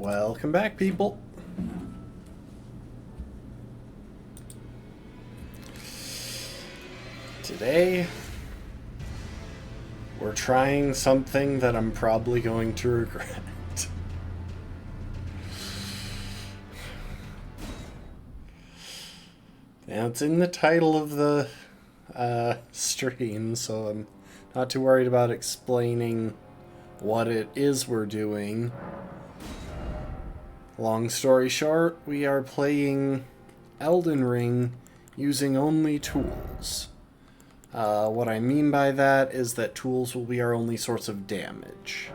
Welcome back, people. Today, we're trying something that I'm probably going to regret. Now, it's in the title of the stream, so I'm not too worried about explaining what it is we're doing. Long story short, we are playing Elden Ring using only tools. What I mean by that is that tools will be our only source of damage.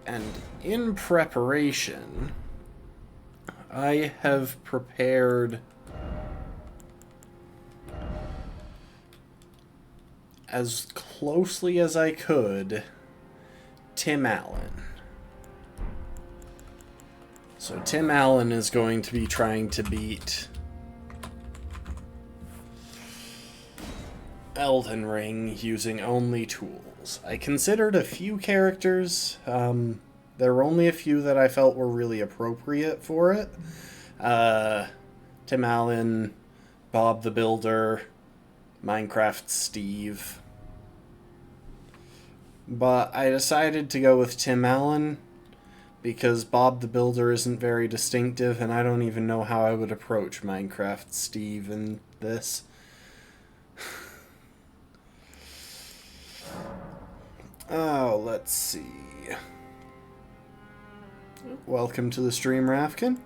And in preparation, I have prepared as closely as I could Tim Allen. So Tim Allen is going to be trying to beat Elden Ring using only tools. I considered a few characters. There were only a few that I felt were really appropriate for it. Tim Allen, Bob the Builder, Minecraft Steve. But I decided to go with Tim Allen because Bob the Builder isn't very distinctive, and I don't even know how I would approach Minecraft Steve in this. Oh, let's see. Welcome to the stream, Rafkin.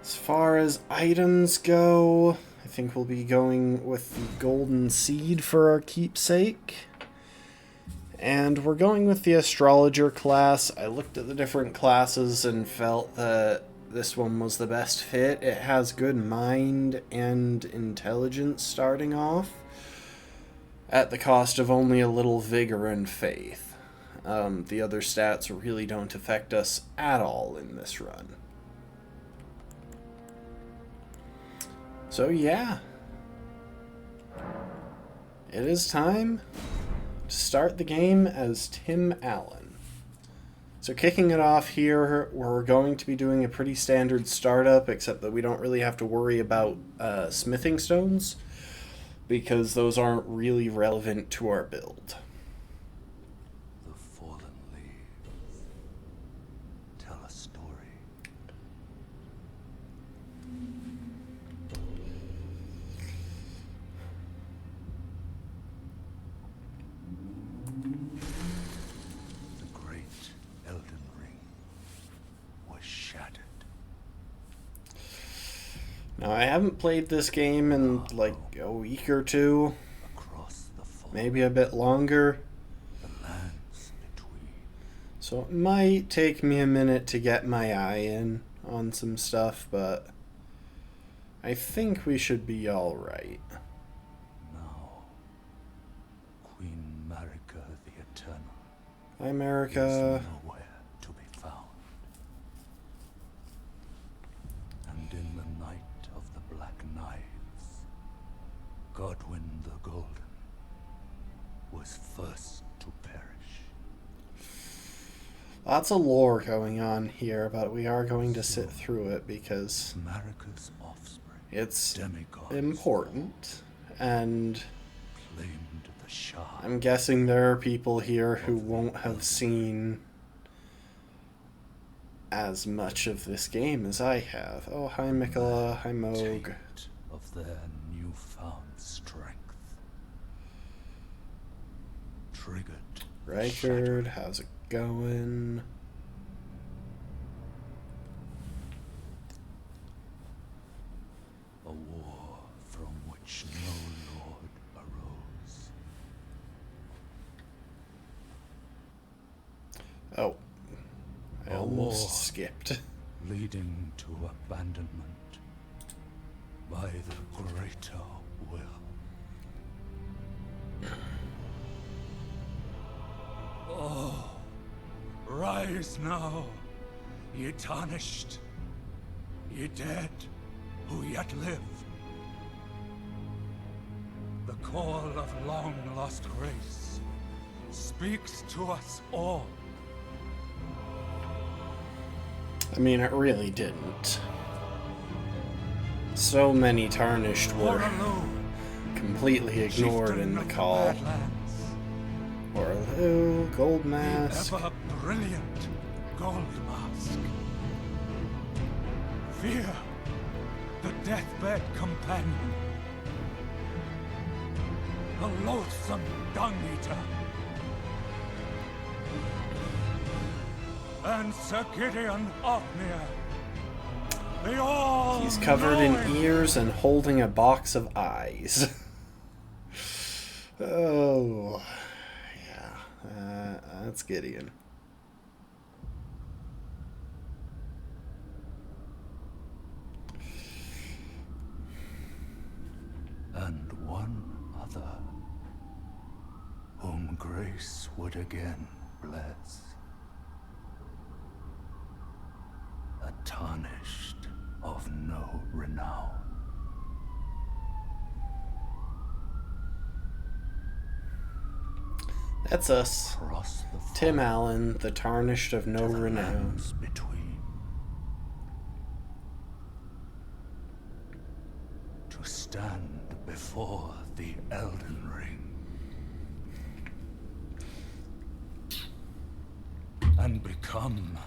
As far as items go, I think we'll be going with the golden seed for our keepsake. And we're going with the astrologer class. I looked at the different classes and felt that this one was the best fit. It has good mind and intelligence starting off, at the cost of only a little vigor and faith. The other stats really don't affect us at all in this run. So yeah, it is time to start the game as Tim Allen. So kicking it off here, we're going to be doing a pretty standard startup, except that we don't really have to worry about smithing stones, because those aren't really relevant to our build. The fallen leaves tell a story. The great Elden Ring was shattered. Now, I haven't played this game in like a week or two, maybe a bit longer, so it might take me a minute to get my eye in on some stuff, but I think we should be alright. Now, Queen Marika the Eternal. Hi, Marika. Is nowhere to be found. And in the night of the Black Knives, Godwyn the Golden was first to perish. Lots of lore going on here, but we are going to sit through it because Marika's offspring, it's demigods, important, and claimed the shard. I'm guessing there are people here who won't have seen as much of this game as I have. Oh, hi Mikola, hi Moog. Of their newfound strength. Triggered. Reichard, how's it going? A war from which no lord arose. Oh, I A almost war skipped. leading to abandonment by the greater will. Oh, rise now, ye tarnished, ye dead who yet live. The call of long-lost grace speaks to us all. I mean, it really didn't. So many Tarnished were completely ignored in the call. Orlu, Gold Mask. Ever brilliant Gold Mask. Fear, the deathbed companion. The loathsome dung eater. And Sir Gideon Ofnir. They all He's covered in ears and holding a box of eyes. Oh, yeah, that's Gideon. And one other, whom grace would again bless. A tarnished of no renown. That's us. Across the Tim Allen, the Tarnished of no renown. lands between. To stand before the Elden Ring. And become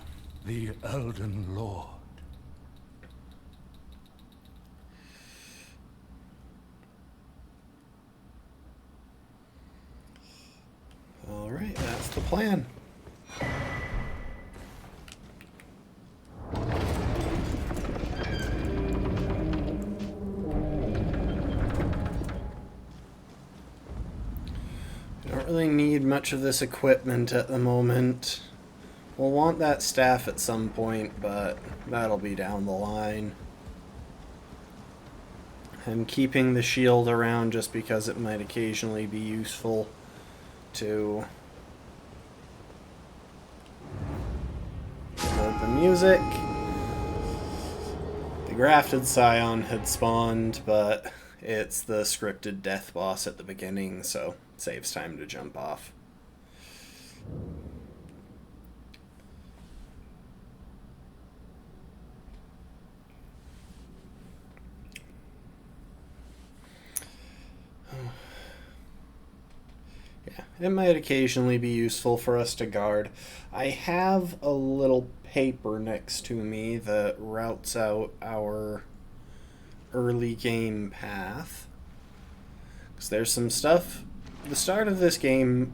the Elden Lord. Alright, that's the plan. We don't really need much of this equipment at the moment. We'll want that staff at some point, but that'll be down the line. I'm keeping the shield around just because it might occasionally be useful to heard the music. The grafted scion had spawned, but it's the scripted death boss at the beginning, so it saves time to jump off. Yeah, it might occasionally be useful for us to guard. I have a little paper next to me that routes out our early game path. Because there's some stuff. The start of this game,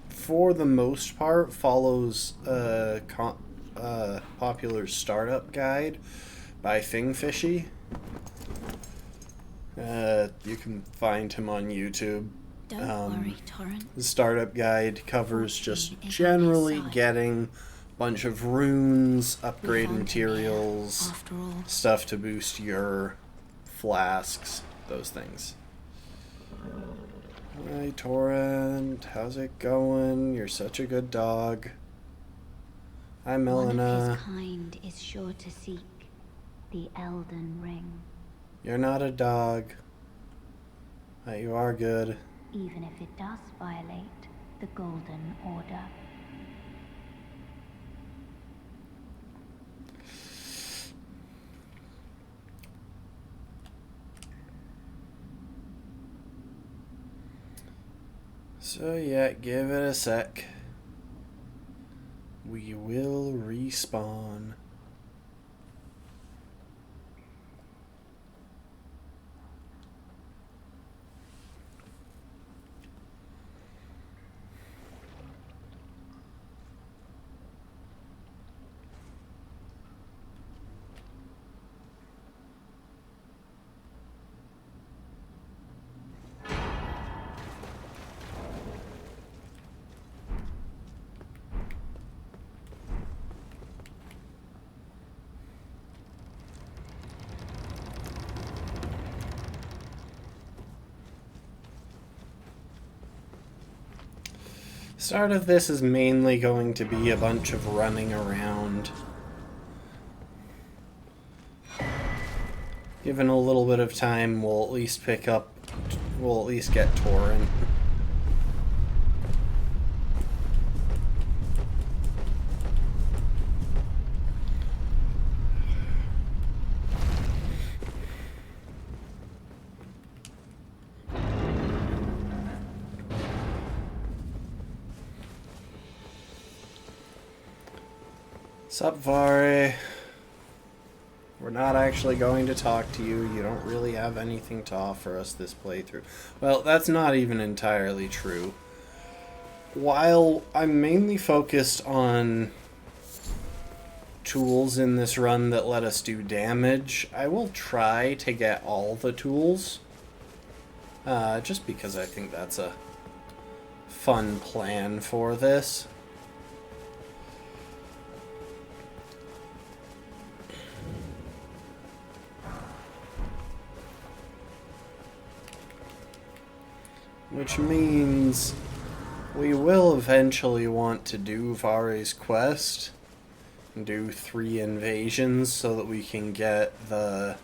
for the most part, follows a popular startup guide by Thingfishy. You can find him on YouTube. Don't worry, Torrent. The startup guide covers just generally getting a bunch of runes, upgrade materials, stuff to boost your flasks, those things. Hi, Torrent. How's it going? You're such a good dog. Hi, Melina. One of his kind is sure to seek the Elden Ring. You're not a dog. But you are good. Even if it does violate the Golden Order. So yeah, give it a sec. We will respawn. Start of this is mainly going to be a bunch of running around. Given a little bit of time, we'll at least get Torrent. Sup, Vare? We're not actually going to talk to you. You don't really have anything to offer us this playthrough. Well, that's not even entirely true. While I'm mainly focused on tools in this run that let us do damage, I will try to get all the tools. Just because I think that's a fun plan for this. Which means we will eventually want to do Vare's quest and do 3 invasions so that we can get the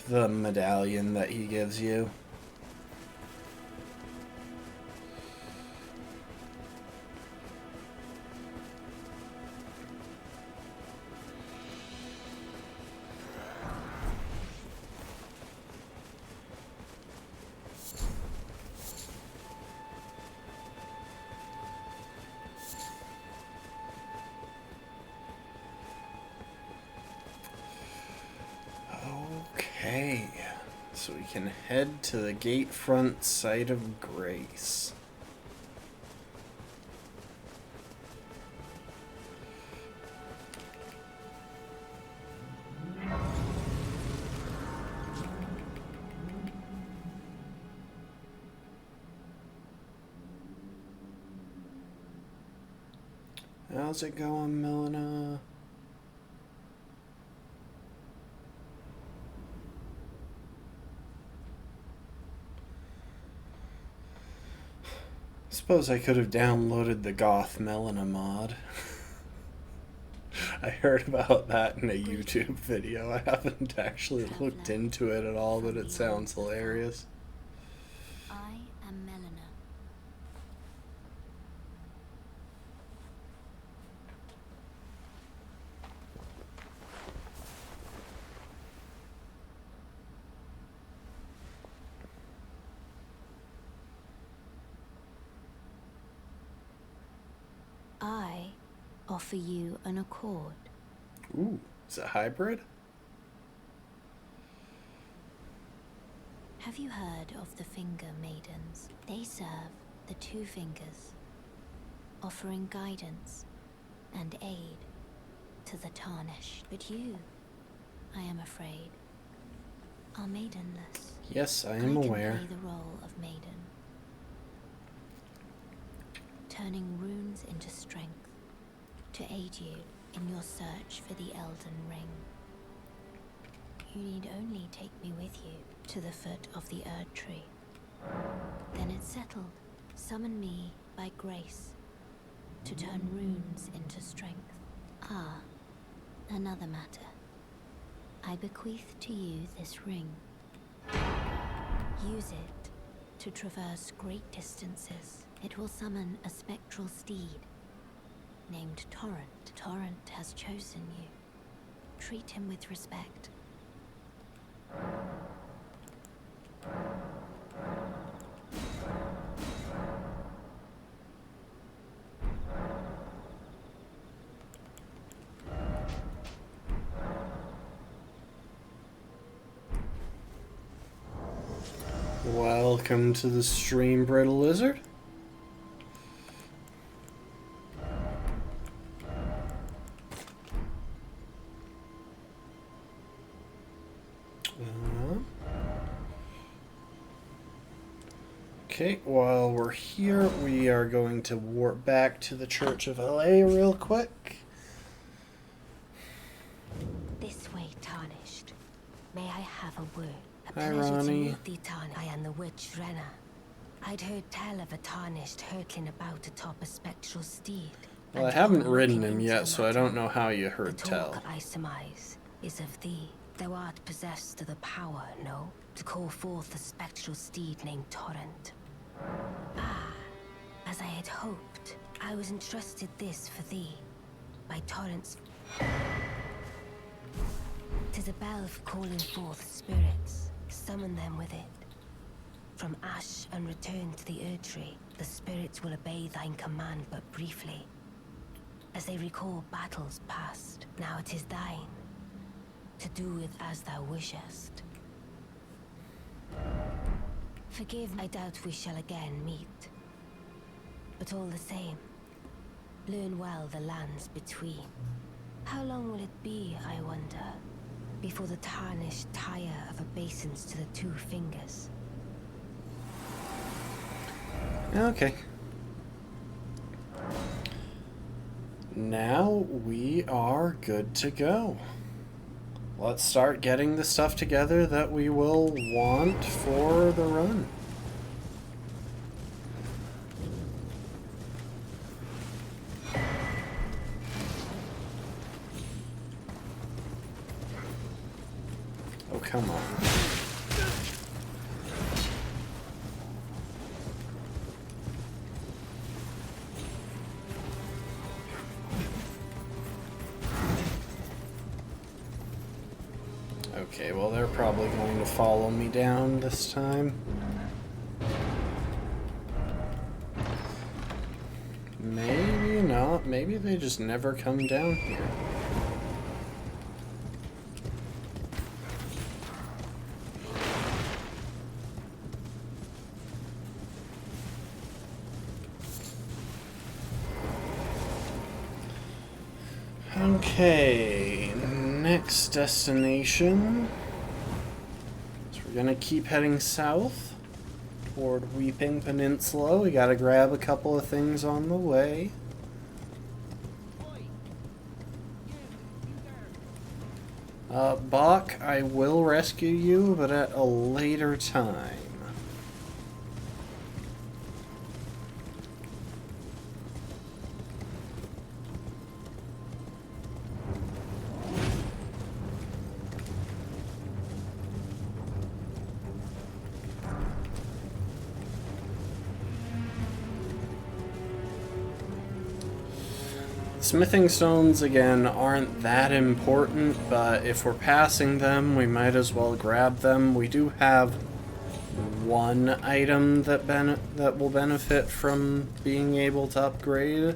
medallion that he gives you. Okay, so we can head to the gate front site of grace. How's it going, Melina? Suppose I could have downloaded the Goth Melina mod. I heard about that in a YouTube video. I haven't actually looked into it at all, but it sounds hilarious. I am Melina. I offer you an accord. Ooh, is it hybrid? Have you heard of the Finger Maidens? They serve the Two Fingers, offering guidance and aid to the tarnished. But you, I am afraid, are maidenless. Yes, I am aware. I can play the role of maiden, turning runes into strength to aid you in your search for the Elden Ring. You need only take me with you to the foot of the Erd Tree. Then it's settled. Summon me by grace to turn runes into strength. Ah, another matter. I bequeath to you this ring. Use it to traverse great distances. It will summon a spectral steed named Torrent. Torrent has chosen you. Treat him with respect. Welcome to the stream, Brittle Lizard. Okay, while we're here, we are going to warp back to the Church of LA real quick. This way, Tarnished. May I have a word? A Hi, pleasure Ronnie. to meet thee, Tarnished. I am the witch Renna. I'd heard tell of a Tarnished hurtling about atop a spectral steed. Well, I and haven't upon ridden looking him into yet, the so I matter, don't know how you the heard talk tell. I surmise is of thee. Thou art possessed of the power, no? To call forth a spectral steed named Torrent. Ah, as I had hoped, I was entrusted this for thee, by Torrent's. 'Tis a bell for calling forth spirits. Summon them with it. from ash and return to the Erdtree, the spirits will obey thine command but briefly. As they recall battles past, now it is thine, to do with as thou wishest. Forgive, I doubt we shall again meet. But all the same, learn well the lands between. How long will it be, I wonder, before the tarnished tire of obeisance to the two fingers? Okay. Now we are good to go. Let's start getting the stuff together that we will want for the run. Oh, come on. Okay, well, they're probably going to follow me down this time. Maybe not. Maybe they just never come down here. Okay, next destination. So we're gonna keep heading south toward Weeping Peninsula. We gotta grab a couple of things on the way. Bach, I will rescue you, but at a later time. Smithing stones, again, aren't that important, but if we're passing them, we might as well grab them. We do have one item that will benefit from being able to upgrade.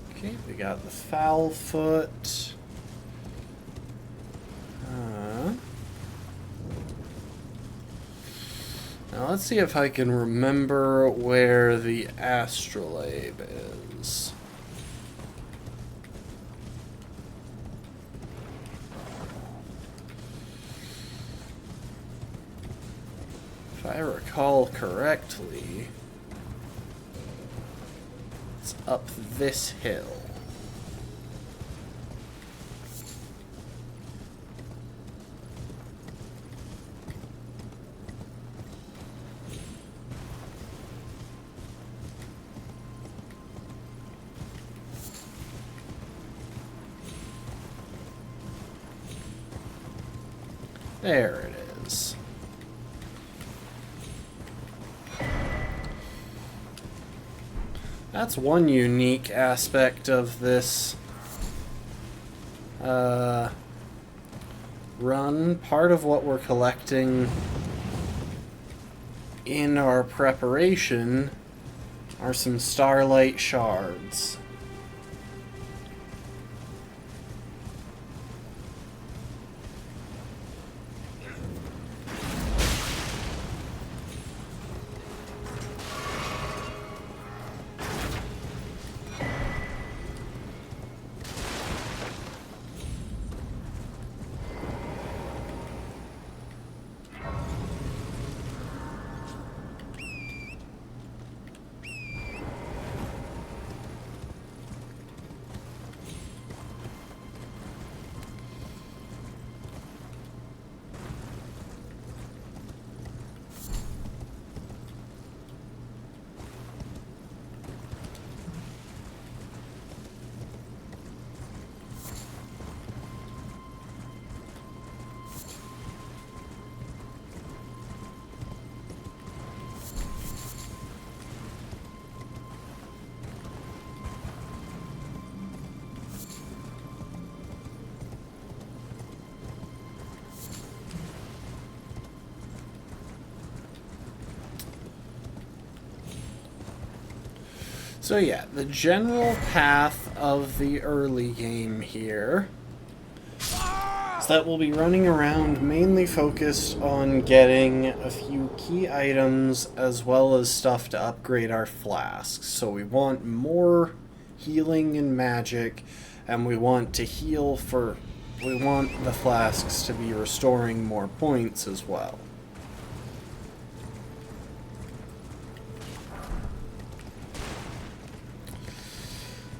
Okay, we got the foul foot. Now let's see if I can remember where the astrolabe is. If I recall correctly, it's up this hill. There it is. That's one unique aspect of this run. Part of what we're collecting in our preparation are some starlight shards. So yeah, the general path of the early game here is that we'll be running around mainly focused on getting a few key items as well as stuff to upgrade our flasks. So we want more healing and magic, and we want to heal for... we want the flasks to be restoring more points as well.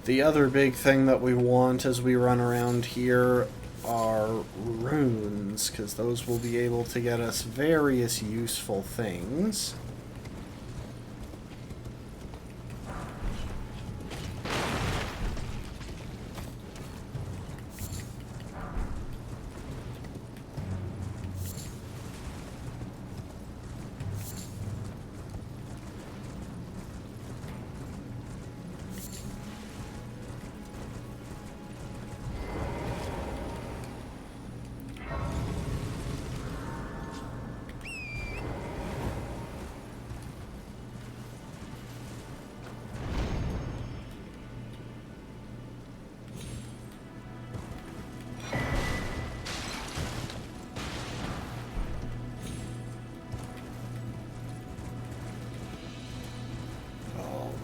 The other big thing that we want as we run around here are runes, because those will be able to get us various useful things.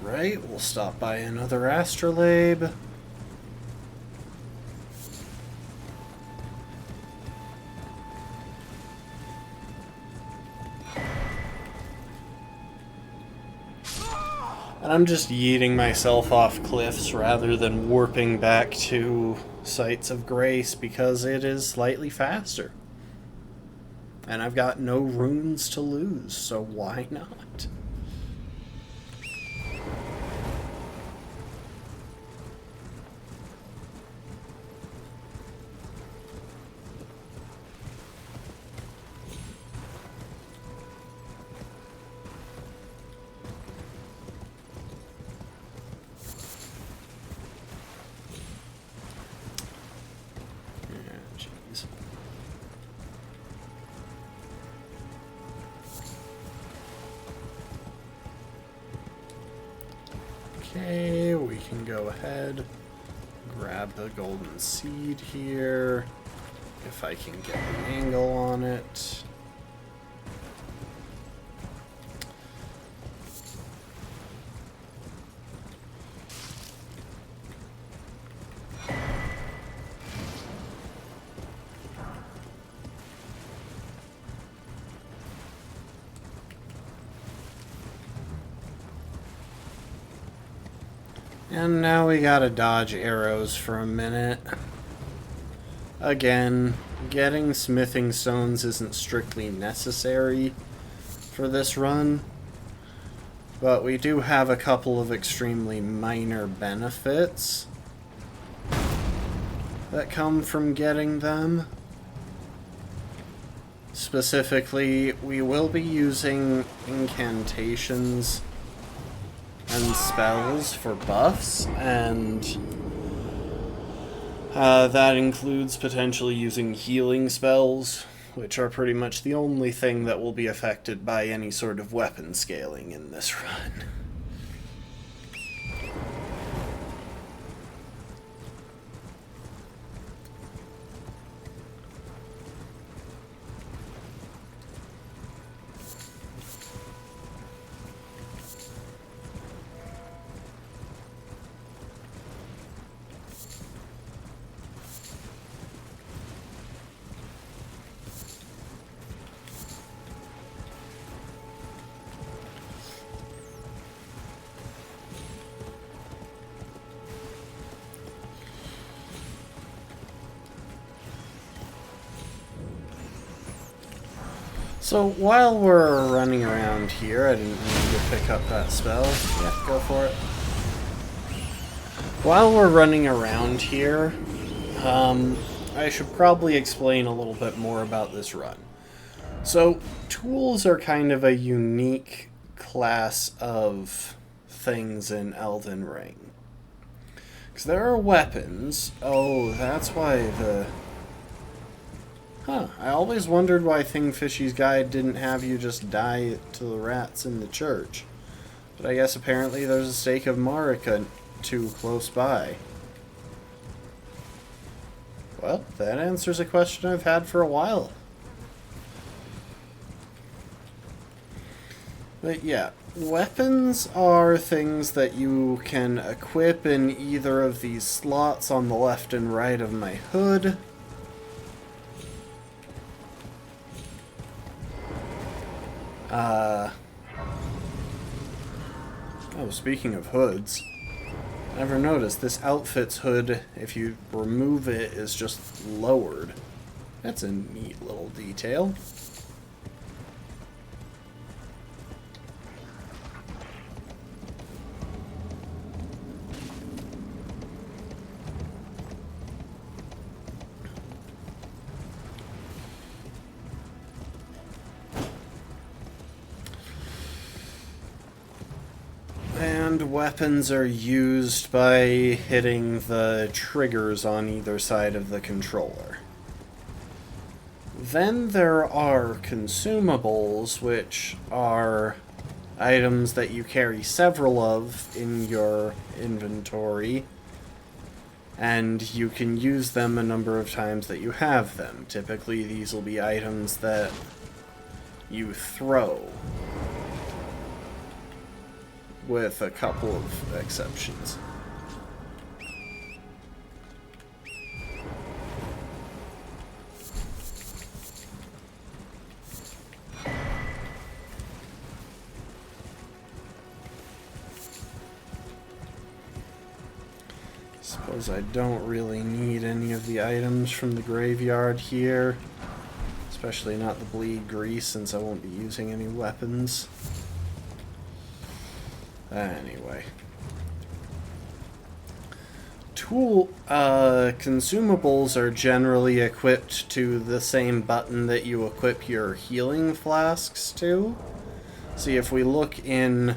Alright, we'll stop by another astrolabe. And I'm just yeeting myself off cliffs rather than warping back to Sites of Grace because it is slightly faster. And I've got no runes to lose, so why not? Okay, we can go ahead, grab the golden seed here, if I can get the angle on it. And now we gotta dodge arrows for a minute. Again, getting smithing stones isn't strictly necessary for this run, but we do have a couple of extremely minor benefits that come from getting them. Specifically, we will be using incantations and spells for buffs, and that includes potentially using healing spells, which are pretty much the only thing that will be affected by any sort of weapon scaling in this run. So while we're running around here, I didn't need to pick up that spell. Yeah, go for it. While we're running around here, I should probably explain a little bit more about this run. So tools are kind of a unique class of things in Elden Ring. Because there are weapons. Oh, that's why the... Huh, I always wondered why Thingfishy's guide didn't have you just die to the rats in the church. But I guess apparently there's a stake of Marika too close by. Well, that answers a question I've had for a while. But yeah, weapons are things that you can equip in either of these slots on the left and right of my hood. Oh, speaking of hoods, I never noticed this outfit's hood, if you remove it, is just lowered. That's a neat little detail. And weapons are used by hitting the triggers on either side of the controller. Then there are consumables, which are items that you carry several of in your inventory, and you can use them a number of times that you have them. Typically, these will be items that you throw, with a couple of exceptions. Suppose I don't really need any of the items from the graveyard here, especially not the bleed grease, since I won't be using any weapons. Anyway. Consumables are generally equipped to the same button that you equip your healing flasks to. See, if we look in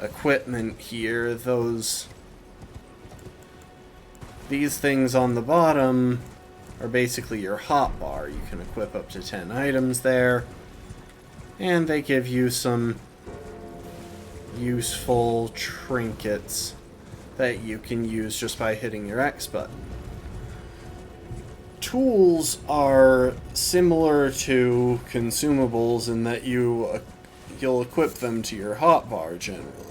equipment here, these things on the bottom are basically your hotbar. You can equip up to 10 items there, and they give you some useful trinkets that you can use just by hitting your X button. Tools are similar to consumables in that you'll equip them to your hotbar generally.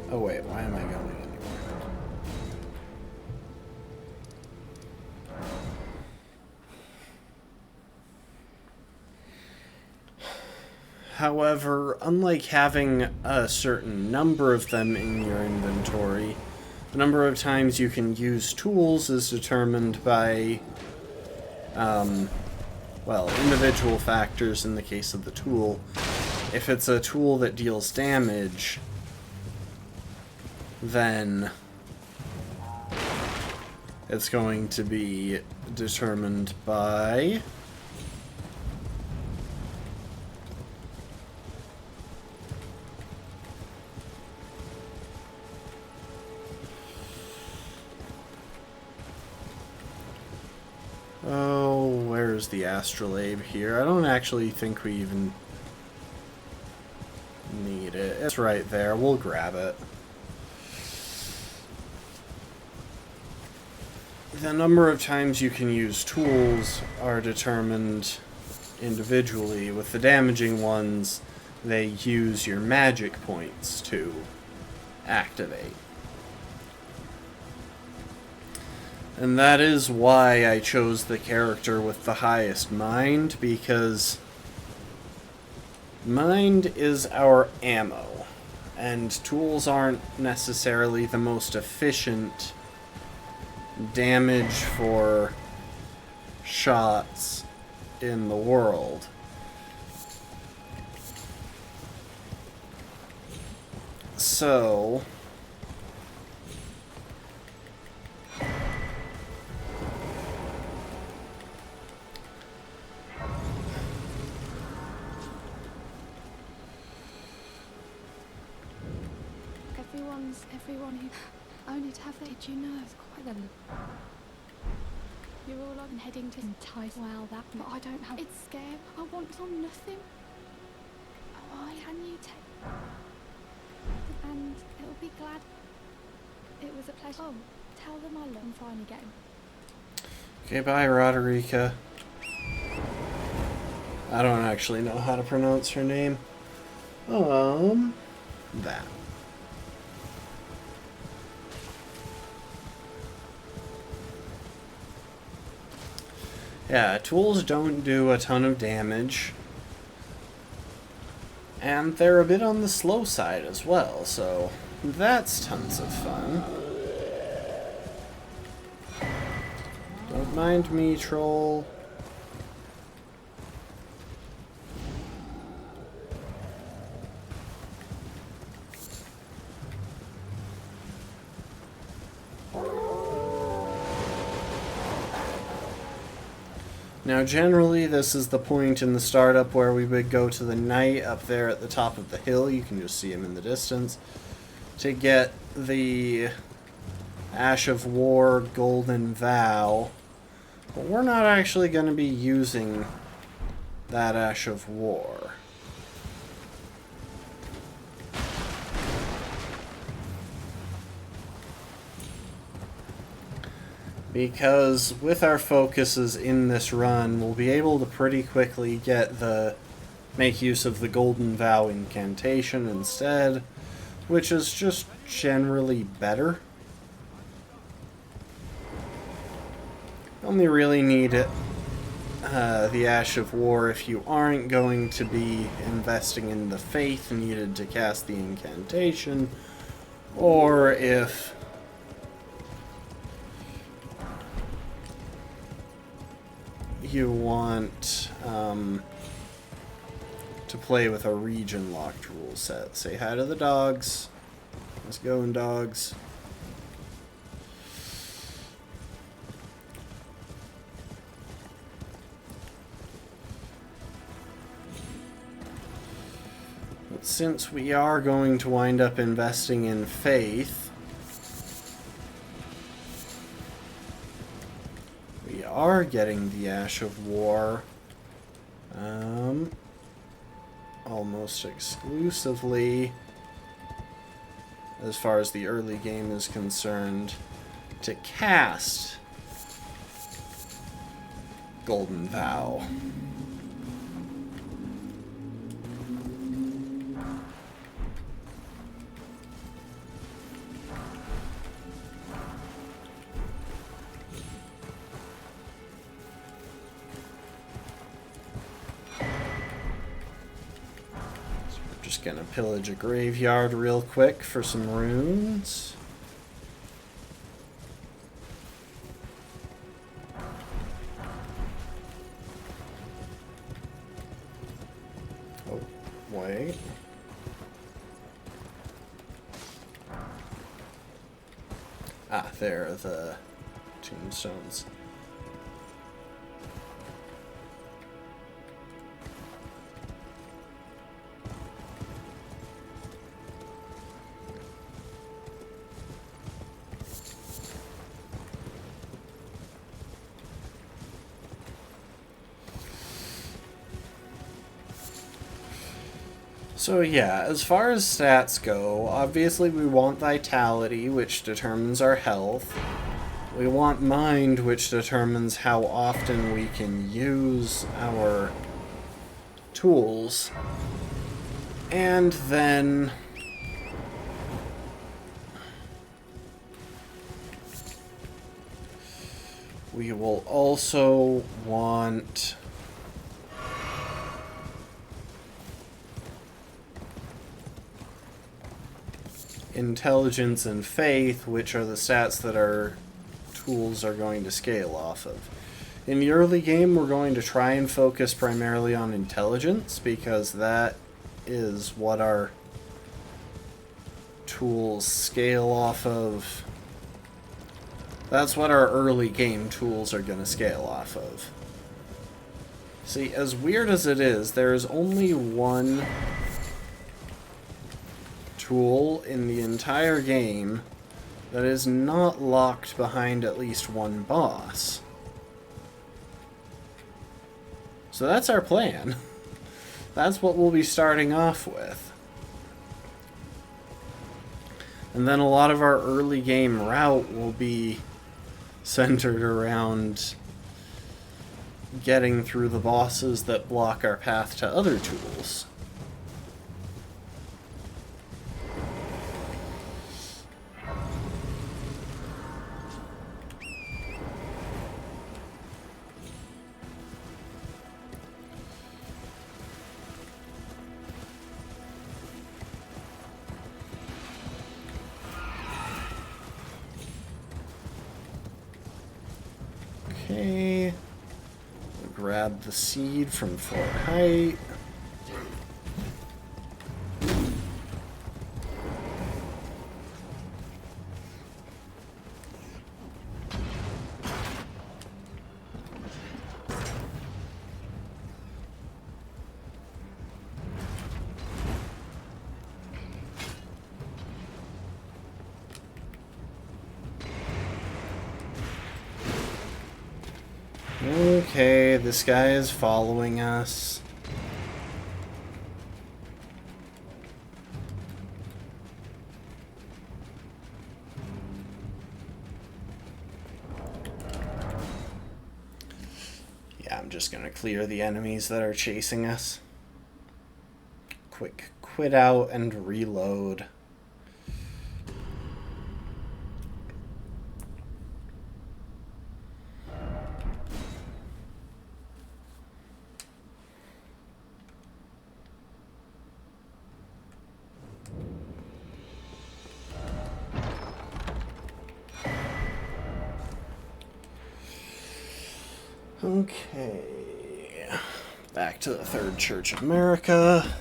Oh wait, why am I going anywhere? However, unlike having a certain number of them in your inventory, the number of times you can use tools is determined by, well, individual factors in the case of the tool. If it's a tool that deals damage, then it's going to be determined by where's the astrolabe here? I don't actually think we even need it. It's right there. We'll grab it. The number of times you can use tools are determined individually. With the damaging ones, they use your magic points to activate. And that is why I chose the character with the highest mind, because mind is our ammo, and tools aren't necessarily the most efficient damage for shots in the world. So kills everyone who only to have that. Did you know? It's quite a... You're all on heading to entice. Well, that, but I don't have. It's scary. I want on nothing. Oh, can you take? And it'll be glad. It was a pleasure. Oh, tell them I love them fine again. Okay, bye, Roderica. I don't actually know how to pronounce her name. That. Yeah, tools don't do a ton of damage. And they're a bit on the slow side as well, so that's tons of fun. Don't mind me, troll. Now generally this is the point in the startup where we would go to the knight up there at the top of the hill, you can just see him in the distance, to get the Ash of War Golden Vow. But we're not actually going to be using that Ash of War. Because with our focuses in this run, we'll be able to pretty quickly make use of the Golden Vow incantation instead, which is just generally better. Only really need the Ash of War if you aren't going to be investing in the faith needed to cast the incantation, or if you want to play with a region locked rule set. Say hi to the dogs. Let's go, dogs. But since we are going to wind up investing in faith, we are getting the Ash of War almost exclusively, as far as the early game is concerned, to cast Golden Vow. Just gonna pillage a graveyard real quick for some runes. Oh, wait. Ah, there are the tombstones. So yeah, as far as stats go, obviously we want Vitality, which determines our health. We want Mind, which determines how often we can use our tools. And then we will also want Intelligence and Faith, which are the stats that our tools are going to scale off of. In the early game, we're going to try and focus primarily on Intelligence, because that is what our tools scale off of. That's what our early game tools are going to scale off of. See, as weird as it is, there is only one tool in the entire game that is not locked behind at least one boss. So that's our plan. That's what we'll be starting off with. And then a lot of our early game route will be centered around getting through the bosses that block our path to other tools. Okay. Grab the seed from Fort Height. Okay, this guy is following us. Yeah, I'm just gonna clear the enemies that are chasing us. Quick, quit out and reload. Okay, back to the Third Church of America.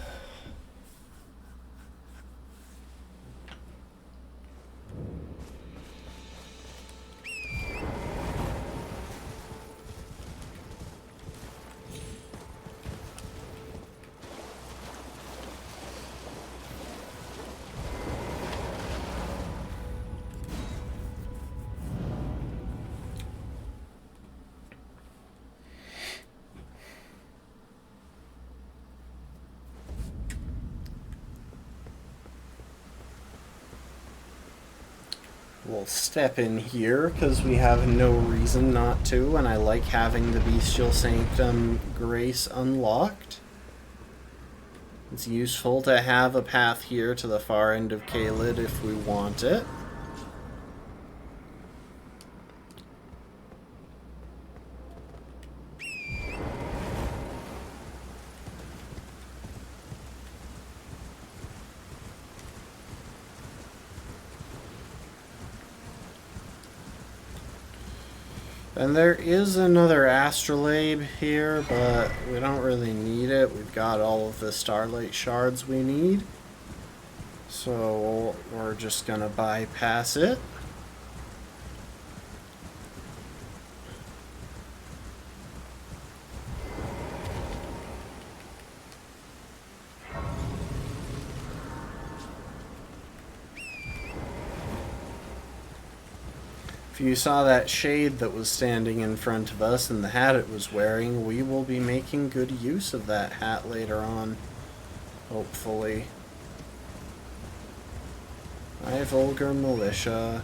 We'll step in here because we have no reason not to, and I like having the Bestial Sanctum Grace unlocked. It's useful to have a path here to the far end of Caelid if we want it. And there is another astrolabe here, but we don't really need it. We've got all of the starlight shards we need. So we're just gonna bypass it. If you saw that shade that was standing in front of us and the hat it was wearing, we will be making good use of that hat later on, hopefully. Hi, Vulgar Militia.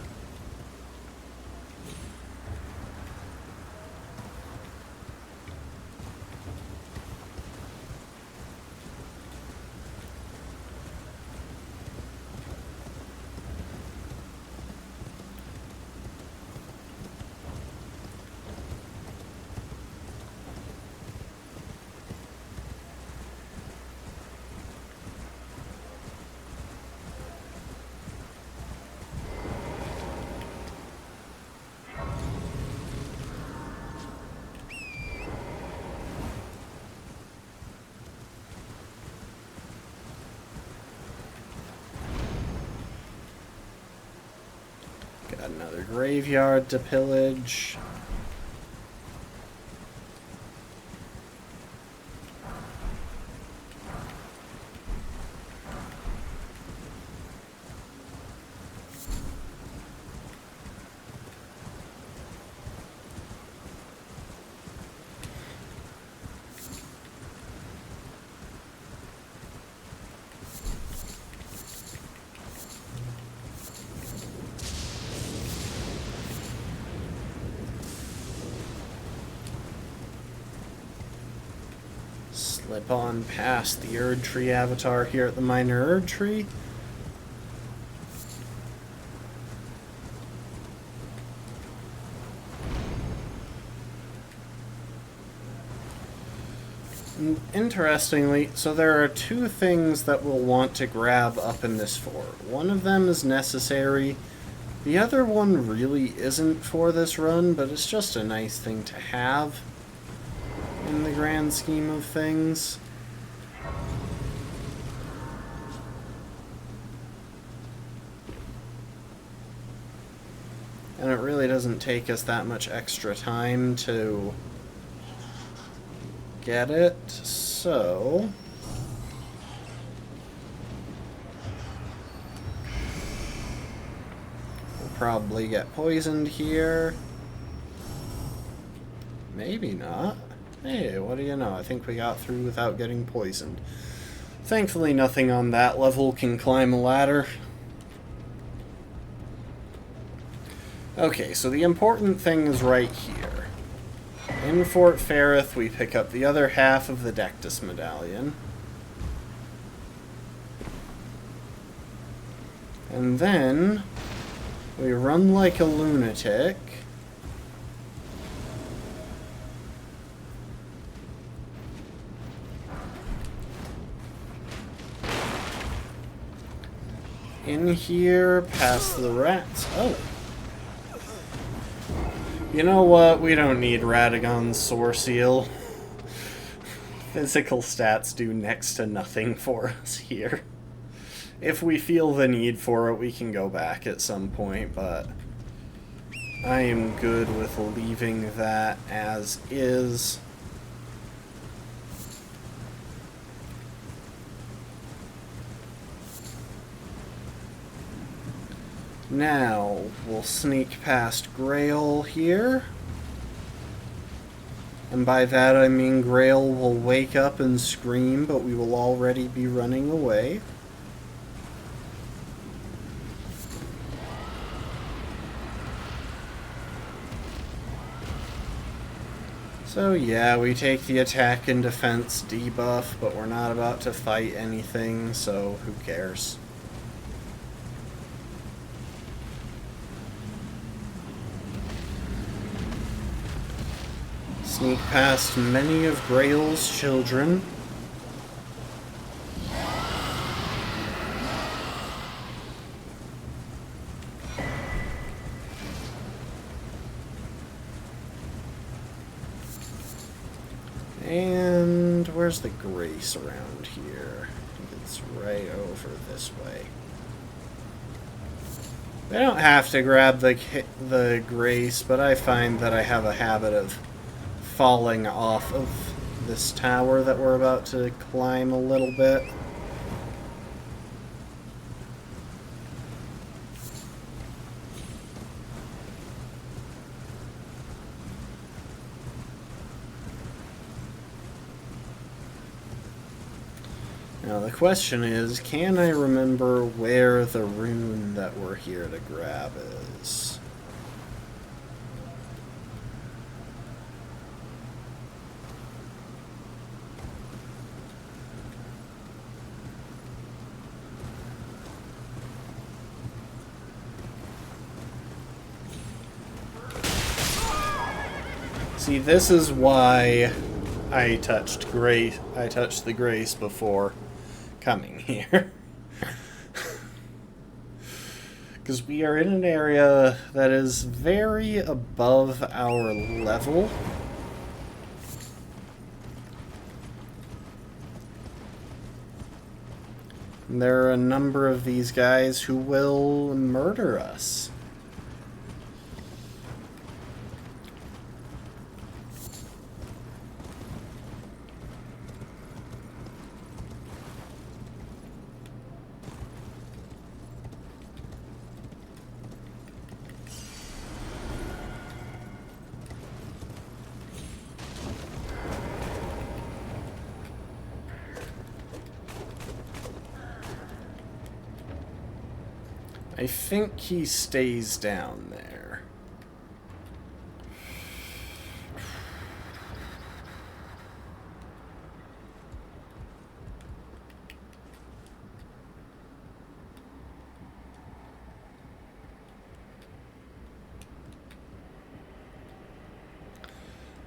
Got another graveyard to pillage. Slip on past the Erd Tree avatar here at the Minor Erd Tree. Interestingly, so there are two things that we'll want to grab up in this fort. One of them is necessary. The other one really isn't for this run, but it's just a nice thing to have in the grand scheme of things. And it really doesn't take us that much extra time to get it, so we'll probably get poisoned here. Maybe not. Hey, what do you know? I think we got through without getting poisoned. Thankfully, nothing on that level can climb a ladder. Okay, so the important thing is right here. In Fort Ferrith, we pick up the other half of the Dectus Medallion. And then we run like a lunatic. In here, past the rats. Oh. You know what? We don't need Radagon's Soar Seal. Physical stats do next to nothing for us here. If we feel the need for it, we can go back at some point, but I am good with leaving that as is. Now, we'll sneak past Grail here. And by that I mean Grail will wake up and scream, but we will already be running away. So yeah, we take the attack and defense debuff, but we're not about to fight anything, so who cares? Sneak past many of Grail's children. And where's the Grace around here? I think it's right over this way. I don't have to grab the Grace, but I find that I have a habit of falling off of this tower that we're about to climb a little bit. Now the question is, can I remember where the rune that we're here to grab is? See, this is why I touched the Grace before coming here. Because we are in an area that is very above our level. And there are a number of these guys who will murder us. I think he stays down there.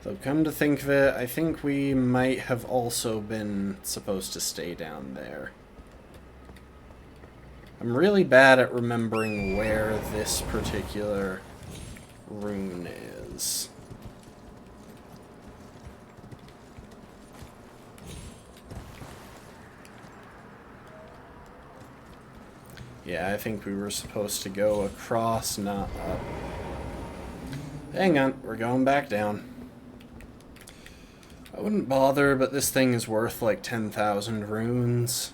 Though come to think of it, I think we might have also been supposed to stay down there. I'm really bad at remembering where this particular rune is. Yeah, I think we were supposed to go across, not up. Hang on, we're going back down. I wouldn't bother, but this thing is worth like 10,000 runes.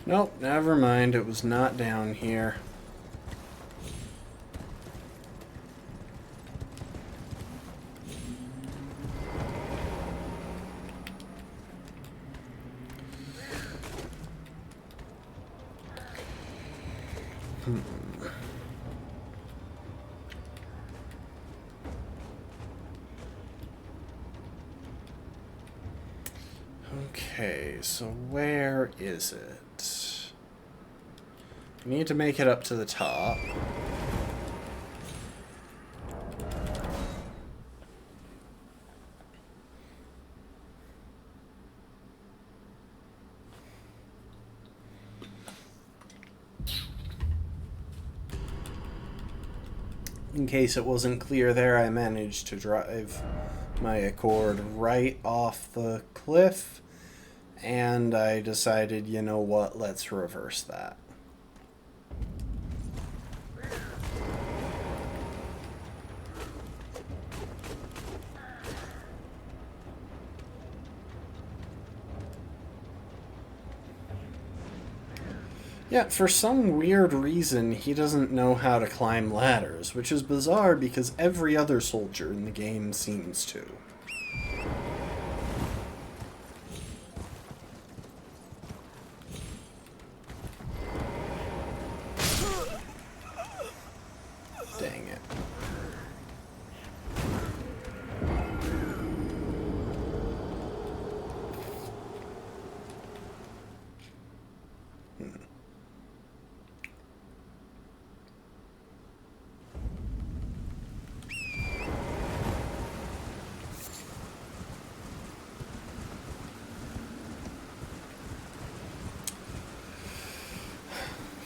Nope, never mind. It was not down here. Okay, so where is it? We need to make it up to the top. In case it wasn't clear there, I managed to drive my Accord right off the cliff, and I decided, you know what, let's reverse that. Yeah, for some weird reason, he doesn't know how to climb ladders, which is bizarre because every other soldier in the game seems to. Dang it.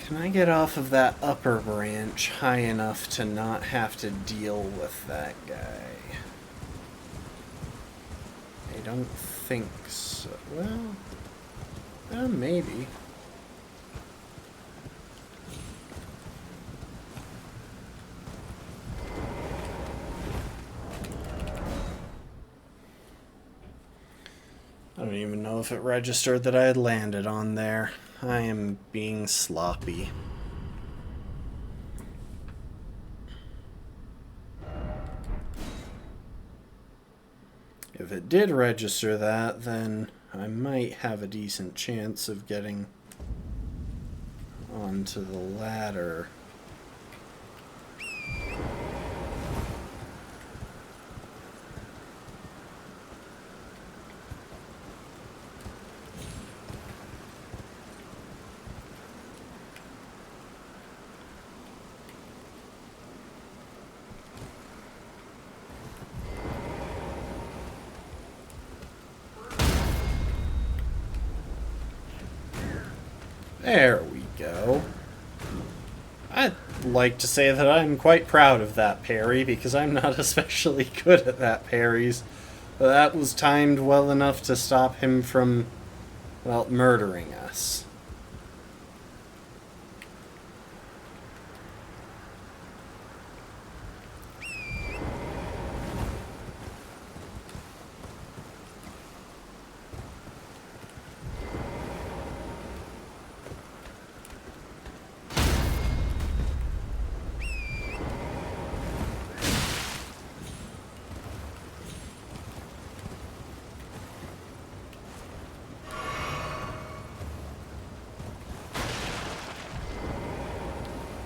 Can I get off of that upper branch high enough to not have to deal with that guy? I don't think so. Well, maybe. I don't even know if it registered that I had landed on there. I am being sloppy. If it did register that, then I might have a decent chance of getting onto the ladder. There we go. I'd like to say that I'm quite proud of that parry, because I'm not especially good at that parries. But that was timed well enough to stop him from, well, murdering us.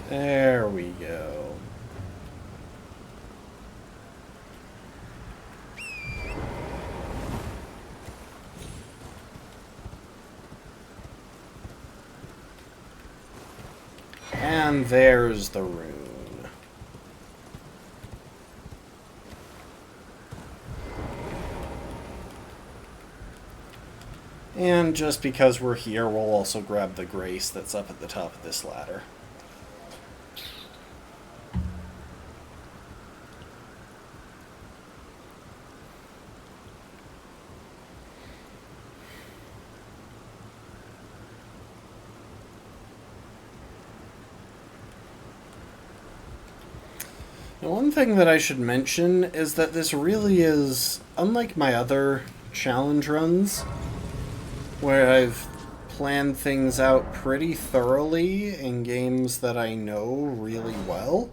There we go. And there's the rune. And just because we're here, we'll also grab the grace that's up at the top of this ladder. Now, one thing that I should mention is that this really is, unlike my other challenge runs, where I've planned things out pretty thoroughly in games that I know really well,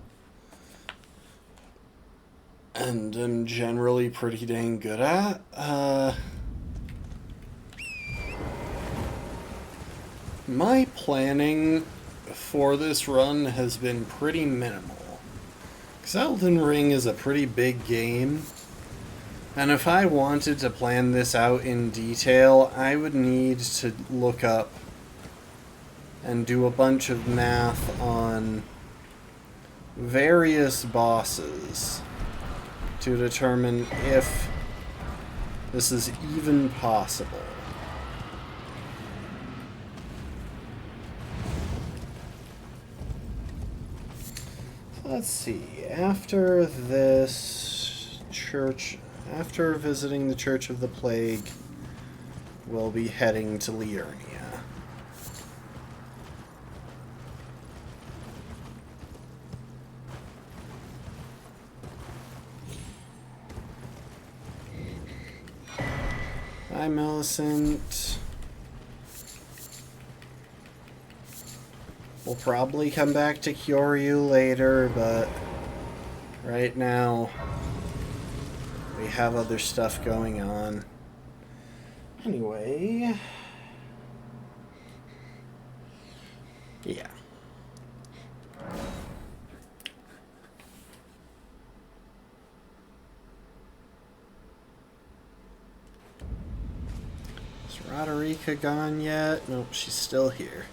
and am generally pretty dang good at, my planning for this run has been pretty minimal. Because Elden Ring is a pretty big game, and if I wanted to plan this out in detail, I would need to look up and do a bunch of math on various bosses to determine if this is even possible. Let's see, after this church, after visiting the Church of the Plague, we'll be heading to Liurnia. Hi, Millicent. We'll probably come back to Kyoryu later, but right now we have other stuff going on. Anyway, yeah. Is Roderica gone yet? Nope, she's still here.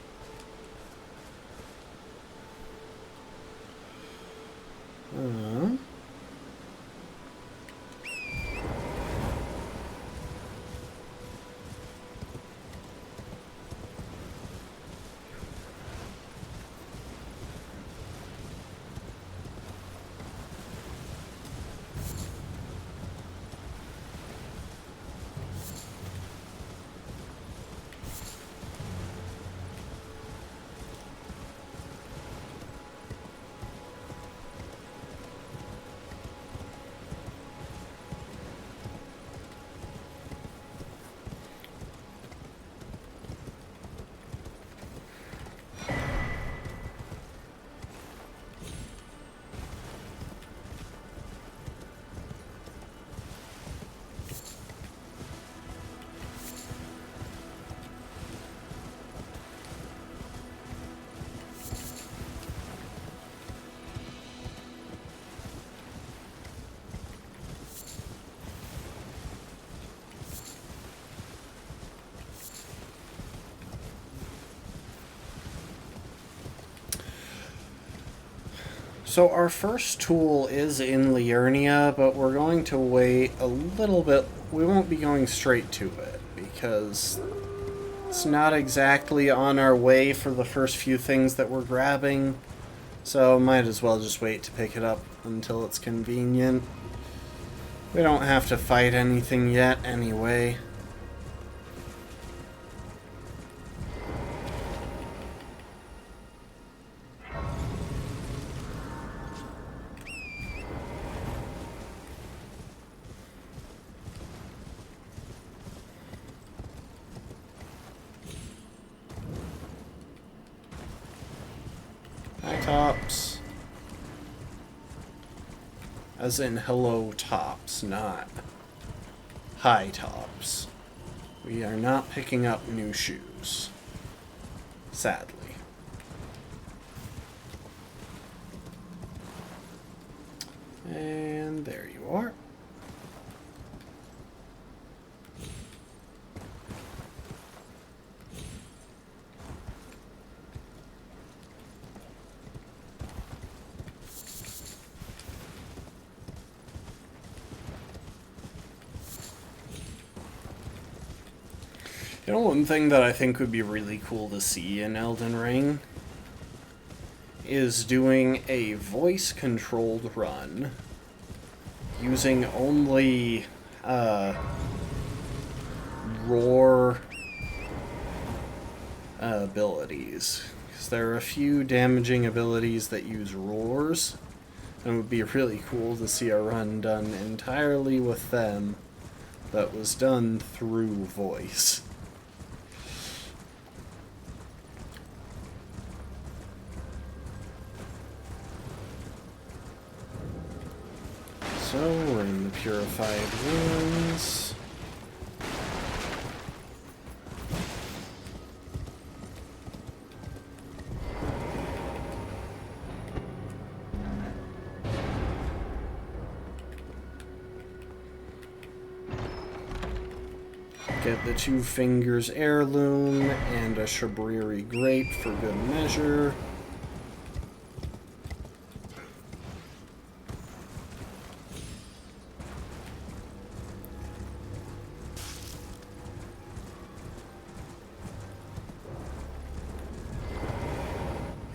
So our first tool is in Liurnia, but we're going to wait a little bit. We won't be going straight to it, because it's not exactly on our way for the first few things that we're grabbing. So might as well just wait to pick it up until it's convenient. We don't have to fight anything yet anyway. Tops. As in hello tops, not high tops. We are not picking up new shoes. Sadly. There you are. You know, one thing that I think would be really cool to see in Elden Ring is doing a voice-controlled run using only roar abilities. Because there are a few damaging abilities that use roars, and it would be really cool to see a run done entirely with them that was done through voice. So, we're in the Purified Ruins. Get the 2 Fingers Heirloom and a Shabriri Grape for good measure.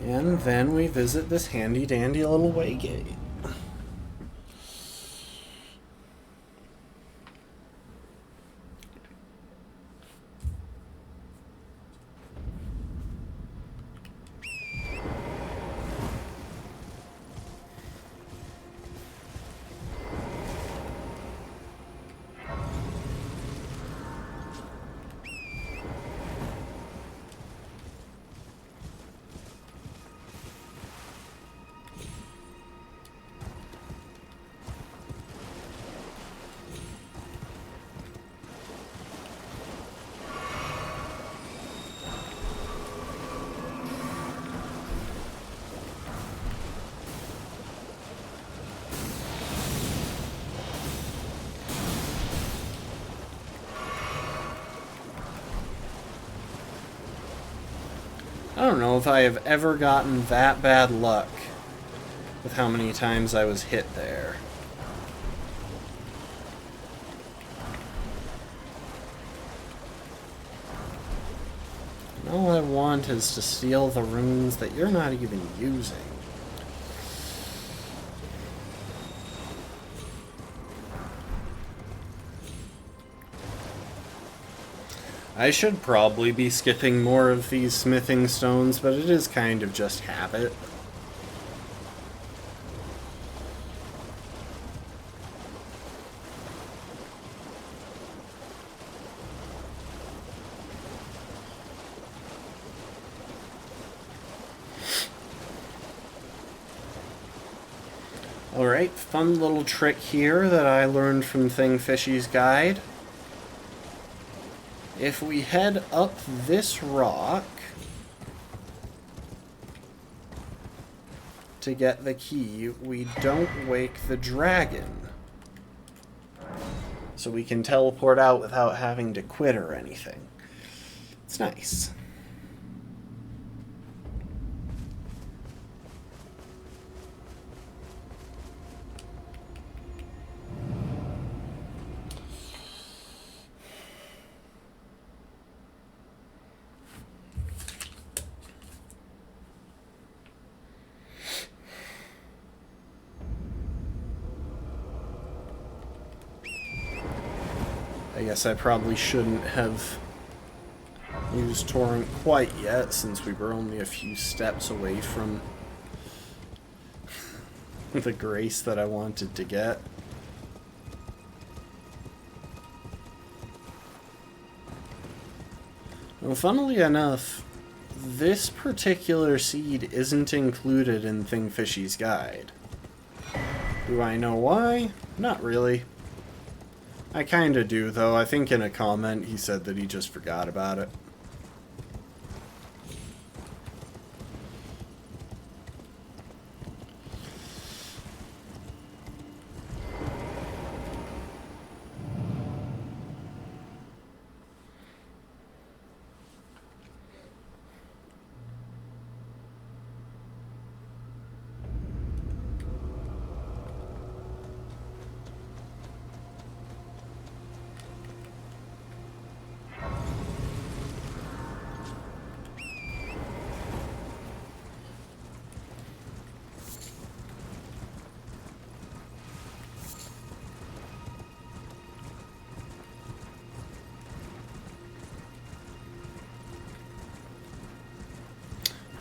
And then we visit this handy-dandy little waygate. I don't know if I have ever gotten that bad luck with how many times I was hit there. And all I want is to steal the runes that you're not even using. I should probably be skipping more of these smithing stones, but it is kind of just habit. Alright, fun little trick here that I learned from Thing Fishy's guide. If we head up this rock to get the key, we don't wake the dragon. So we can teleport out without having to quit or anything. It's nice. I guess I probably shouldn't have used Torrent quite yet, since we were only a few steps away from the grace that I wanted to get. Well, funnily enough, this particular seed isn't included in Thing Fishy's guide. Do I know why? Not really. I kinda do, though. I think in a comment he said that he just forgot about it.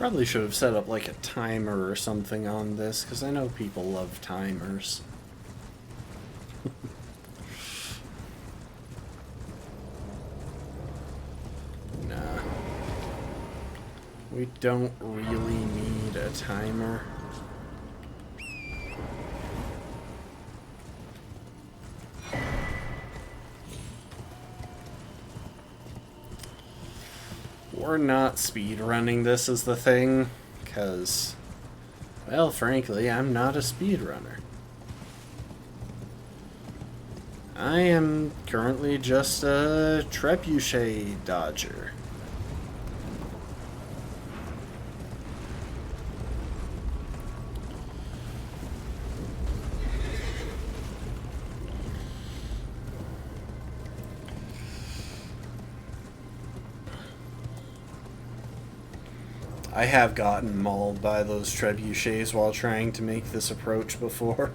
Probably should have set up like a timer or something on this, because I know people love timers. Nah. We don't really need a timer. We're not speedrunning this is the thing, because, well, frankly, I'm not a speedrunner. I am currently just a trebuchet dodger. I have gotten mauled by those trebuchets while trying to make this approach before.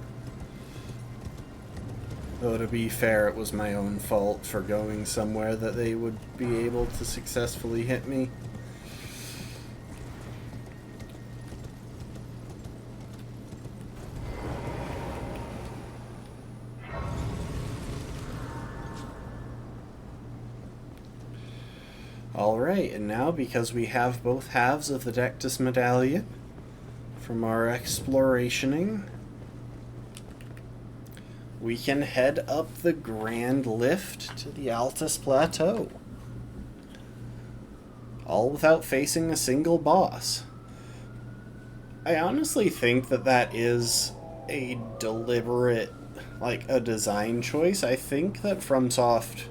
Though to be fair, it was my own fault for going somewhere that they would be able to successfully hit me. Alright, and now because we have both halves of the Dectus Medallion from our explorationing, we can head up the Grand Lift to the Altus Plateau. All without facing a single boss. I honestly think that that is a deliberate, like, a design choice. I think that FromSoft,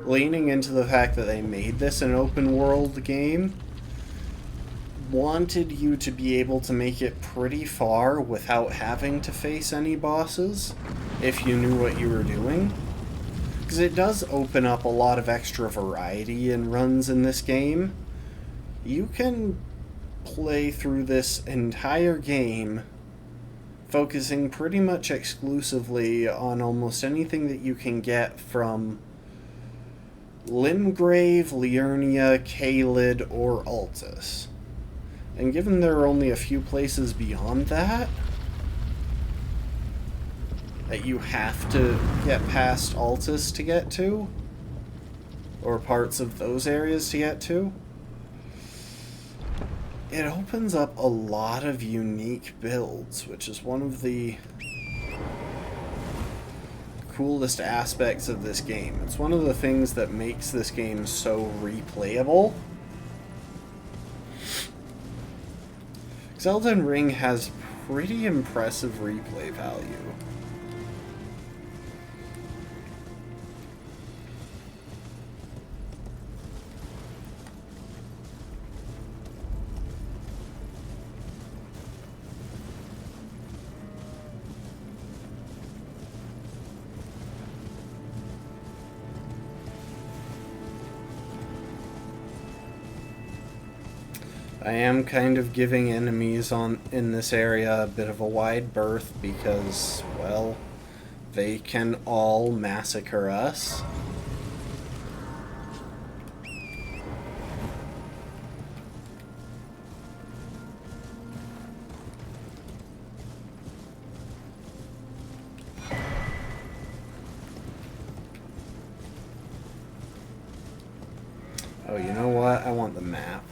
leaning into the fact that they made this an open world game, wanted you to be able to make it pretty far without having to face any bosses if you knew what you were doing. Because it does open up a lot of extra variety in runs in this game. You can play through this entire game focusing pretty much exclusively on almost anything that you can get from Limgrave, Liurnia, Caelid, or Altus. And given there are only a few places beyond that you have to get past Altus to get to, or parts of those areas to get to, it opens up a lot of unique builds, which is one of the coolest aspects of this game. It's one of the things that makes this game so replayable. Elden Ring has pretty impressive replay value. I am kind of giving enemies in this area a bit of a wide berth because, well, they can all massacre us. Oh, you know what? I want the map.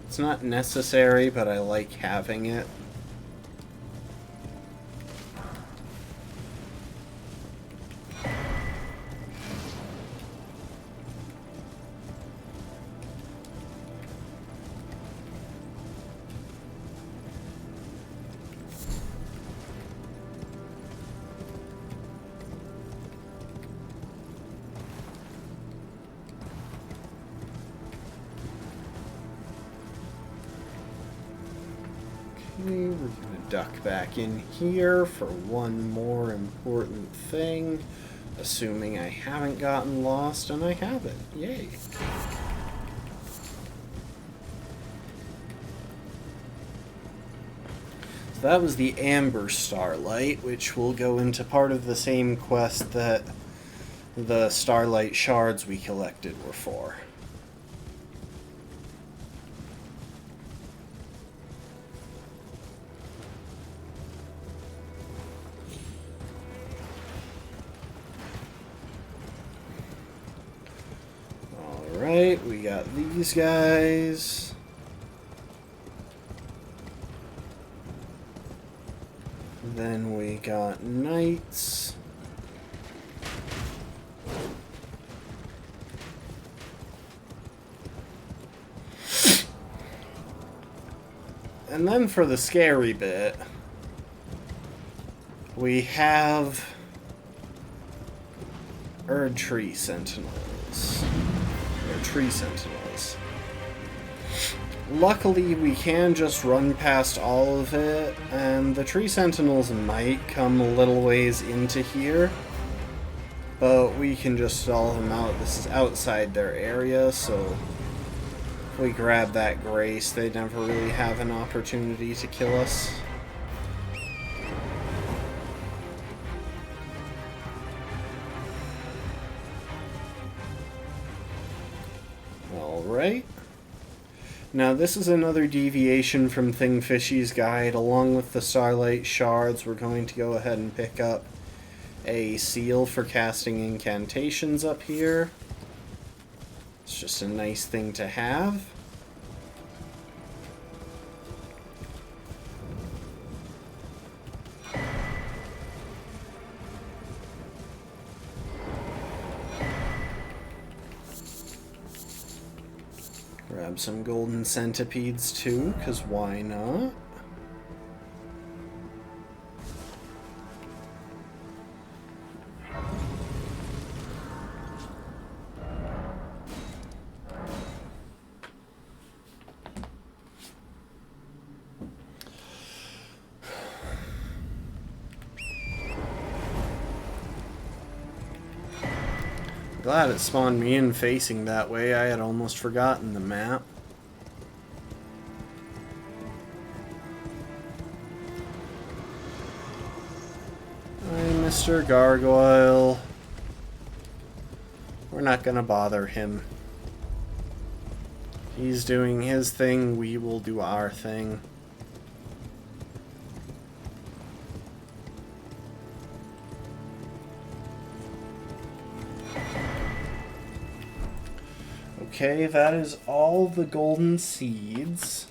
It's not necessary, but I like having it. We're gonna duck back in here for one more important thing, assuming I haven't gotten lost, and I haven't. Yay. So that was the Amber Starlight, which will go into part of the same quest that the Starlight Shards we collected were for. Alright, we got these guys. Then we got knights. And then for the scary bit, we have Erd Tree Sentinels. Or Tree Sentinels. Luckily, we can just run past all of it, and the Tree Sentinels might come a little ways into here, but we can just stall them out. This is outside their area, so if we grab that Grace, they never really have an opportunity to kill us. Alright. Now this is another deviation from Thing Fishy's guide. Along with the Starlight Shards, we're going to go ahead and pick up a seal for casting incantations up here. It's just a nice thing to have. Grab some golden centipedes too, because why not? Glad it spawned me in facing that way. I had almost forgotten the map. Hi, Mr. Gargoyle. We're not gonna bother him. He's doing his thing, we will do our thing. Okay, that is all the golden seeds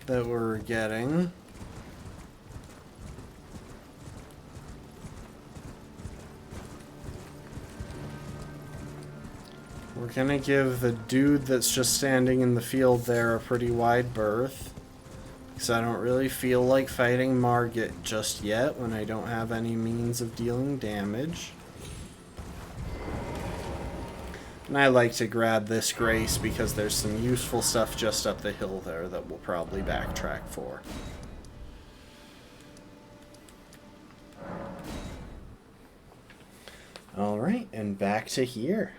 that we're getting. We're gonna give the dude that's just standing in the field there a pretty wide berth, because I don't really feel like fighting Margit just yet when I don't have any means of dealing damage. And I like to grab this Grace because there's some useful stuff just up the hill there that we'll probably backtrack for. Alright, and back to here.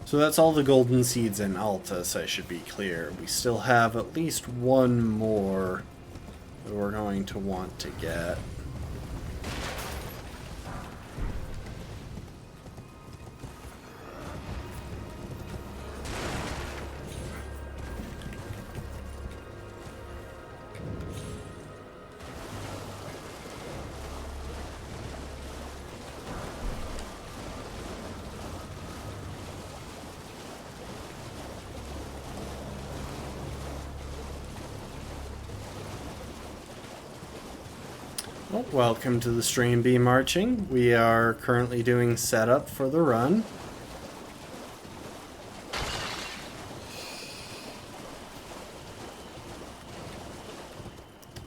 So that's all the golden seeds in Altus, I should be clear. We still have at least one more that we're going to want to get. Well, welcome to the stream, Be Marching. We are currently doing setup for the run.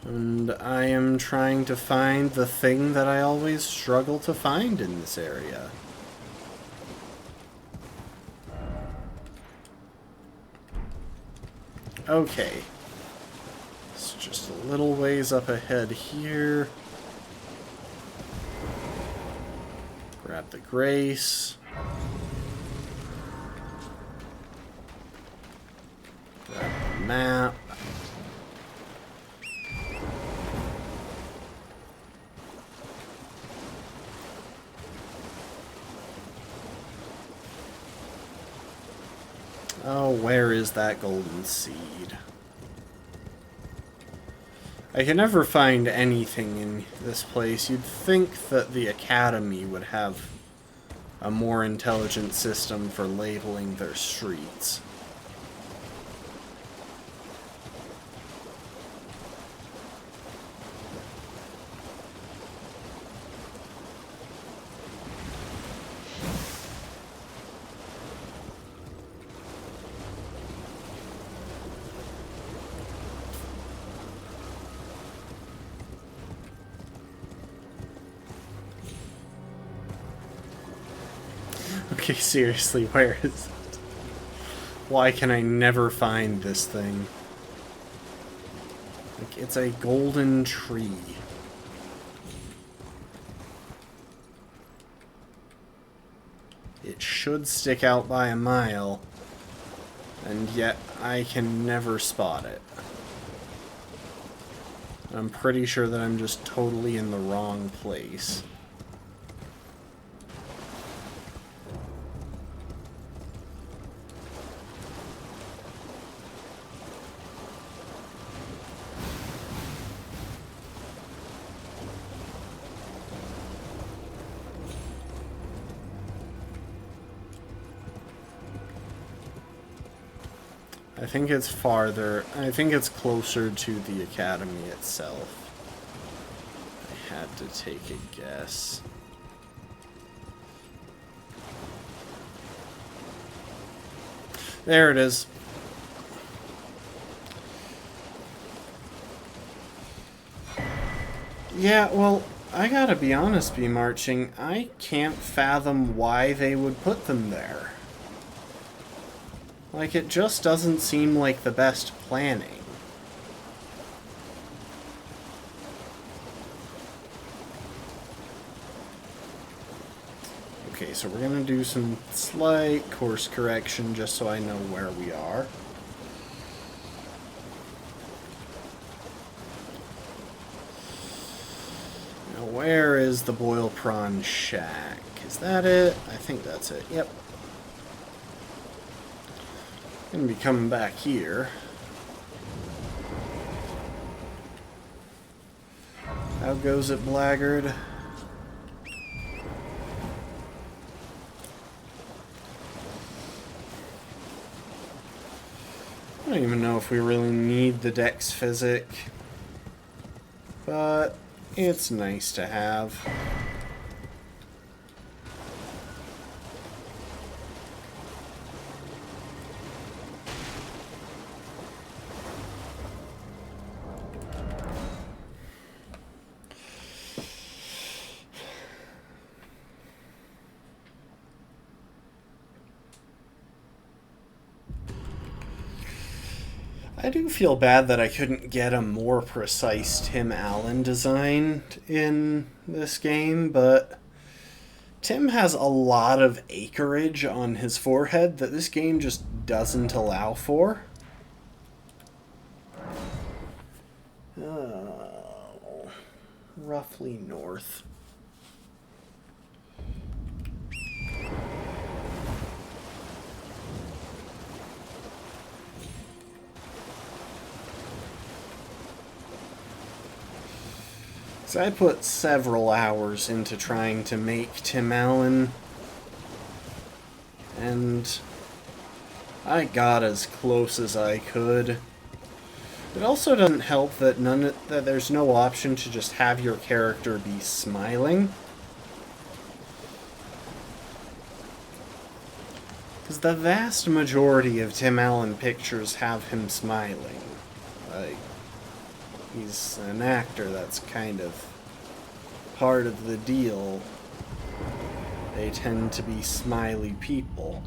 And I am trying to find the thing that I always struggle to find in this area. Okay. It's just a little ways up ahead here. Grab the Grace. Grab the map. Oh, where is that golden seed? I can never find anything in this place. You'd think that the Academy would have a more intelligent system for labeling their streets. Okay, seriously, where is it? Why can I never find this thing? Like, it's a golden tree. It should stick out by a mile, and yet I can never spot it. I'm pretty sure that I'm just totally in the wrong place. I think it's farther. I think it's closer to the Academy itself. I had to take a guess. There it is. Yeah, well, I gotta be honest, B Marching. I can't fathom why they would put them there. Like, it just doesn't seem like the best planning. Okay, so we're gonna do some slight course correction just so I know where we are. Now, where is the Boil Prawn Shack? Is that it? I think that's it. Yep. Gonna be coming back here. How goes it, Blackguard? I don't even know if we really need the Dex Physic, but it's nice to have. I do feel bad that I couldn't get a more precise Tim Allen design in this game, but Tim has a lot of acreage on his forehead that this game just doesn't allow for. Roughly north. So I put several hours into trying to make Tim Allen, and I got as close as I could. It also doesn't help that that there's no option to just have your character be smiling, because the vast majority of Tim Allen pictures have him smiling. Like, he's an actor, that's kind of part of the deal. They tend to be smiley people.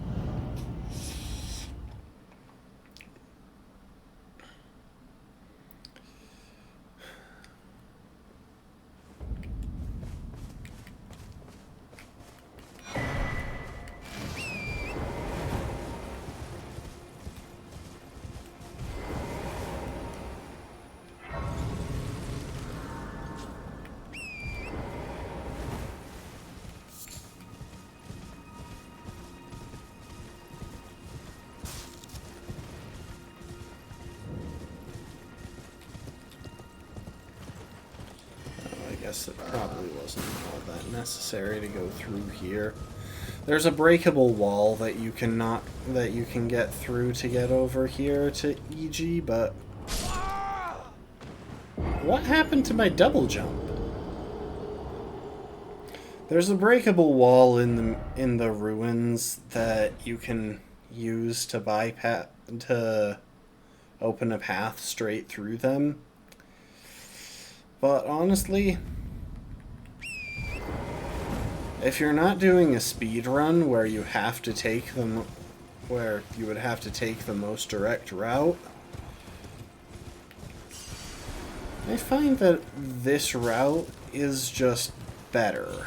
guess it probably wasn't all that necessary to go through here. There's a breakable wall that you can get through to get over here to EG, but what happened to my double jump? There's a breakable wall in the ruins that you can use to open a path straight through them. But honestly, if you're not doing a speed run where you have to take them, where you would have to take the most direct route, I find that this route is just better.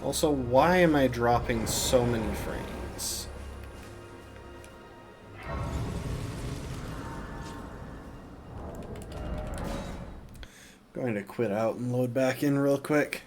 Also, why am I dropping so many frames? I'm going to quit out and load back in real quick.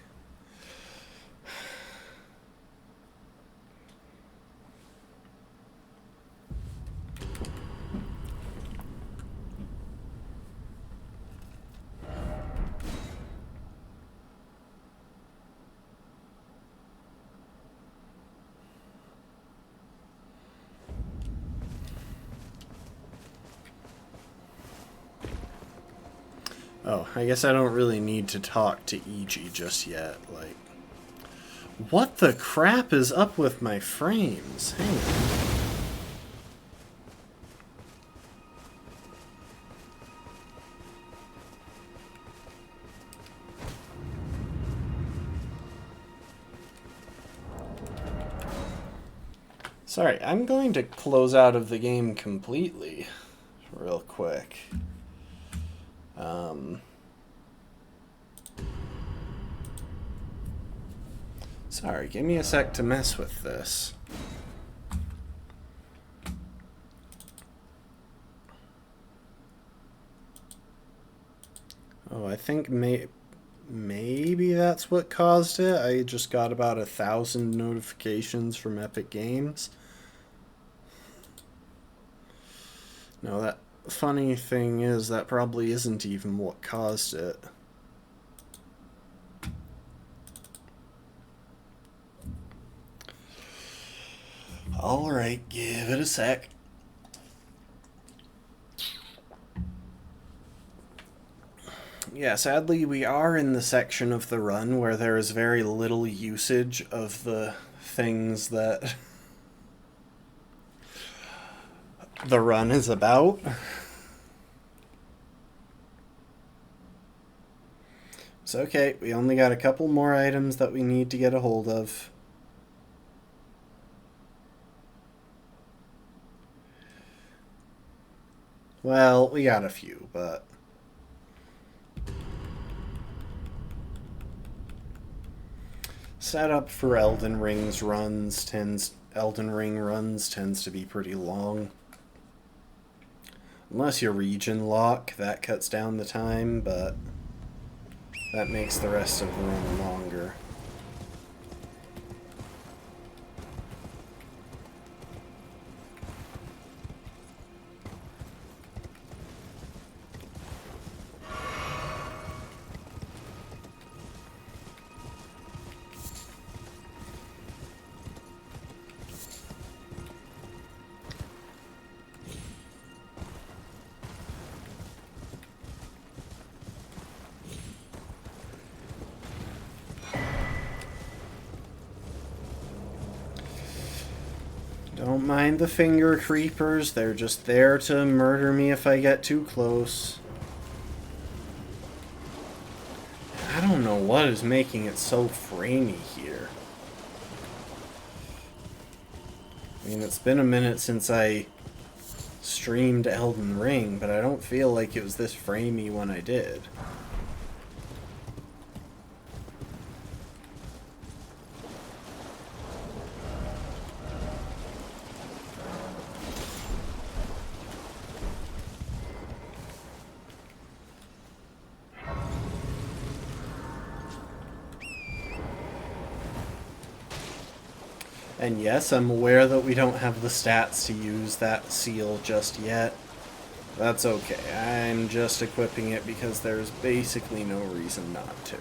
Oh, I guess I don't really need to talk to EG just yet. Like, what the crap is up with my frames? Hang on. Sorry, I'm going to close out of the game completely real quick. Sorry, give me a sec to mess with this. Oh, I think maybe that's what caused it. I just got about 1,000 notifications from Epic Games. No, that funny thing is that probably isn't even what caused it. Alright, give it a sec. Yeah, sadly we are in the section of the run where there is very little usage of the things that the run is about. It's okay, we only got a couple more items that we need to get a hold of. Well, we got a few, but setup for Elden Ring runs tends to be pretty long. Unless you region lock, that cuts down the time, but that makes the rest of the run longer. Don't mind the finger creepers, they're just there to murder me if I get too close. I don't know what is making it so framey here. I mean, it's been a minute since I streamed Elden Ring, but I don't feel like it was this framey when I did. And yes, I'm aware that we don't have the stats to use that seal just yet. That's okay. I'm just equipping it because there's basically no reason not to.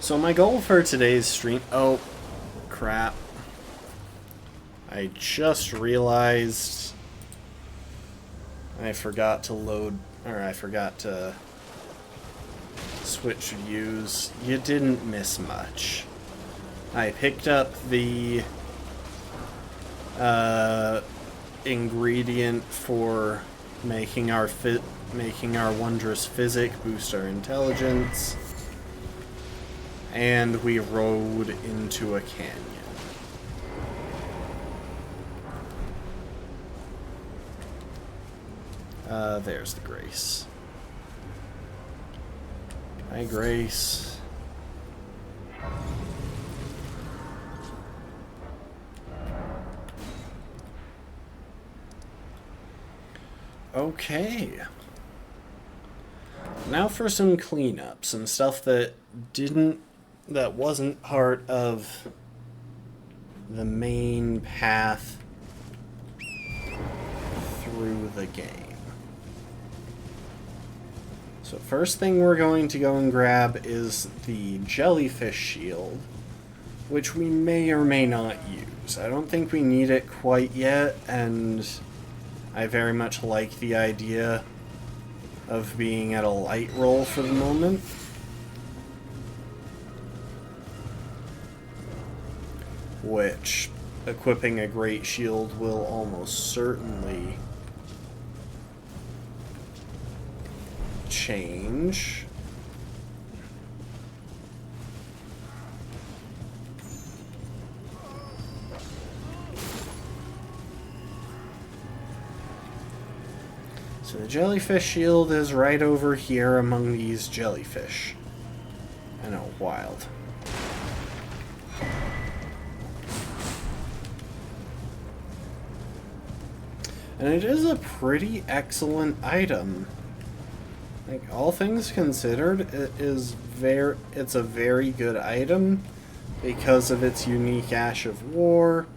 So my goal for today's stream... Oh, crap. I just realized I forgot to load... Or I forgot to switch views. You didn't miss much. I picked up the ingredient for making our wondrous physic boost our intelligence. And we rode into a canyon. There's the Grace. Hi, Grace. Okay. Now for some cleanup, some stuff that wasn't part of the main path through the game. So first thing we're going to go and grab is the jellyfish shield, which we may or may not use. I don't think we need it quite yet, and I very much like the idea of being at a light roll for the moment. Which, equipping a great shield will almost certainly change. So the jellyfish shield is right over here among these jellyfish. I know, wild. And it is a pretty excellent item. Like, all things considered, it's a very good item because of its unique Ash of War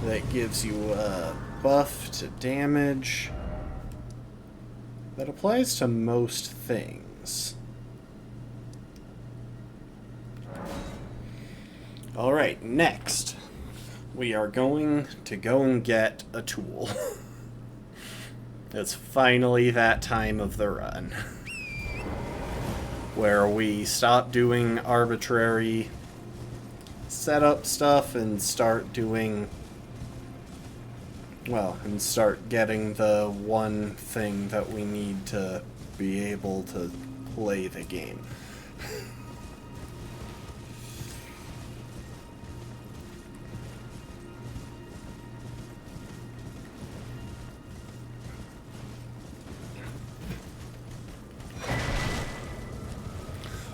that gives you a buff to damage that applies to most things. Alright, next we are going to go and get a tool. It's finally that time of the run where we stop doing arbitrary setup stuff and start doing, well, and start getting the one thing that we need to be able to play the game.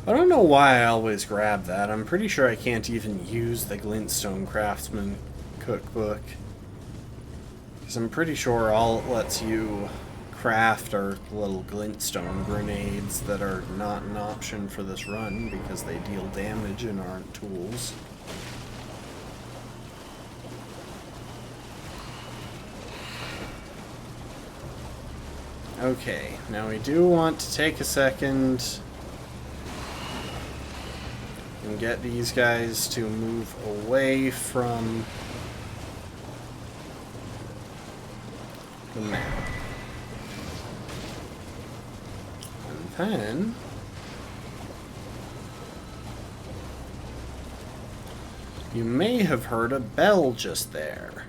I don't know why I always grab that. I'm pretty sure I can't even use the Glintstone Craftsman cookbook. Because I'm pretty sure all it lets you craft are little glintstone grenades that are not an option for this run because they deal damage and aren't tools. Okay, now we do want to take a second and get these guys to move away from the map. And then you may have heard a bell just there.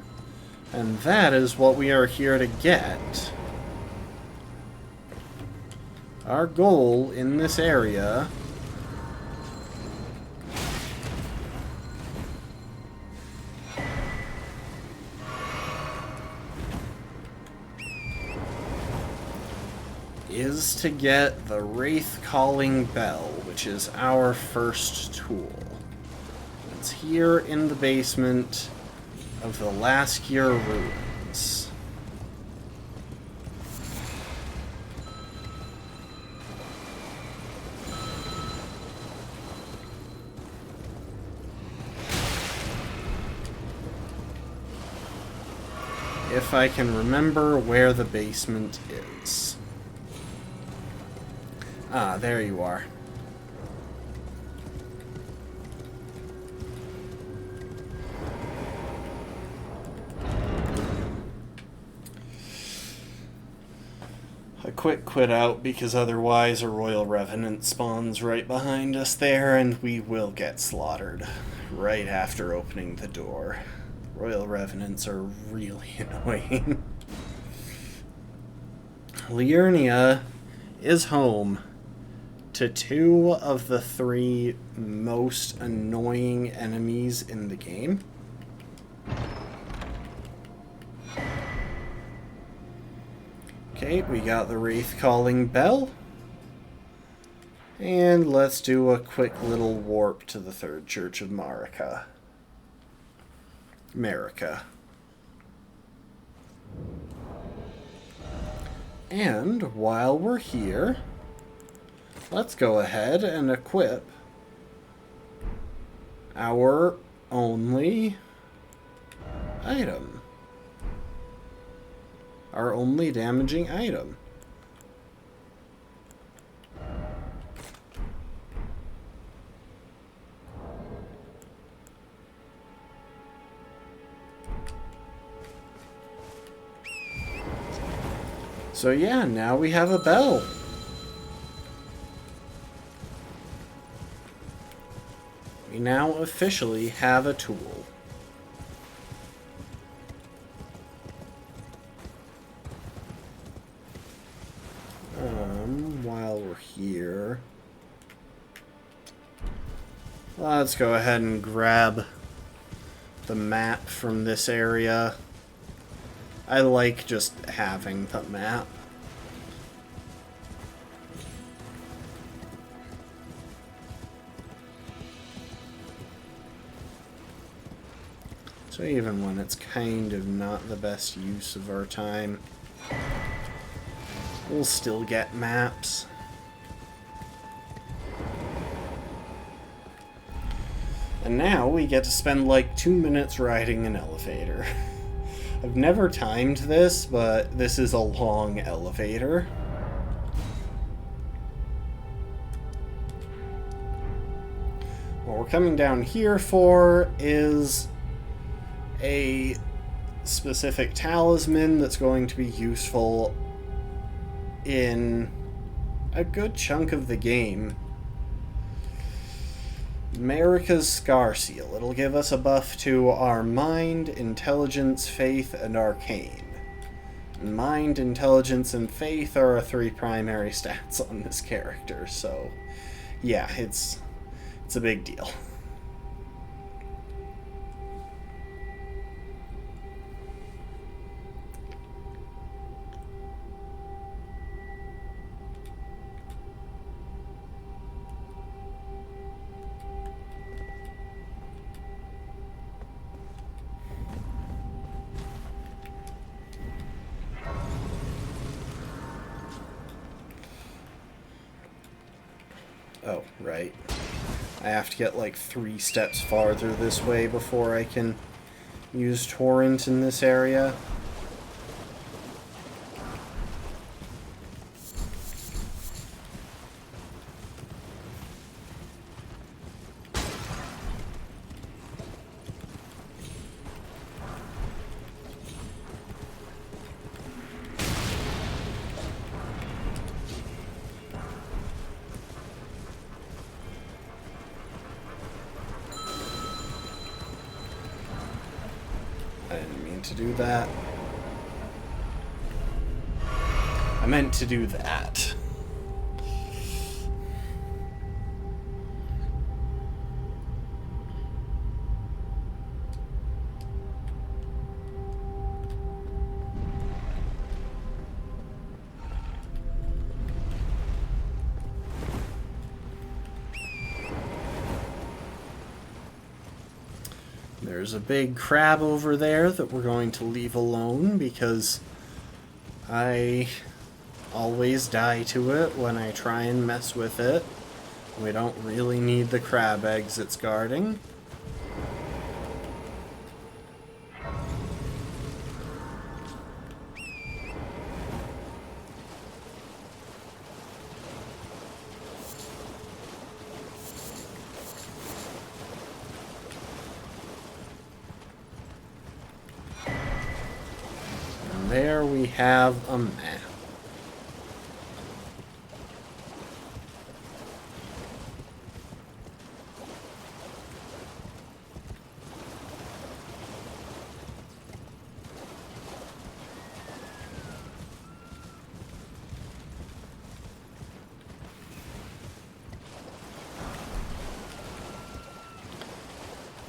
And that is what we are here to get. Our goal in this area is to get the Wraith Calling Bell, which is our first tool. It's here in the basement of the Laskier Ruins. if I can remember where the basement is. Ah, there you are. A quick quit out, because otherwise a Royal Revenant spawns right behind us there, and we will get slaughtered right after opening the door. Royal Revenants are really annoying. Liurnia is home to 2 of the 3 most annoying enemies in the game. Okay, we got the Wraith Calling Bell. And let's do a quick little warp to the Third Church of Marika. And while we're here, let's go ahead and equip our only item. Our only damaging item. So yeah, now we have a bell. We now officially have a tool. While we're here, let's go ahead and grab the map from this area. I like just having the map. So even when it's kind of not the best use of our time, we'll still get maps. And now we get to spend like 2 minutes riding an elevator. I've never timed this, but this is a long elevator. What we're coming down here for is a specific talisman that's going to be useful in a good chunk of the game. Marika's Scar Seal. It'll give us a buff to our Mind, Intelligence, Faith, and Arcane. Mind, Intelligence, and Faith are our 3 primary stats on this character, so yeah, it's a big deal. Oh, right. I have to get like 3 steps farther this way before I can use Torrent in this area. I didn't mean to do that. I meant to do that. There's a big crab over there that we're going to leave alone because I always die to it when I try and mess with it. We don't really need the crab eggs it's guarding. have a map.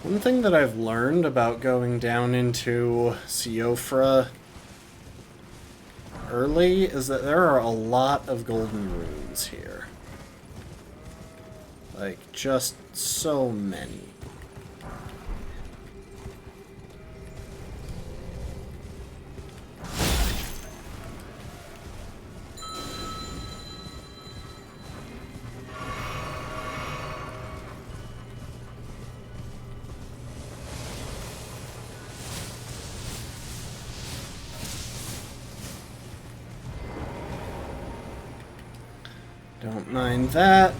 One thing that I've learned about going down into Siofra early is that there are a lot of golden runes here. Like, just so many. Don't mind that.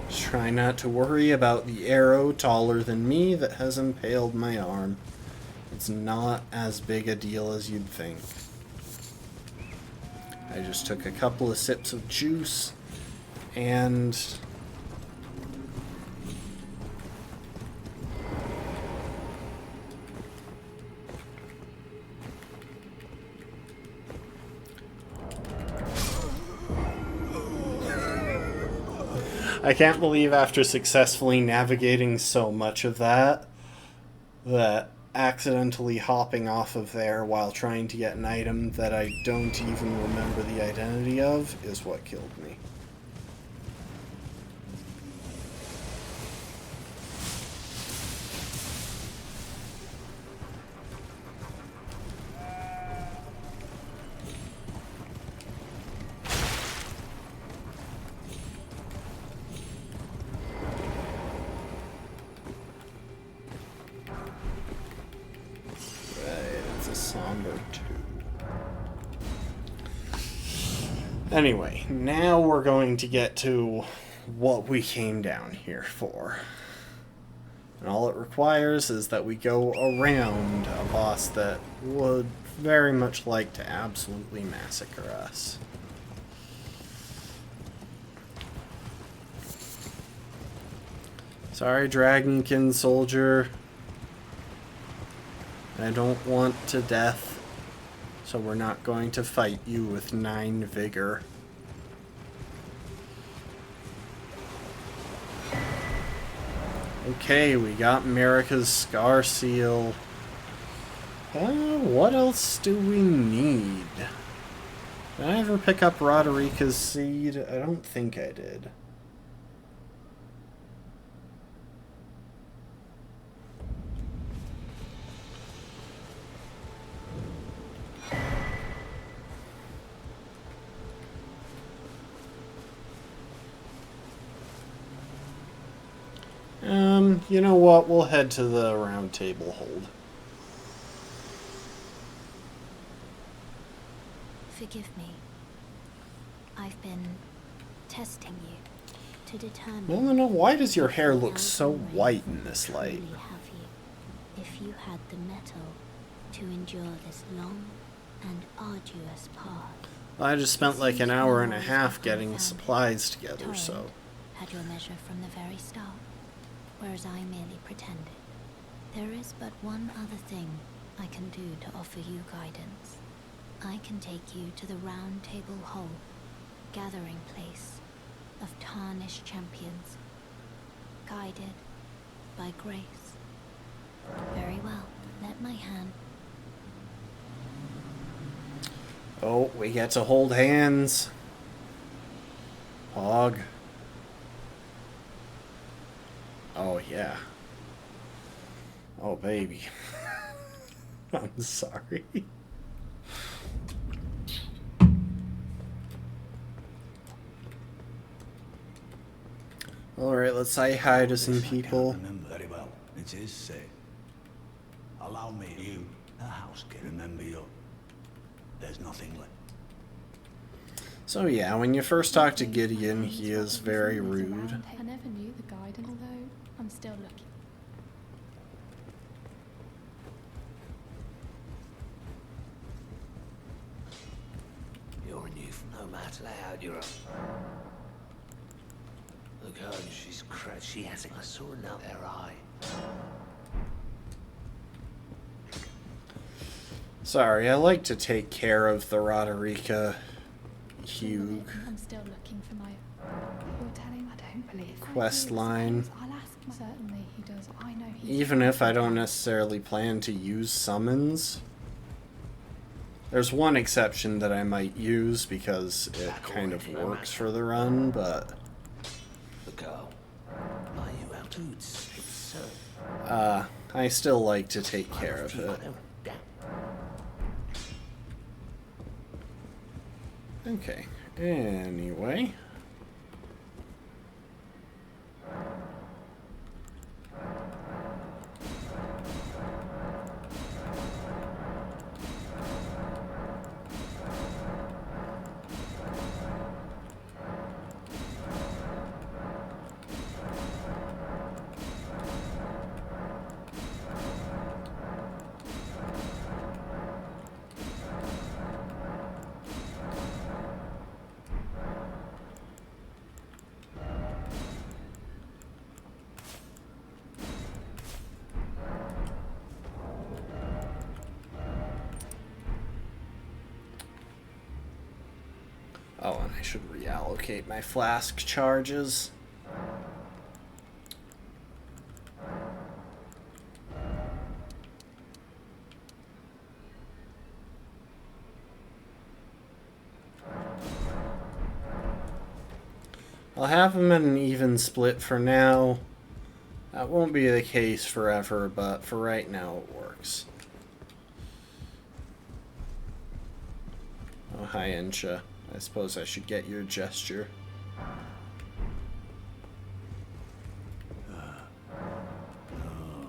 Just try not to worry about the arrow taller than me that has impaled my arm. It's not as big a deal as you'd think. I just took a couple of sips of juice and I can't believe after successfully navigating so much of that, that accidentally hopping off of there while trying to get an item that I don't even remember the identity of is what killed me. Anyway, now we're going to get to what we came down here for. And all it requires is that we go around a boss that would very much like to absolutely massacre us. Sorry, Dragonkin soldier. I don't want to death. So we're not going to fight you with 9 vigor. Okay, we got Marika's Scar Seal. What else do we need? Did I ever pick up Roderika's Seed? I don't think I did. You know what? We'll head to the round table hold. Forgive me. I've been testing you to determine... No. Why does your hair look so white in this light? Have you, if you had the mettle to endure this long and arduous path. I just spent like an hour and a half getting supplies together, so... Had your measure from the very start. Whereas I merely pretended. There is but one other thing I can do to offer you guidance. I can take you to the Round Table Hall, gathering place of tarnished champions, guided by grace. Very well, let my hand... Oh, we get to hold hands. Hog. Oh, yeah. Oh, baby. I'm sorry. Alright, let's say hi to some people. I can't remember very well. It is said. Allow me, you, a house kid, remember you. There's nothing left. So yeah, when you first talk to Gideon, he is very rude. I never knew the guidance, although I'm still looking. No matter, lay out your own. Look at her, she's crazy. She has a sore out her eye. Sorry, I like to take care of the Roderica Hugh I'm still looking for my... You're telling I don't believe... quest line. I'll ask him. Certainly he does. I know he... Even if I don't necessarily plan to use summons. There's one exception that I might use because it kind of works for the run, but... The girl. Are you out to I still like to take care of it. Okay, anyway. Oh, and I should reallocate my flask charges. I'll have them at an even split for now. That won't be the case forever, but for right now it works. Oh, hi, Insha. I suppose I should get your gesture.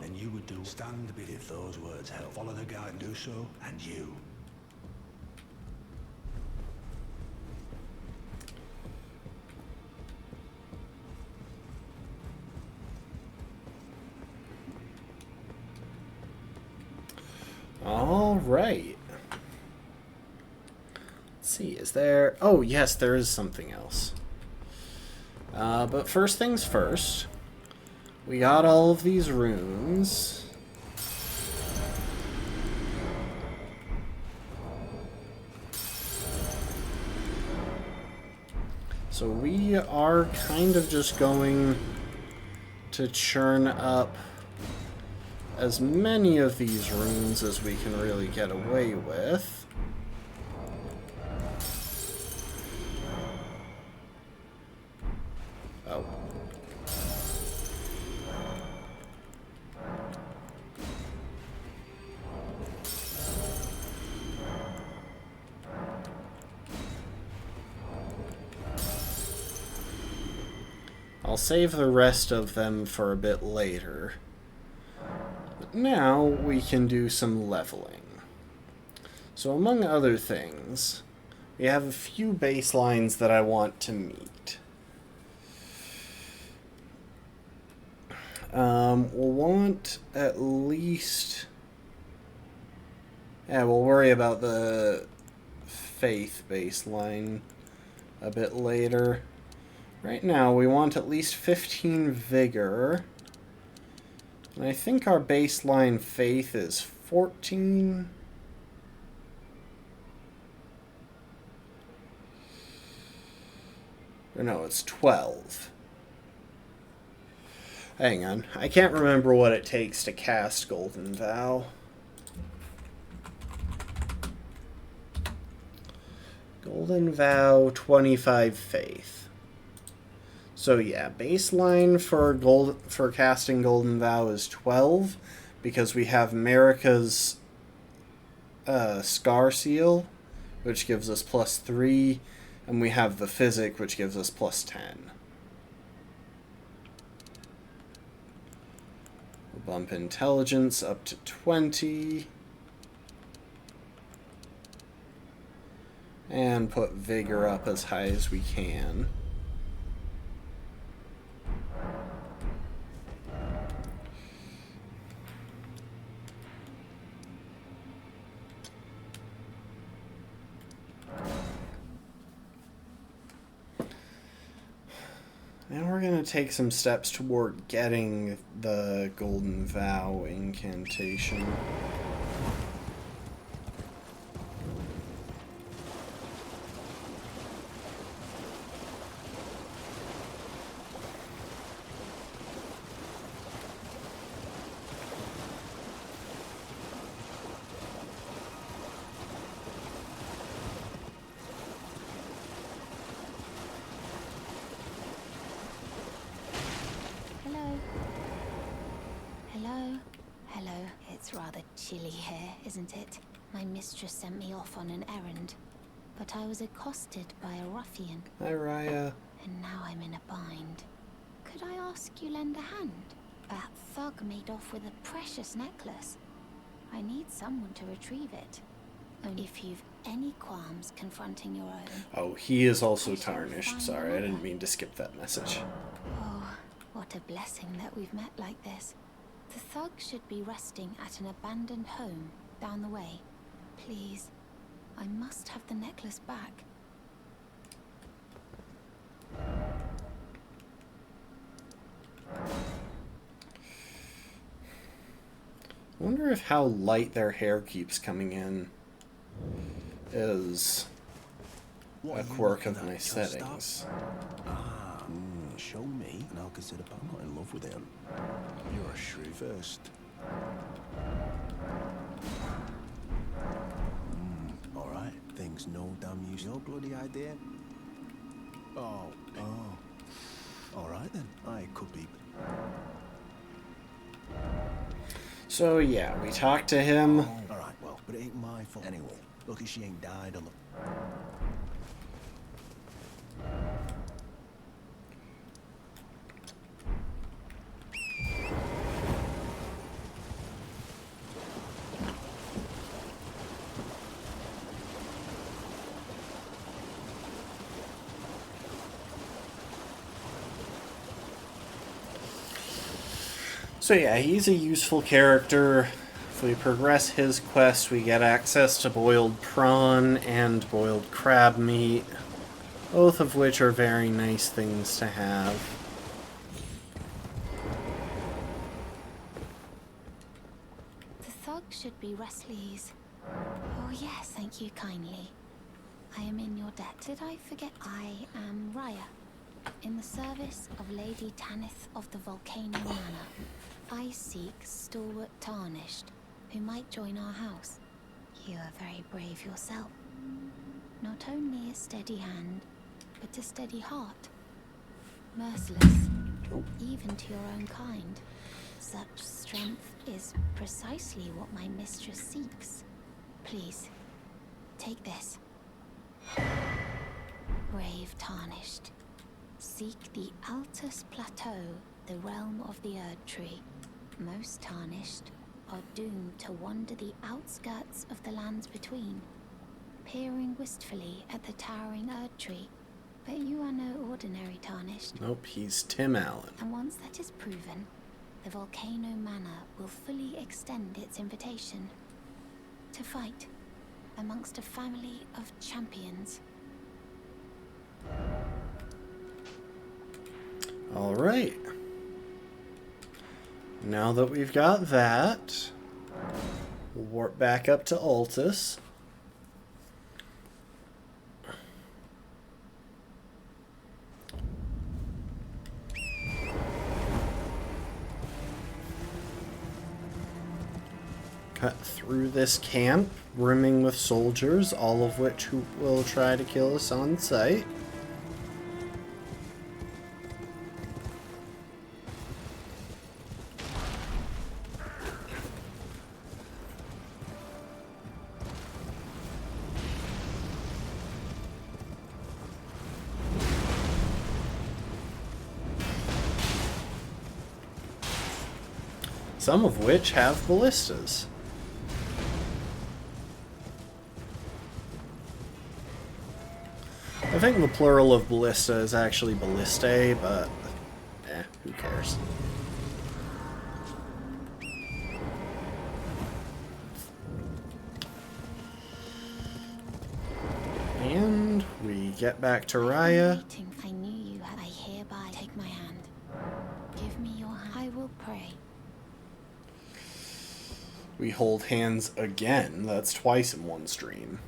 Then you would do stand a bit if those words help. Follow the guide, do so, and you. All right. See, is there... Oh, yes, there is something else. But first things first. We got all of these runes. So we are kind of just going to churn up as many of these runes as we can really get away with. Oh. I'll save the rest of them for a bit later. But now we can do some leveling. So among other things, we have a few baselines that I want to meet. We'll want at least... Yeah, we'll worry about the faith baseline a bit later. Right now, we want at least 15 vigor. And I think our baseline faith is 14. Or no, it's 12. Hang on. I can't remember what it takes to cast Golden Vow. Golden Vow, 25 faith. So yeah, baseline for casting Golden Vow is 12, because we have Marika's Scar Seal, which gives us +3, and we have the Physic, which gives us +10. We'll bump Intelligence up to 20. And put Vigor up as high as we can. Now we're going to take some steps toward getting the Golden Vow incantation. It's rather chilly here, isn't it? My mistress sent me off on an errand, but I was accosted by a ruffian. Hi, Raya. And now I'm in a bind. Could I ask you lend a hand? That thug made off with a precious necklace. I need someone to retrieve it. Only if you've any qualms confronting your own. Oh, he is also tarnished. Sorry, I didn't mean to skip that message. Oh, what a blessing that we've met like this. The thug should be resting at an abandoned home down the way. Please, I must have the necklace back. I wonder if how light their hair keeps coming in is a quirk of my settings. Show me, and I'll consider I'm not in love with him. You're a shrew first. Alright, things no damn use. No bloody idea. Oh. Alright then, I could be. So yeah, we talked to him. Alright, well, but it ain't my fault anyway. Lucky she ain't died on the... So yeah, he's a useful character. If we progress his quest, we get access to boiled prawn and boiled crab meat, both of which are very nice things to have. The thug should be Restley's. Oh yes, thank you kindly. I am in your debt. Did I forget? I am Raya, in the service of Lady Tanith of the Volcano Manor. I seek stalwart Tarnished, who might join our house. You are very brave yourself. Not only a steady hand, but a steady heart. Merciless, even to your own kind. Such strength is precisely what my mistress seeks. Please, take this. Brave Tarnished. Seek the Altus Plateau, the realm of the Erd Tree. Most Tarnished are doomed to wander the outskirts of the lands between, peering wistfully at the towering Erd Tree. But you are no ordinary Tarnished. Nope, he's Tim Allen. And once that is proven, the Volcano Manor will fully extend its invitation to fight amongst a family of champions. All right. Now that we've got that, we'll warp back up to Altus. Cut through this camp, brimming with soldiers, all of which will try to kill us on sight. Some of which have ballistas. I think the plural of ballista is actually ballistae, but who cares? And we get back to Raya. I knew you had. I hereby take my hand. Give me your hand. I will pray. We hold hands again. That's twice in one stream.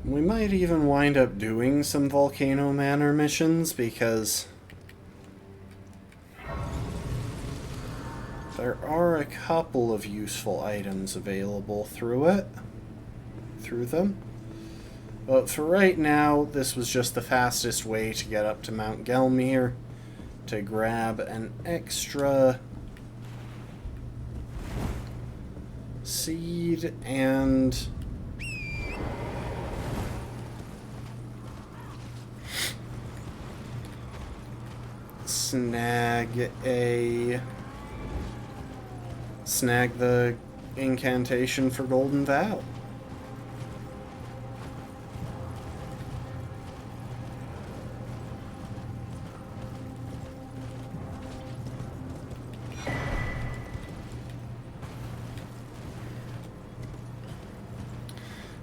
We might even wind up doing some Volcano Manor missions because there are a couple of useful items available through them. But for right now, this was just the fastest way to get up to Mount Gelmir to grab an extra seed and snag the incantation for Golden Vow.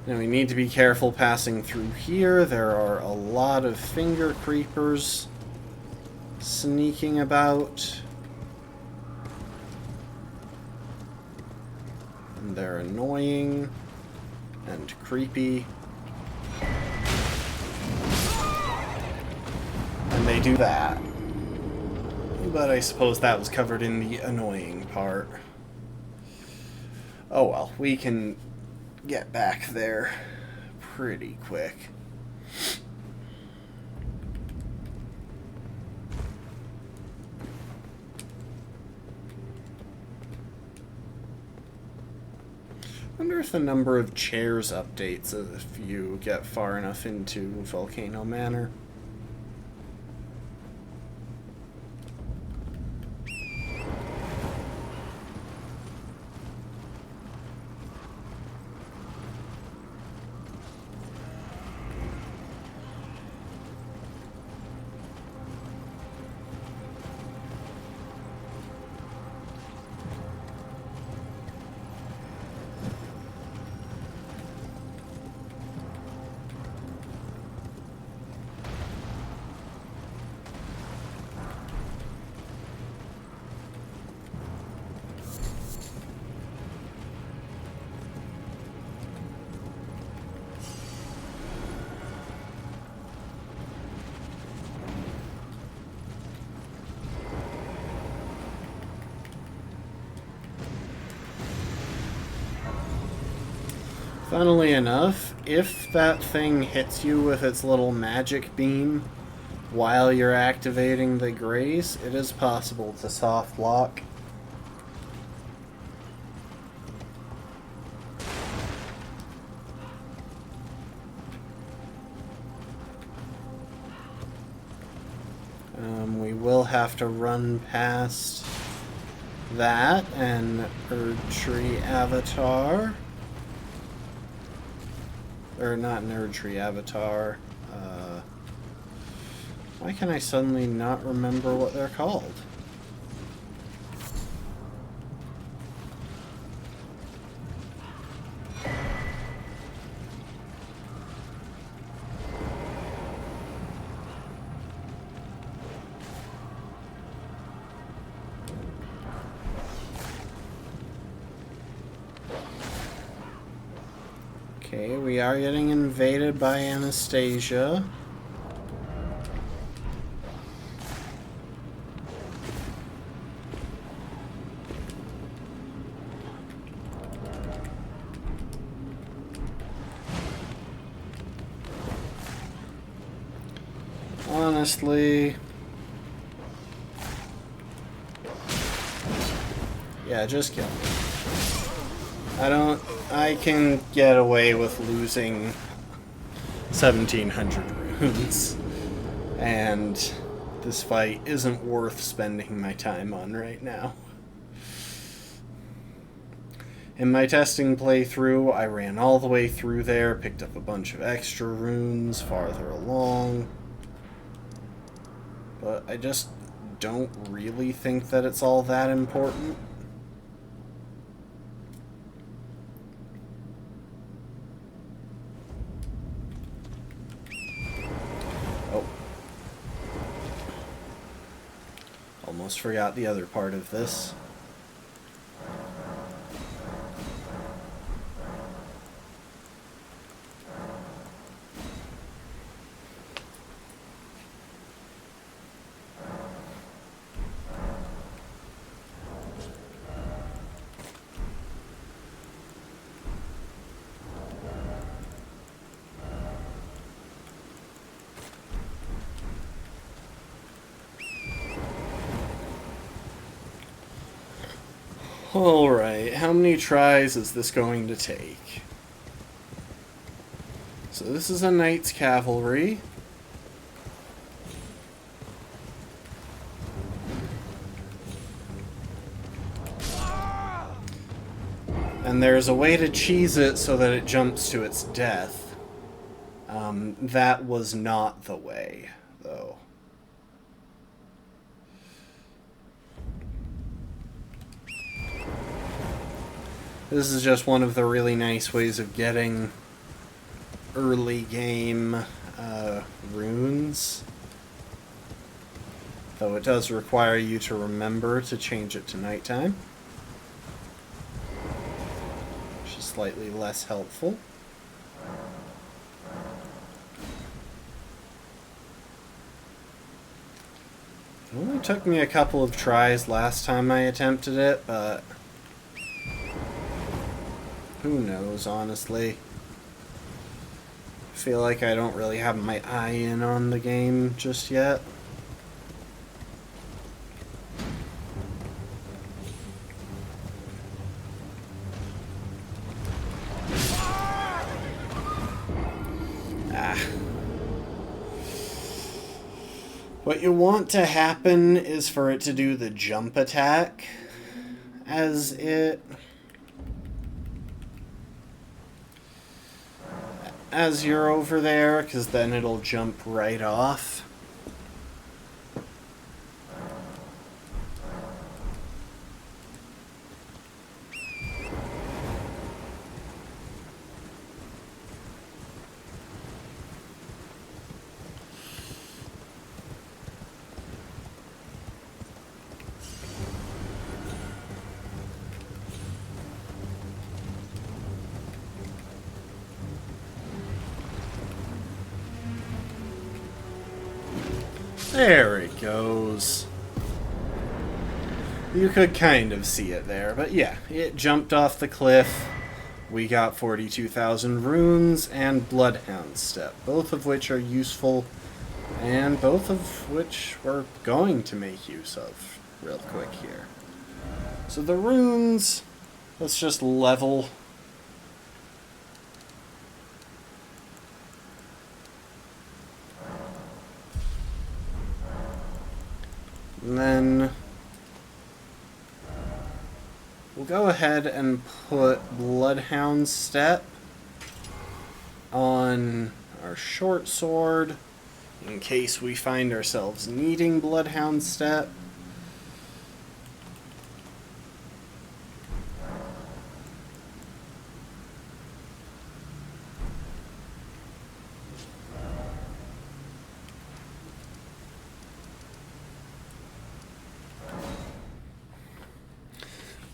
Now we need to be careful passing through here. There are a lot of finger creepers sneaking about. And they're annoying and creepy. And they do that. But I suppose that was covered in the annoying part. Oh well, we can get back there pretty quick. Wonder if the number of chairs updates if you get far enough into Volcano Manor. Funnily enough, if that thing hits you with its little magic beam while you're activating the grace, it is possible to soft lock. We will have to run past that and Erdtree Avatar. Or not an Erdtree Avatar. Why can I suddenly not remember what they're called? Okay, we are getting invaded by Anastasia. Honestly, yeah, just kill me. I can get away with losing 1,700 runes, and this fight isn't worth spending my time on right now. In my testing playthrough, I ran all the way through there, picked up a bunch of extra runes farther along, but I just don't really think that it's all that important. almost forgot the other part of this. Alright, how many tries is this going to take? So this is a knight's cavalry. And there's a way to cheese it so that it jumps to its death. That was not the way, though. This is just one of the really nice ways of getting early game runes. Though it does require you to remember to change it to nighttime. Which is slightly less helpful. It only took me a couple of tries last time I attempted it, but who knows, honestly. I feel like I don't really have my eye in on the game just yet. What you want to happen is for it to do the jump attack as you're over there, because then it'll jump right off. There it goes. You could kind of see it there, but yeah, it jumped off the cliff. We got 42,000 runes and Bloodhound Step, both of which are useful, and both of which we're going to make use of real quick here. So the runes, let's just level. And then we'll go ahead and put Bloodhound Step on our short sword in case we find ourselves needing Bloodhound Step.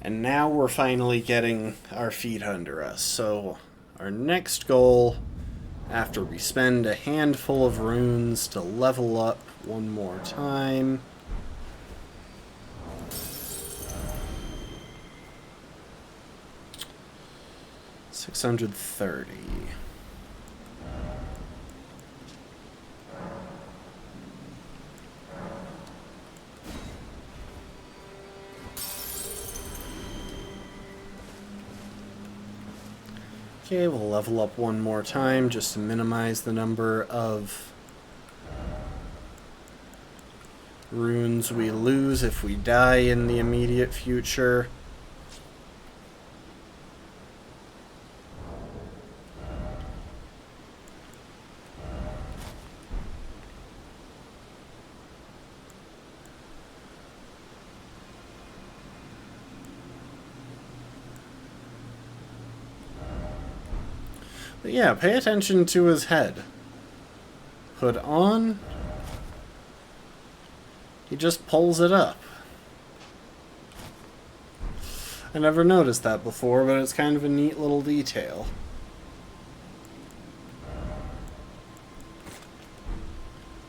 And now we're finally getting our feet under us. So our next goal, after we spend a handful of runes to level up one more time, $630. Okay, we'll level up one more time just to minimize the number of runes we lose if we die in the immediate future. But yeah, pay attention to his head. Hood on. He just pulls it up. I never noticed that before, but it's kind of a neat little detail.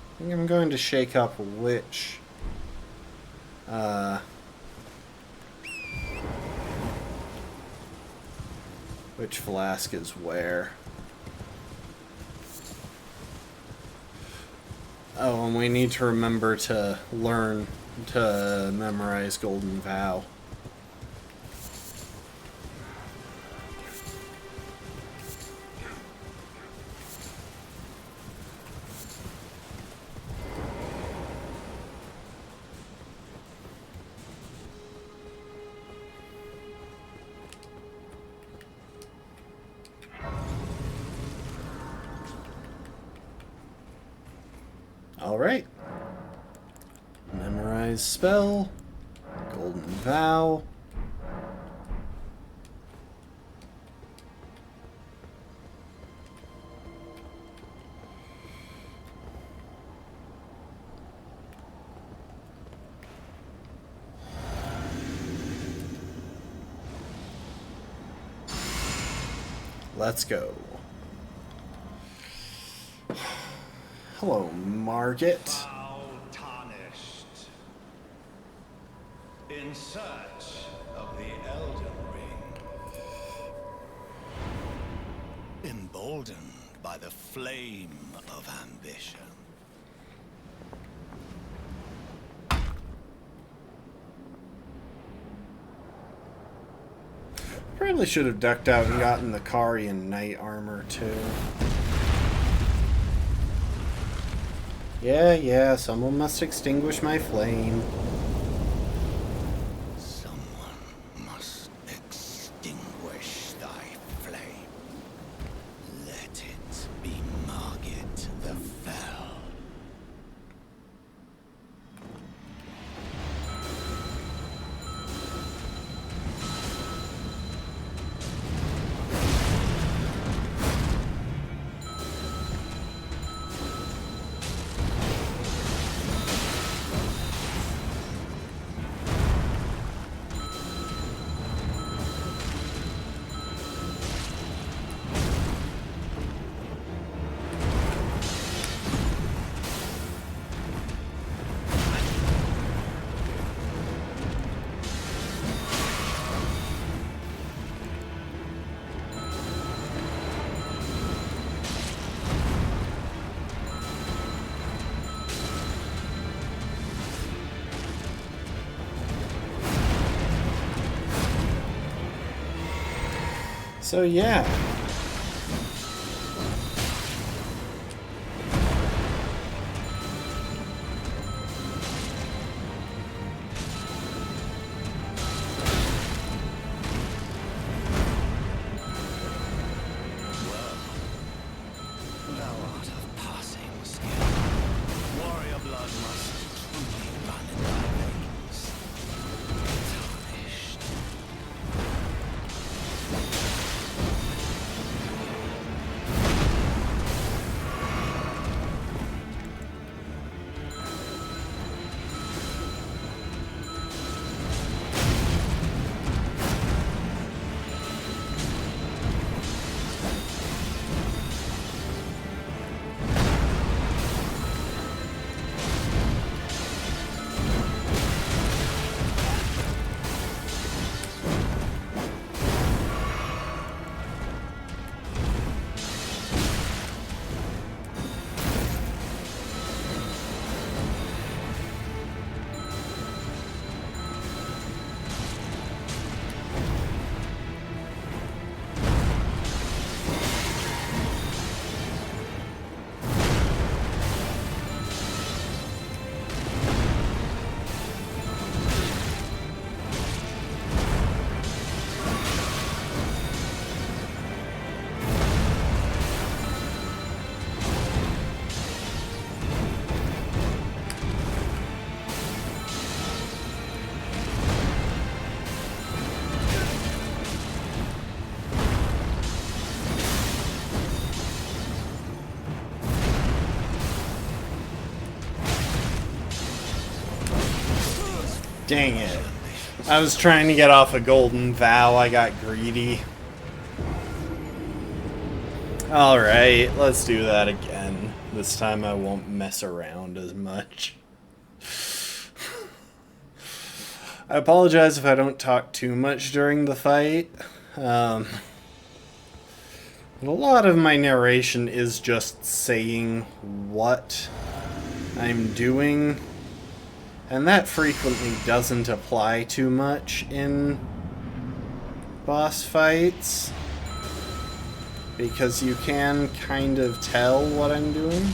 I think I'm going to shake up which flask is where. Oh, and we need to remember to learn to memorize Golden Vow. Alright. Memorize spell. Golden Vow. Let's go. Hello, Margit. Vow tarnished. In search of the Elden Ring. Emboldened by the flame of ambition. Probably should have ducked out and gotten the Karian knight armor too. Yeah, someone must extinguish my flame. Someone must extinguish thy flame. Let it be Margit the Fell. So yeah. Thou art of passing skill. Warrior blood must truly run in thy veins. Tarnished. Dang it. I was trying to get off a golden vow, I got greedy. Alright, let's do that again. This time I won't mess around as much. I apologize if I don't talk too much during the fight. A lot of my narration is just saying what I'm doing, and that frequently doesn't apply too much in boss fights, because you can kind of tell what I'm doing.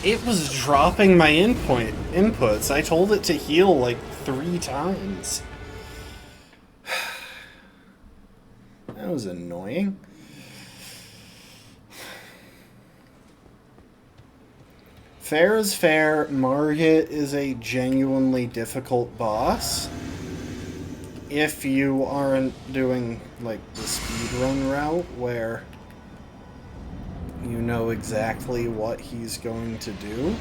It was dropping my inputs. I told it to heal like 3 times. That was annoying. Fair is fair. Margit is a genuinely difficult boss. If you aren't doing like the speedrun route where you know exactly what he's going to do.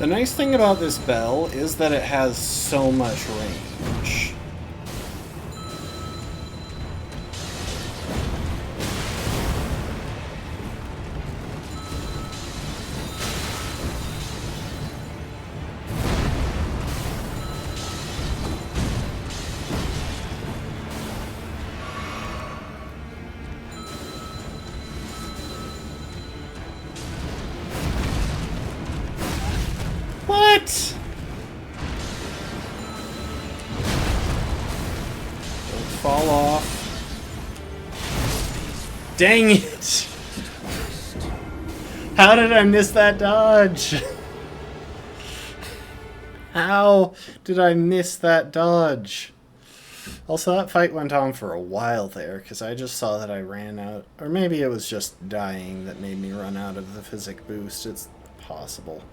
The nice thing about this bell is that it has so much range. What? Don't fall off. Dang it! How did I miss that dodge? How did I miss that dodge? Also, that fight went on for a while there, because I just saw that I ran out. Or maybe it was just dying that made me run out of the physic boost. It's possible.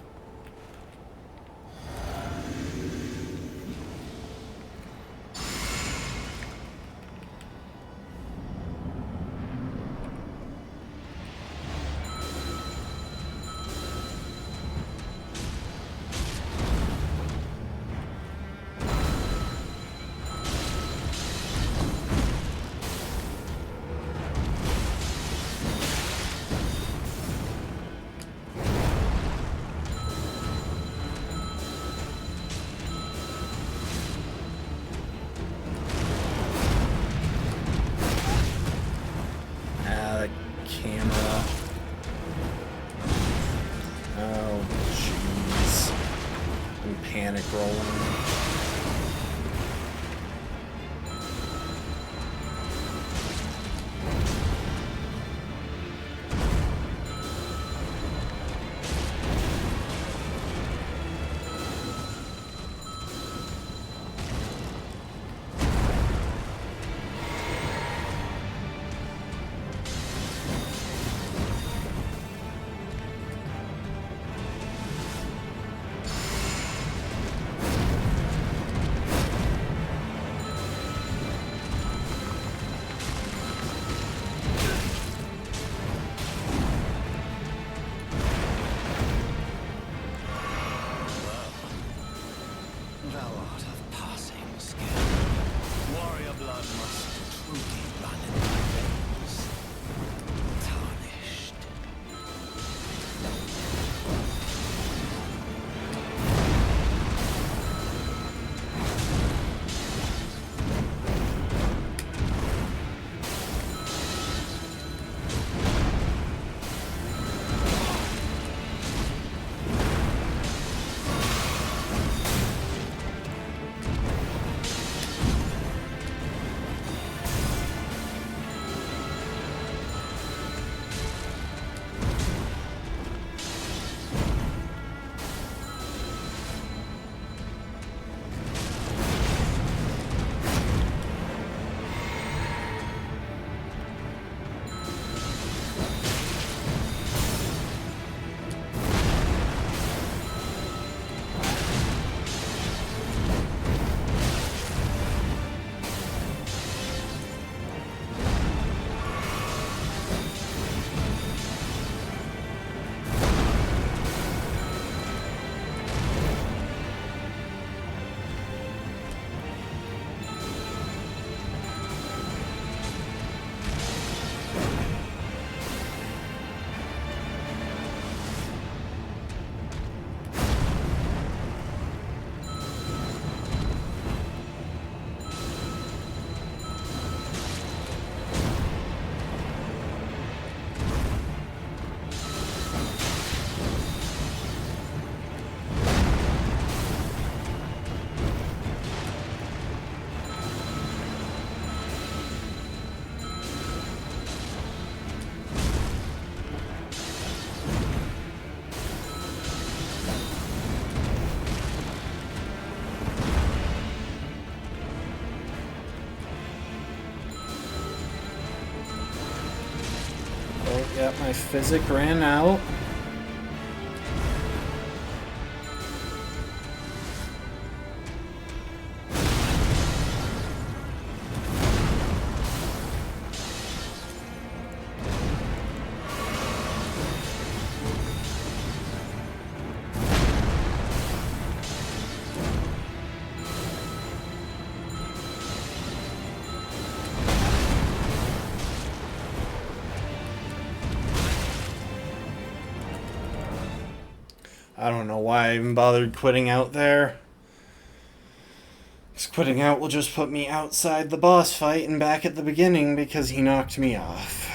Camera. Oh, jeez. I'm panic rolling. Yep, my physic ran out. I don't know why I even bothered quitting out there. Because quitting out will just put me outside the boss fight and back at the beginning because he knocked me off.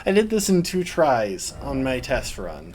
I did this in 2 tries on my test run.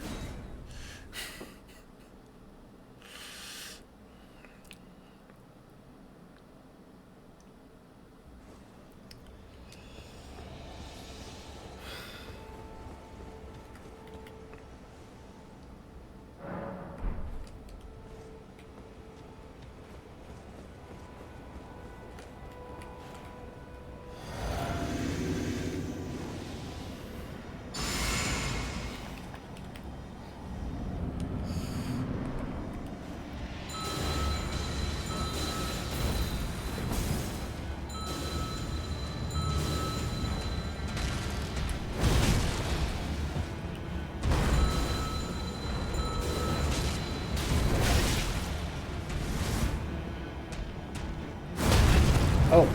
Oh.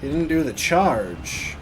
He didn't do the charge.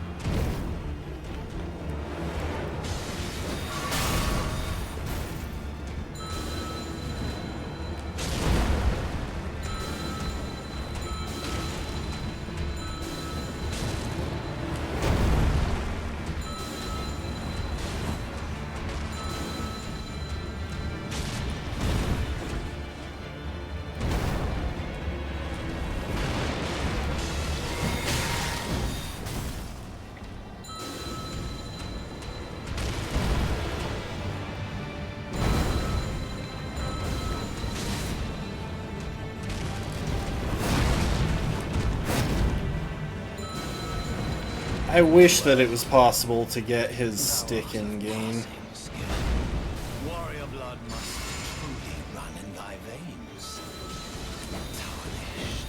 I wish that it was possible to get his stick in game. Warrior blood must truly run in thy veins. Tarnished.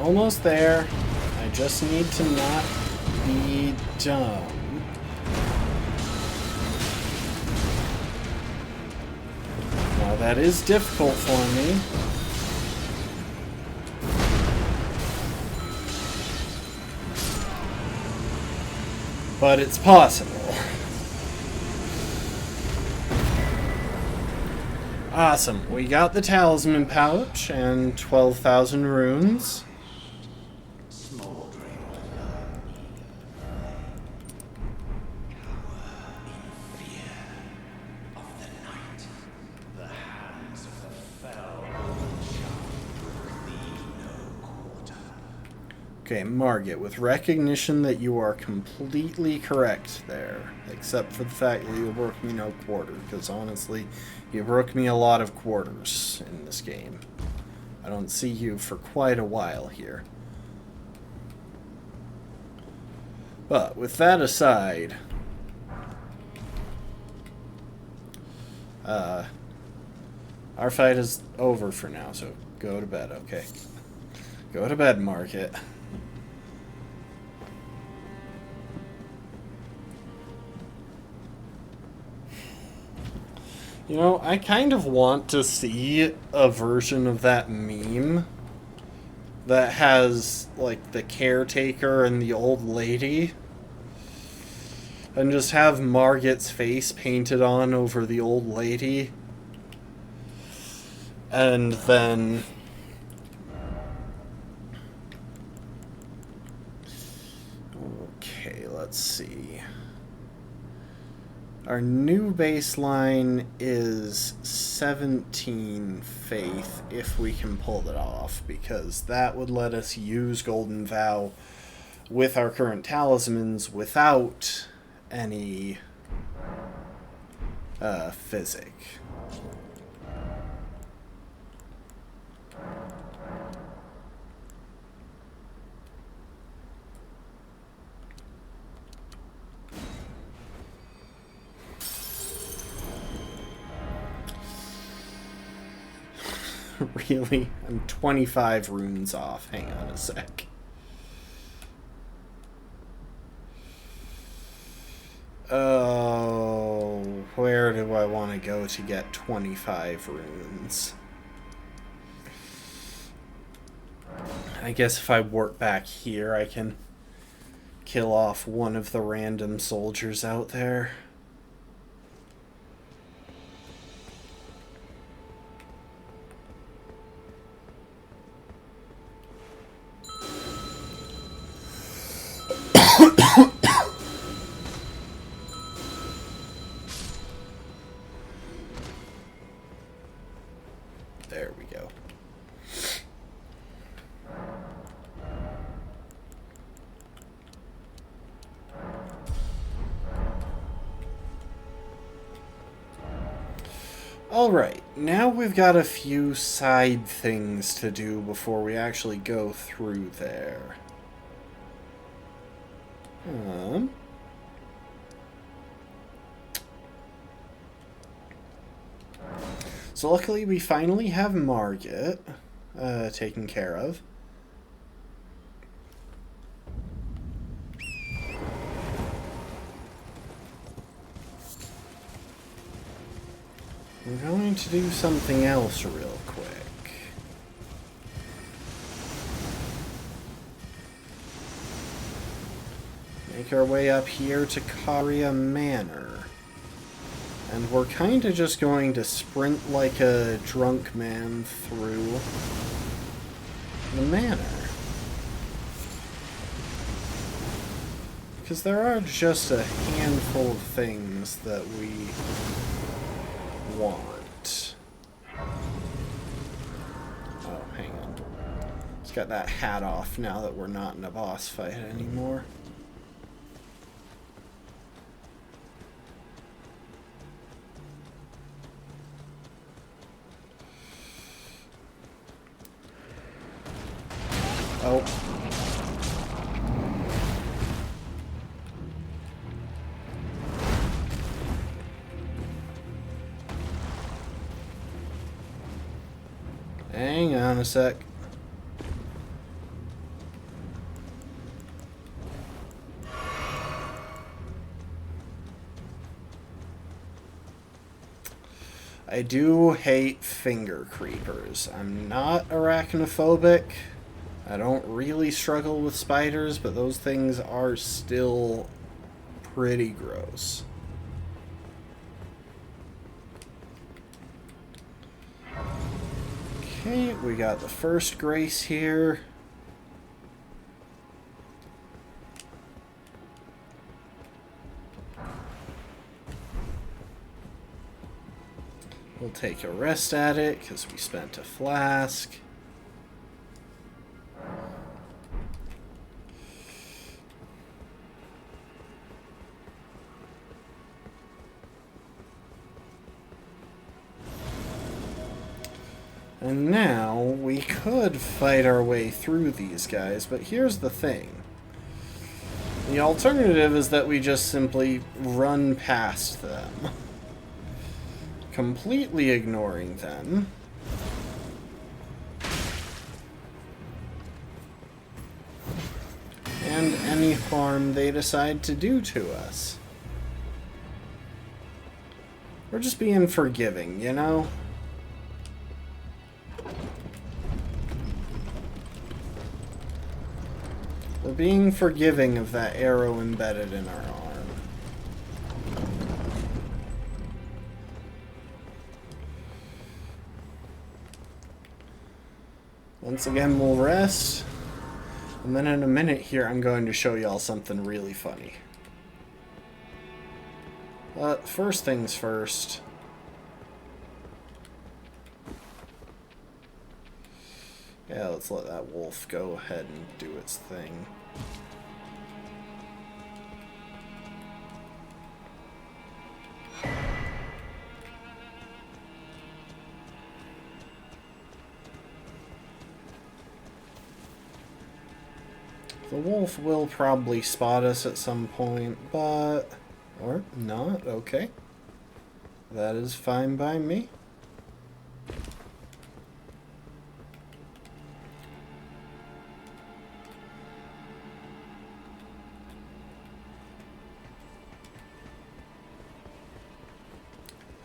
almost there. I just need to not be dumb. Now that is difficult for me. But it's possible. Awesome. We got the talisman pouch and 12,000 runes. Smoldering in fear of the night. The hands of the fell shall leave no quarter. Okay, Margit, with recognition that you are completely correct there, except for the fact that you broke me no quarter, because honestly, you broke me a lot of quarters in this game. I don't see you for quite a while here. But with that aside, our fight is over for now, so go to bed, okay? Go to bed, Margit. You know, I kind of want to see a version of that meme that has, like, the caretaker and the old lady, and just have Margit's face painted on over the old lady, and then okay, let's see. Our new baseline is 17 faith, if we can pull it off, because that would let us use Golden Vow with our current talismans without any physic. Really? I'm 25 runes off. Hang on a sec. Oh, where do I want to go to get 25 runes? I guess if I work back here, I can kill off one of the random soldiers out there. There we go. Alright, now we've got a few side things to do before we actually go through there. So luckily we finally have Margit taken care of. We're going to do something else real quick. Make our way up here to Karia Manor. And we're kind of just going to sprint like a drunk man through the manor. Because there are just a handful of things that we want. Oh, hang on. Let's get that hat off now that we're not in a boss fight anymore. Oh. Hang on a sec. I do hate finger creepers. I'm not arachnophobic. I don't really struggle with spiders, but those things are still pretty gross. Okay, we got the first grace here. We'll take a rest at it, because we spent a flask. And now, we could fight our way through these guys, but here's the thing. The alternative is that we just simply run past them, completely ignoring them. And any harm they decide to do to us. We're just being forgiving, you know? We're being forgiving of that arrow embedded in our arm. Once again, we'll rest. And then in a minute here, I'm going to show y'all something really funny. But first things first. Yeah, let's let that wolf go ahead and do its thing. The wolf will probably spot us at some point, but... or not, okay. That is fine by me.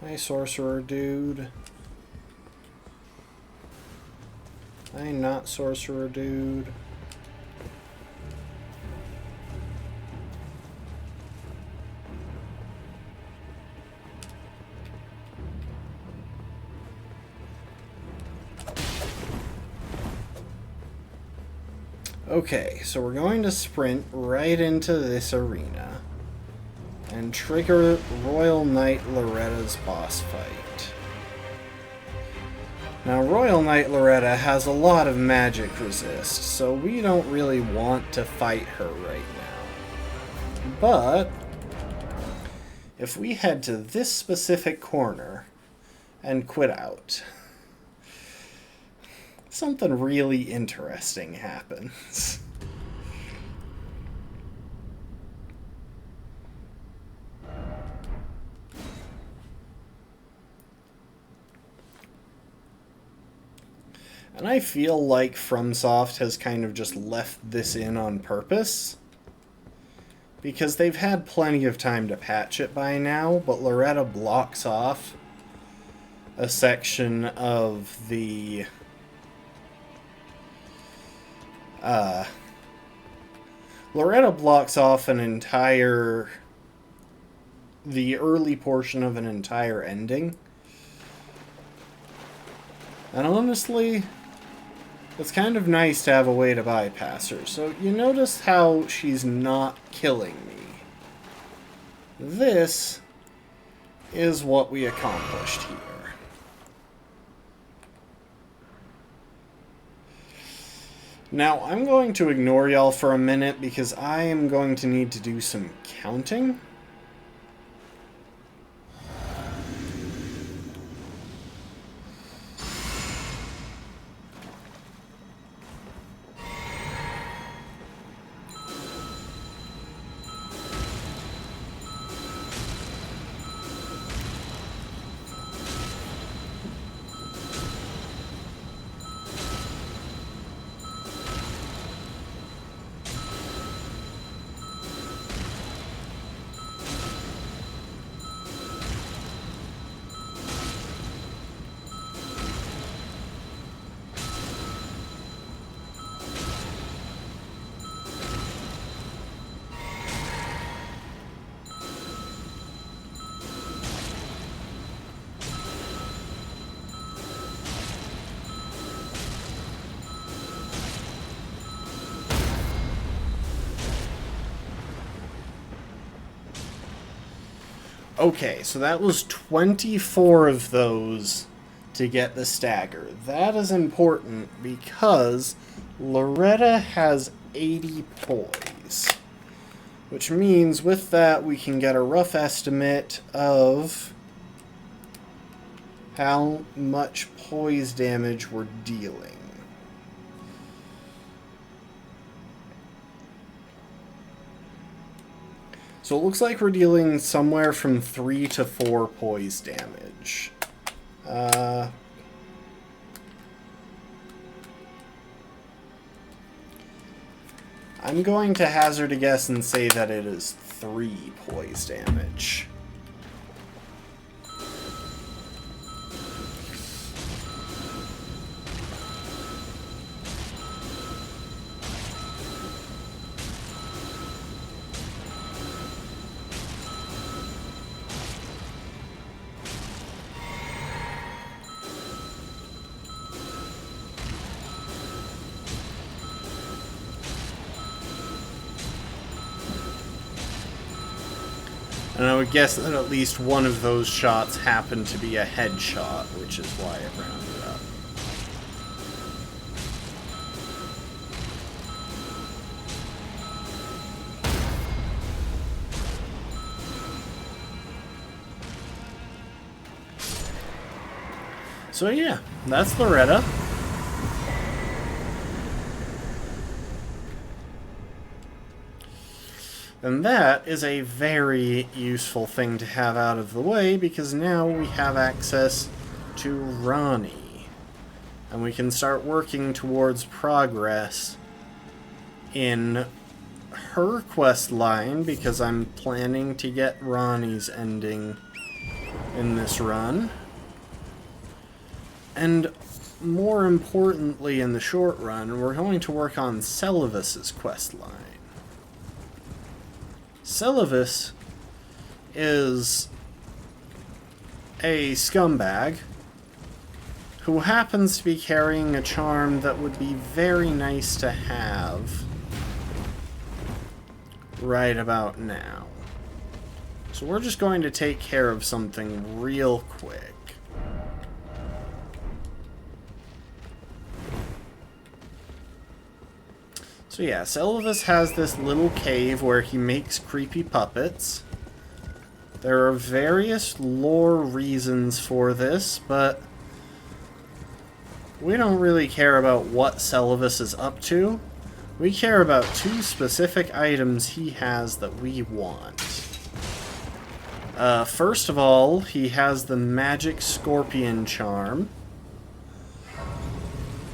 Hi, sorcerer dude. Hi, not sorcerer dude. Okay, so we're going to sprint right into this arena and trigger Royal Knight Loretta's boss fight. Now, Royal Knight Loretta has a lot of magic resist, so we don't really want to fight her right now. But if we head to this specific corner and quit out, something really interesting happens. And I feel like FromSoft has kind of just left this in on purpose, because they've had plenty of time to patch it by now, but Loretta blocks off a section of the Loretta blocks off an entire... the early portion of an entire ending. And honestly, it's kind of nice to have a way to bypass her. So you notice how she's not killing me. This is what we accomplished here. Now, I'm going to ignore y'all for a minute because I am going to need to do some counting. Okay, so that was 24 of those to get the stagger. That is important because Loretta has 80 poise. Which means with that we can get a rough estimate of how much poise damage we're dealing. So it looks like we're dealing somewhere from 3 to 4 poise damage. I'm going to hazard a guess and say that it is 3 poise damage. And I would guess that at least one of those shots happened to be a headshot, which is why it rounded up. So yeah, that's Loretta. And that is a very useful thing to have out of the way, because now we have access to Ranni. And we can start working towards progress in her quest line, because I'm planning to get Ranni's ending in this run. And more importantly, in the short run, we're going to work on Seluvis's quest line. Seluvis is a scumbag who happens to be carrying a charm that would be very nice to have right about now. So we're just going to take care of something real quick. So yeah, Seluvis has this little cave where he makes creepy puppets. There are various lore reasons for this, but we don't really care about what Seluvis is up to. We care about 2 specific items he has that we want. First of all, he has the Magic Scorpion Charm,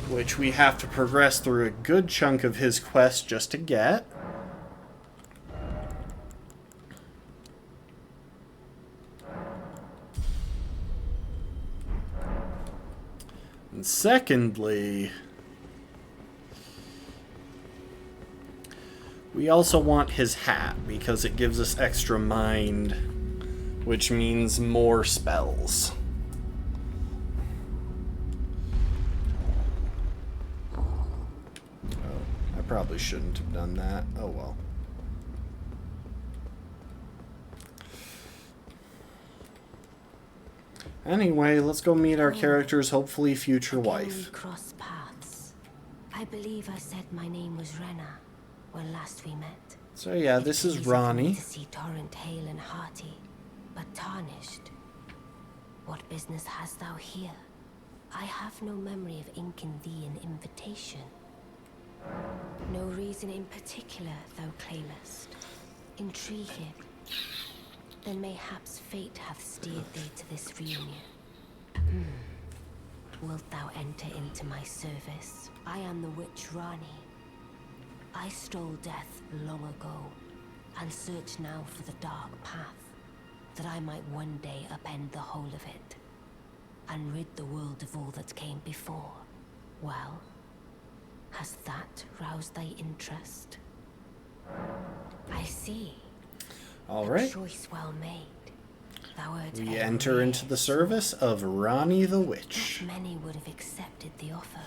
which we have to progress through a good chunk of his quest just to get. And secondly, we also want his hat, because it gives us extra mind, which means more spells. Probably shouldn't have done that. Oh well. Anyway, let's go meet our character's hopefully future wife. We cross paths. I believe I said my name was Rena when last we met. So yeah, this is Ranni. To see Torrent hale and hearty, but tarnished. What business hast thou here? I have no memory of inking thee an invitation. No reason in particular thou claimest. Intriguing. Then mayhaps fate hath steered thee to this reunion. Wilt thou enter into my service? I am the witch Ranni. I stole death long ago, and search now for the dark path, that I might one day upend the whole of it, and rid the world of all that came before. Well, has that roused thy interest? I see. All right. Choice well made. Thou art We enter into the service of Ranni the Witch. Not many would have accepted the offer.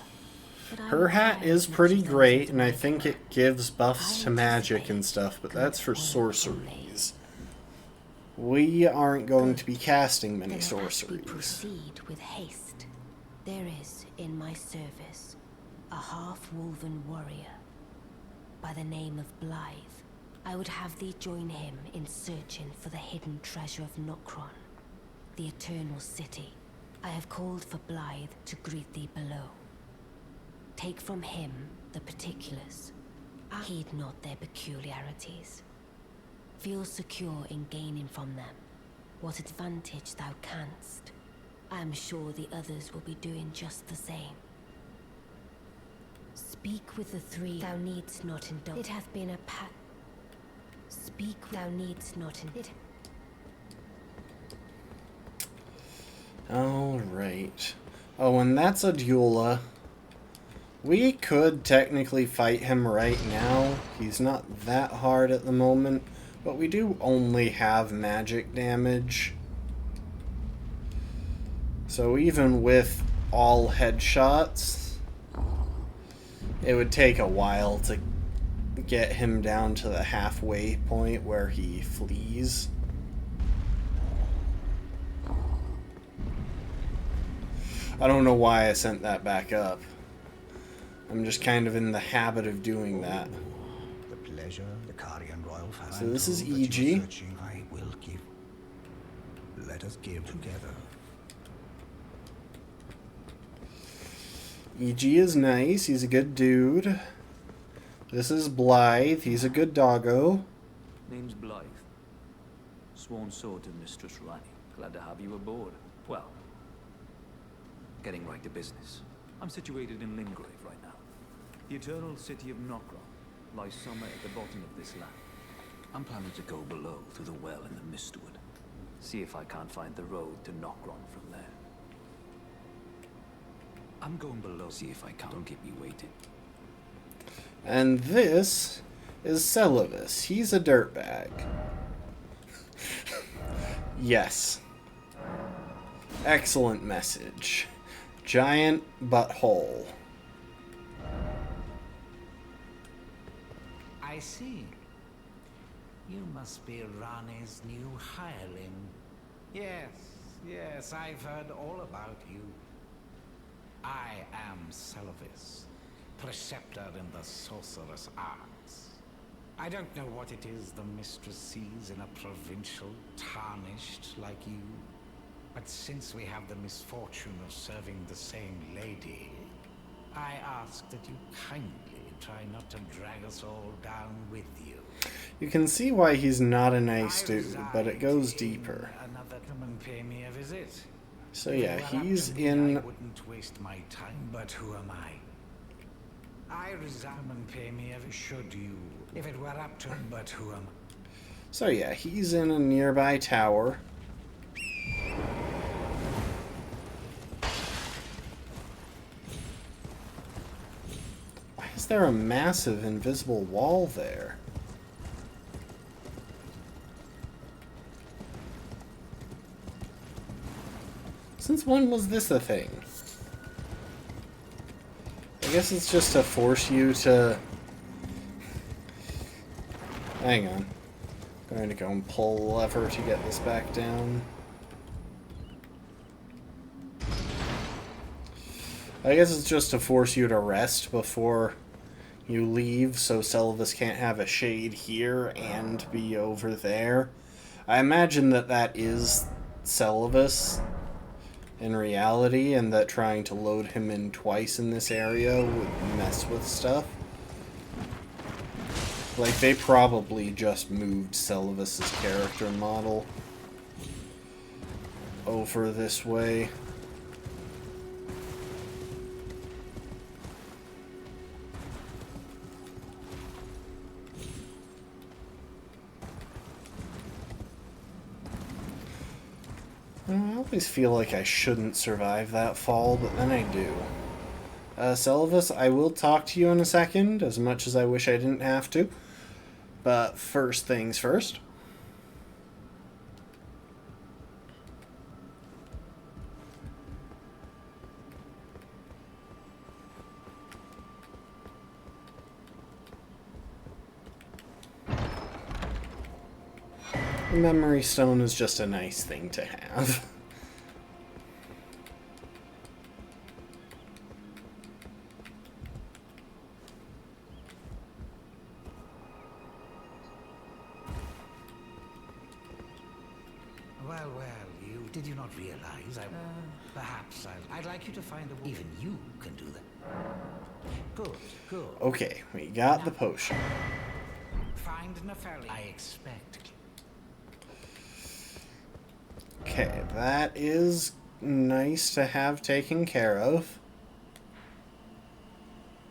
Her hat is pretty great, and I think it gives buffs to magic and stuff, but that's for sorceries. we aren't going to be casting many Then as we sorceries. proceed with haste. There is in my service a half-woven warrior by the name of Blythe. I would have thee join him in searching for the hidden treasure of Nokron, the Eternal City. I have called for Blythe to greet thee below. Take from him the particulars. Heed not their peculiarities. Feel secure in gaining from them what advantage thou canst. I am sure the others will be doing just the same. Speak with the three. Thou needst not indulge. It hath been a Speak. Thou needst not indulge. Alright. Oh, and that's a Dula. We could technically fight him right now. He's not that hard at the moment, but we do only have magic damage. So even with all headshots, it would take a while to get him down to the halfway point where he flees. I don't know why I sent that back up. I'm just kind of in the habit of doing that. The pleasure the Carian royal family. So this is that you are EG. searching, I will give. Let us give together. EG is nice. He's a good dude. This is Blythe. He's a good doggo. Name's Blythe. Sworn sword to Mistress Rani. Glad to have you aboard. Well, getting right to business. I'm situated in Limgrave right now. The eternal city of Nokron lies somewhere at the bottom of this land. I'm planning to go below through the well in the Mistwood. See if I can't find the road to Nokron from there. I'm going below, see if I can. Don't keep me waiting. And this is Celavis. He's a dirtbag. Yes. Excellent message. Giant butthole. I see. You must be Rani's new hireling. Yes, I've heard all about you. I am Celavis, preceptor in the sorcerous arts. I don't know what it is the mistress sees in a provincial tarnished like you, but since we have the misfortune of serving the same lady, I ask that you kindly try not to drag us all down with you. You can see why he's not a nice dude, but it goes deeper. Another come and pay me a visit. So If yeah, it were up he's to me, I in... wouldn't waste my time, but who am I? I resign and pay me a should you. If it were up to but who am I? So yeah, he's in a nearby tower. Why is there a massive invisible wall there? Since when was this a thing? I guess it's just to force you to... Hang on. I'm going to go and pull the lever to get this back down. I guess it's just to force you to rest before you leave, so Celavis can't have a shade here and be over there. I imagine that that is Celavis in reality, and that trying to load him in twice in this area would mess with stuff. Like, they probably just moved Celavis's character model over this way. I always feel like I shouldn't survive that fall, but then I do. Celavis, I will talk to you in a second, as much as I wish I didn't have to. But first things first. Memory stone is just a nice thing to have. Well, did you not realize perhaps I'd like you to find a... Even you can do that. Good. Okay, we got the potion. Find Nefeli. I expect. Okay, that is nice to have taken care of.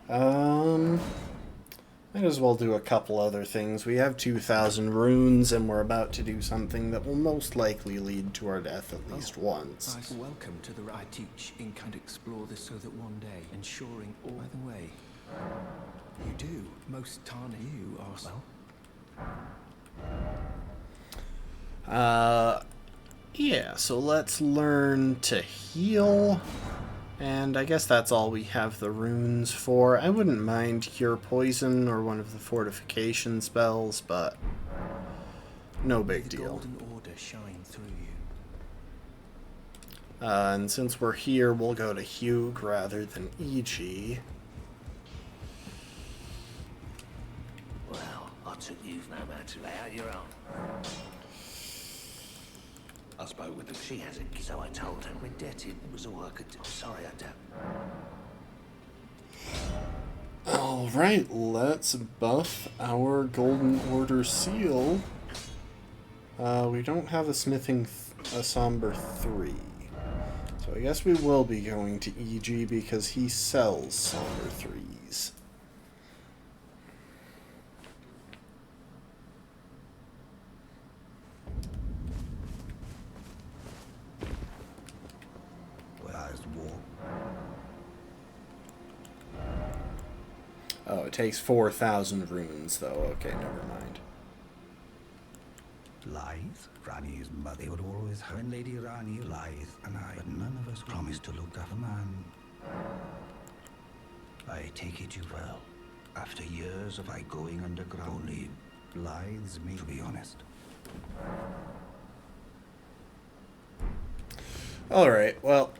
Might as well do a couple other things. We have 2,000 runes, and we're about to do something that will most likely lead to our death at least once. Welcome to the... I teach ink and explore this so that one day, ensuring all... By the way, you do. Most Tana you are... Well? Yeah, so let's learn to heal. And I guess that's all we have the runes for. I wouldn't mind Cure Poison or one of the fortification spells, but no big deal. Golden Order shine through you. And since we're here, we'll go to Hugh rather than E.G. Well, I took you've no man to lay out your own. I spoke with her. She hasn't, so I told her we're indebted. It was all I could do. Sorry, I don't. Alright, let's buff our Golden Order seal. We don't have a smithing a somber 3. So I guess we will be going to EG because he sells somber 3s. Oh, it takes 4,000 runes, though. Okay, never mind. Lies? Rani's mother would always have. When Lady Rani lies, and but none of us promised to look after man. I take it you well. After years of I going underground, only lies me, to be honest. Alright, well,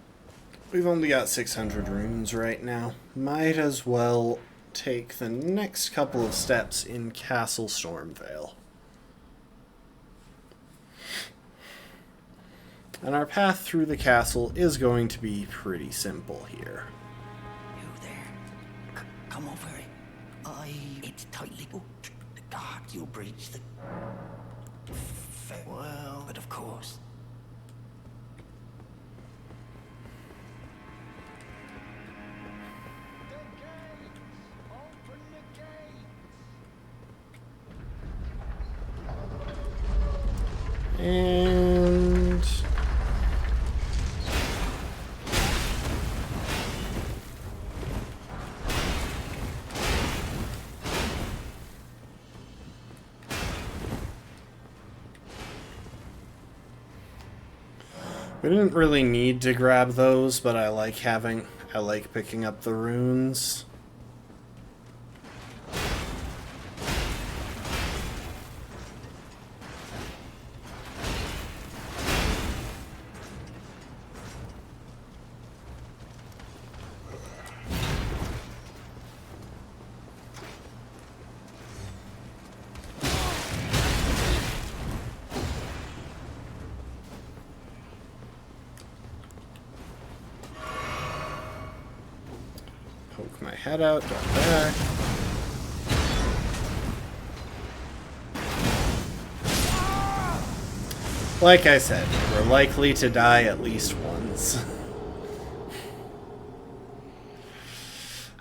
we've only got 600 runes right now. Might as well take the next couple of steps in Castle Stormvale. And our path through the castle is going to be pretty simple here. You there? Come over here. It's tightly booked. The guards, you'll breach the... Well, but of course. And we didn't really need to grab those, but I like picking up the runes. Poke my head out, go back. Like I said, we're likely to die at least once.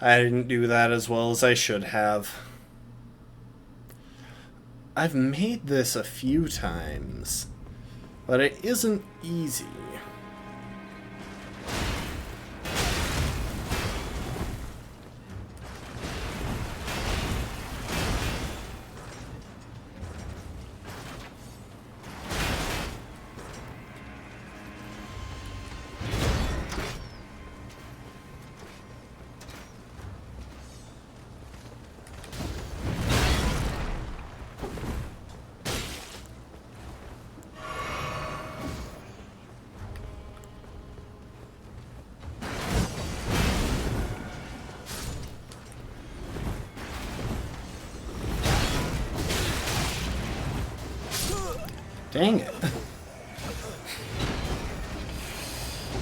I didn't do that as well as I should have. I've made this a few times, but it isn't easy. Dang it.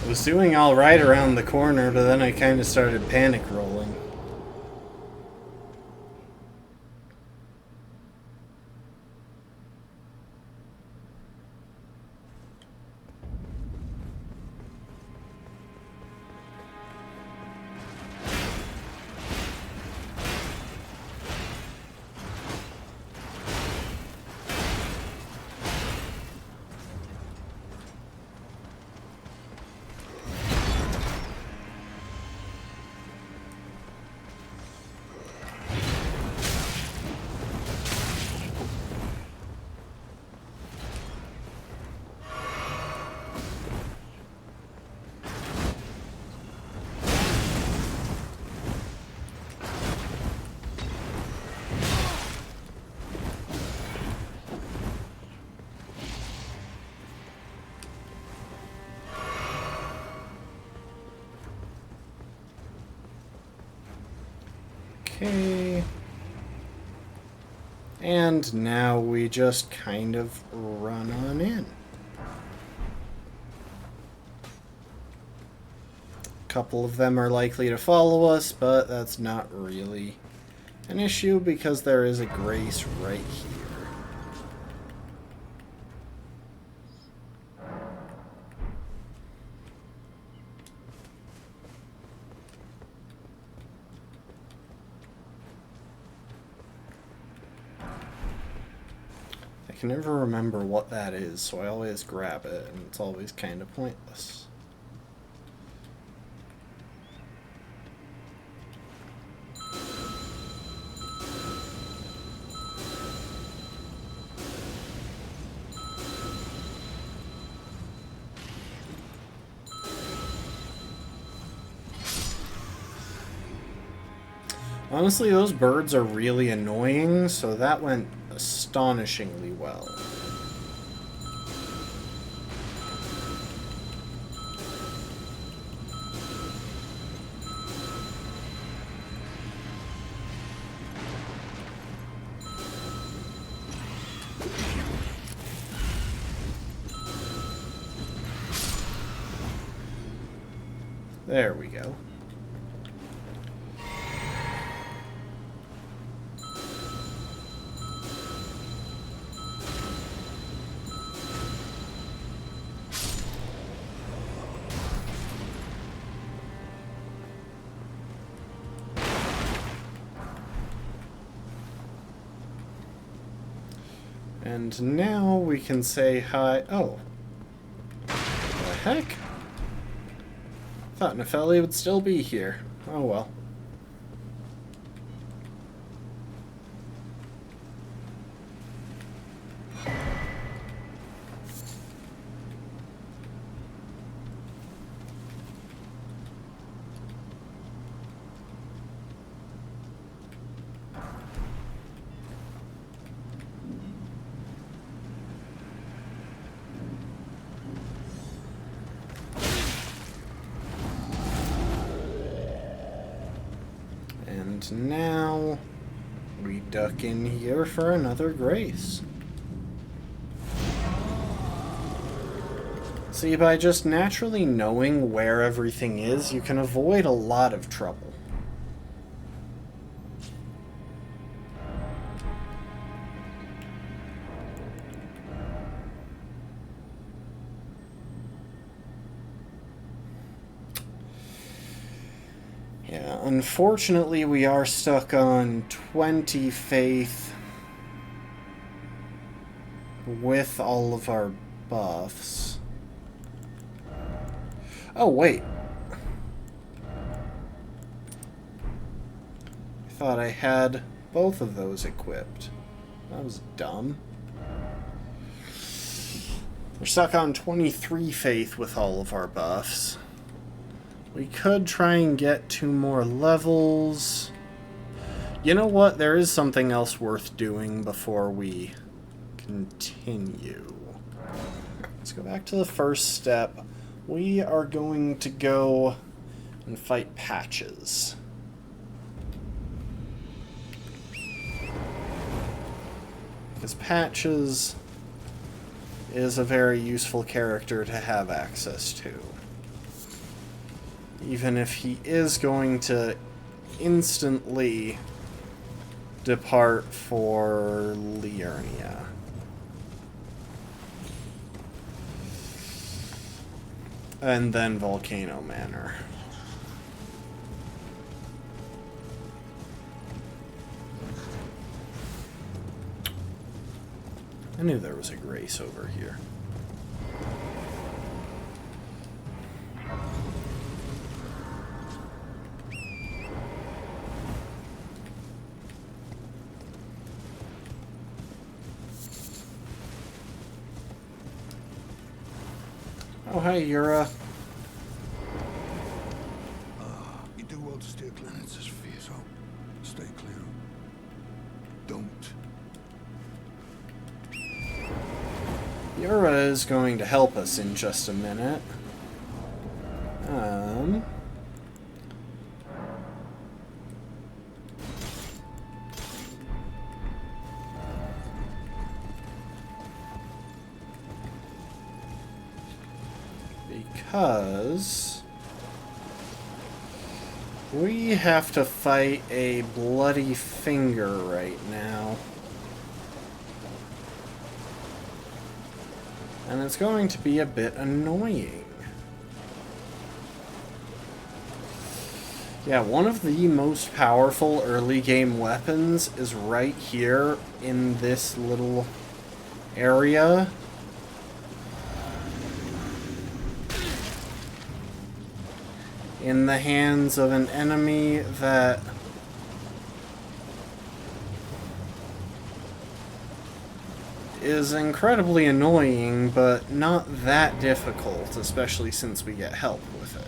I was doing alright around the corner, but then I kind of started panic rolling. Okay. And now we just kind of run on in. A couple of them are likely to follow us, but that's not really an issue because there is a grace right here. I can never remember what that is, so I always grab it, and it's always kind of pointless. Honestly, those birds are really annoying, so that went astonishingly well. There we go. And now we can say hi. Oh. What the heck? Thought Nepheli would still be here. Oh well. And now we duck in here for another grace. See, by just naturally knowing where everything is, you can avoid a lot of trouble. Yeah, unfortunately we are stuck on 20 faith with all of our buffs. Oh, wait. I thought I had both of those equipped. That was dumb. We're stuck on 23 faith with all of our buffs. We could try and get 2 more levels. You know what? There is something else worth doing before we continue. Let's go back to the first step. We are going to go and fight Patches. Because Patches is a very useful character to have access to. Even if he is going to instantly depart for Liurnia. And then Volcano Manor. I knew there was a grace over here. Oh, hi, Yura. You do well to steer clear. It's just fear, so stay clear. Don't. Yura is going to help us in just a minute. Because we have to fight a bloody finger right now. And it's going to be a bit annoying. Yeah, one of the most powerful early game weapons is right here in this little area. In the hands of an enemy that is incredibly annoying, but not that difficult, especially since we get help with it.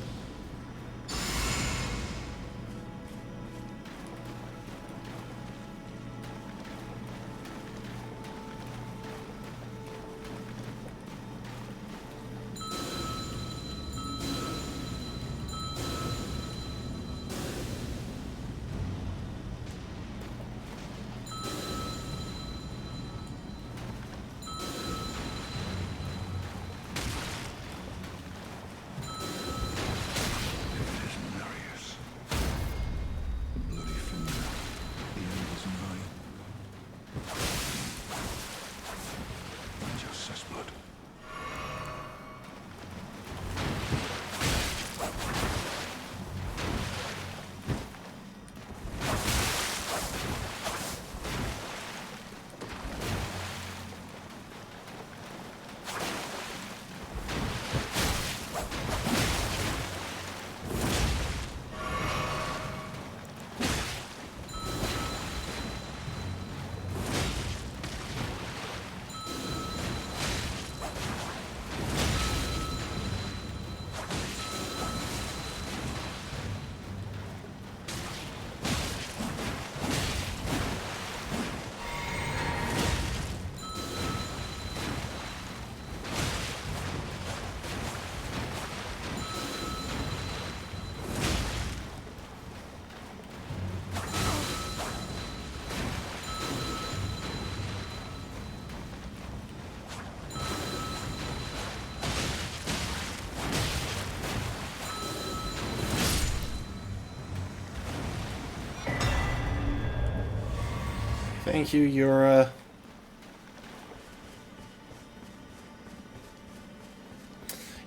Thank you, Yura.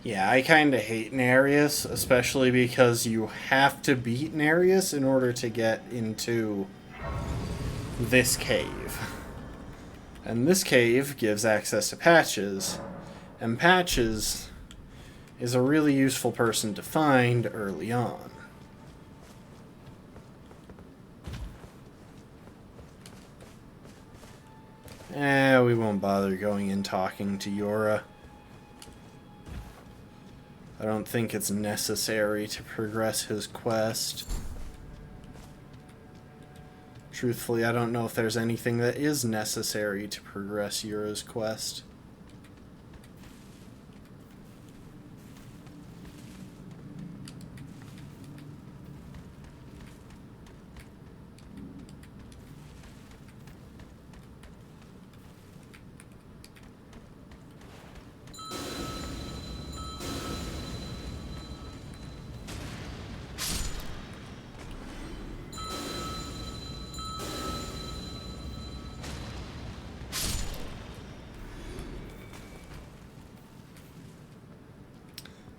Yeah, I kinda hate Nereus, especially because you have to beat Nereus in order to get into this cave. And this cave gives access to Patches, and Patches is a really useful person to find early on. We won't bother going and talking to Yura. I don't think it's necessary to progress his quest. Truthfully, I don't know if there's anything that is necessary to progress Yura's quest.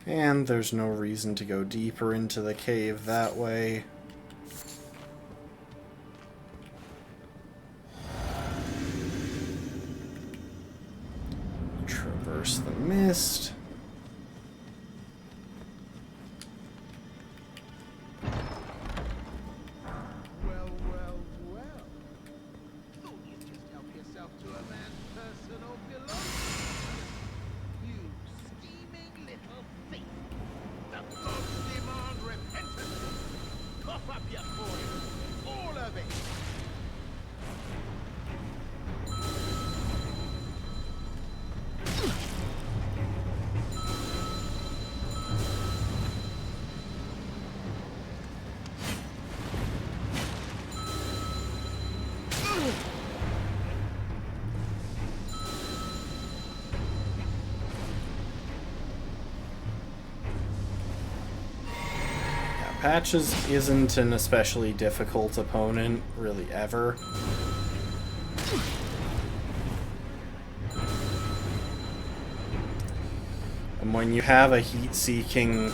And there's no reason to go deeper into the cave that way. Traverse the mist. Well, well, well. Thought you'd just help yourself to a man's personal belongings. You scheming little thief. The gods demand repentance. Cough up your coin. All of it. Patches isn't an especially difficult opponent, really, ever. And when you have a heat-seeking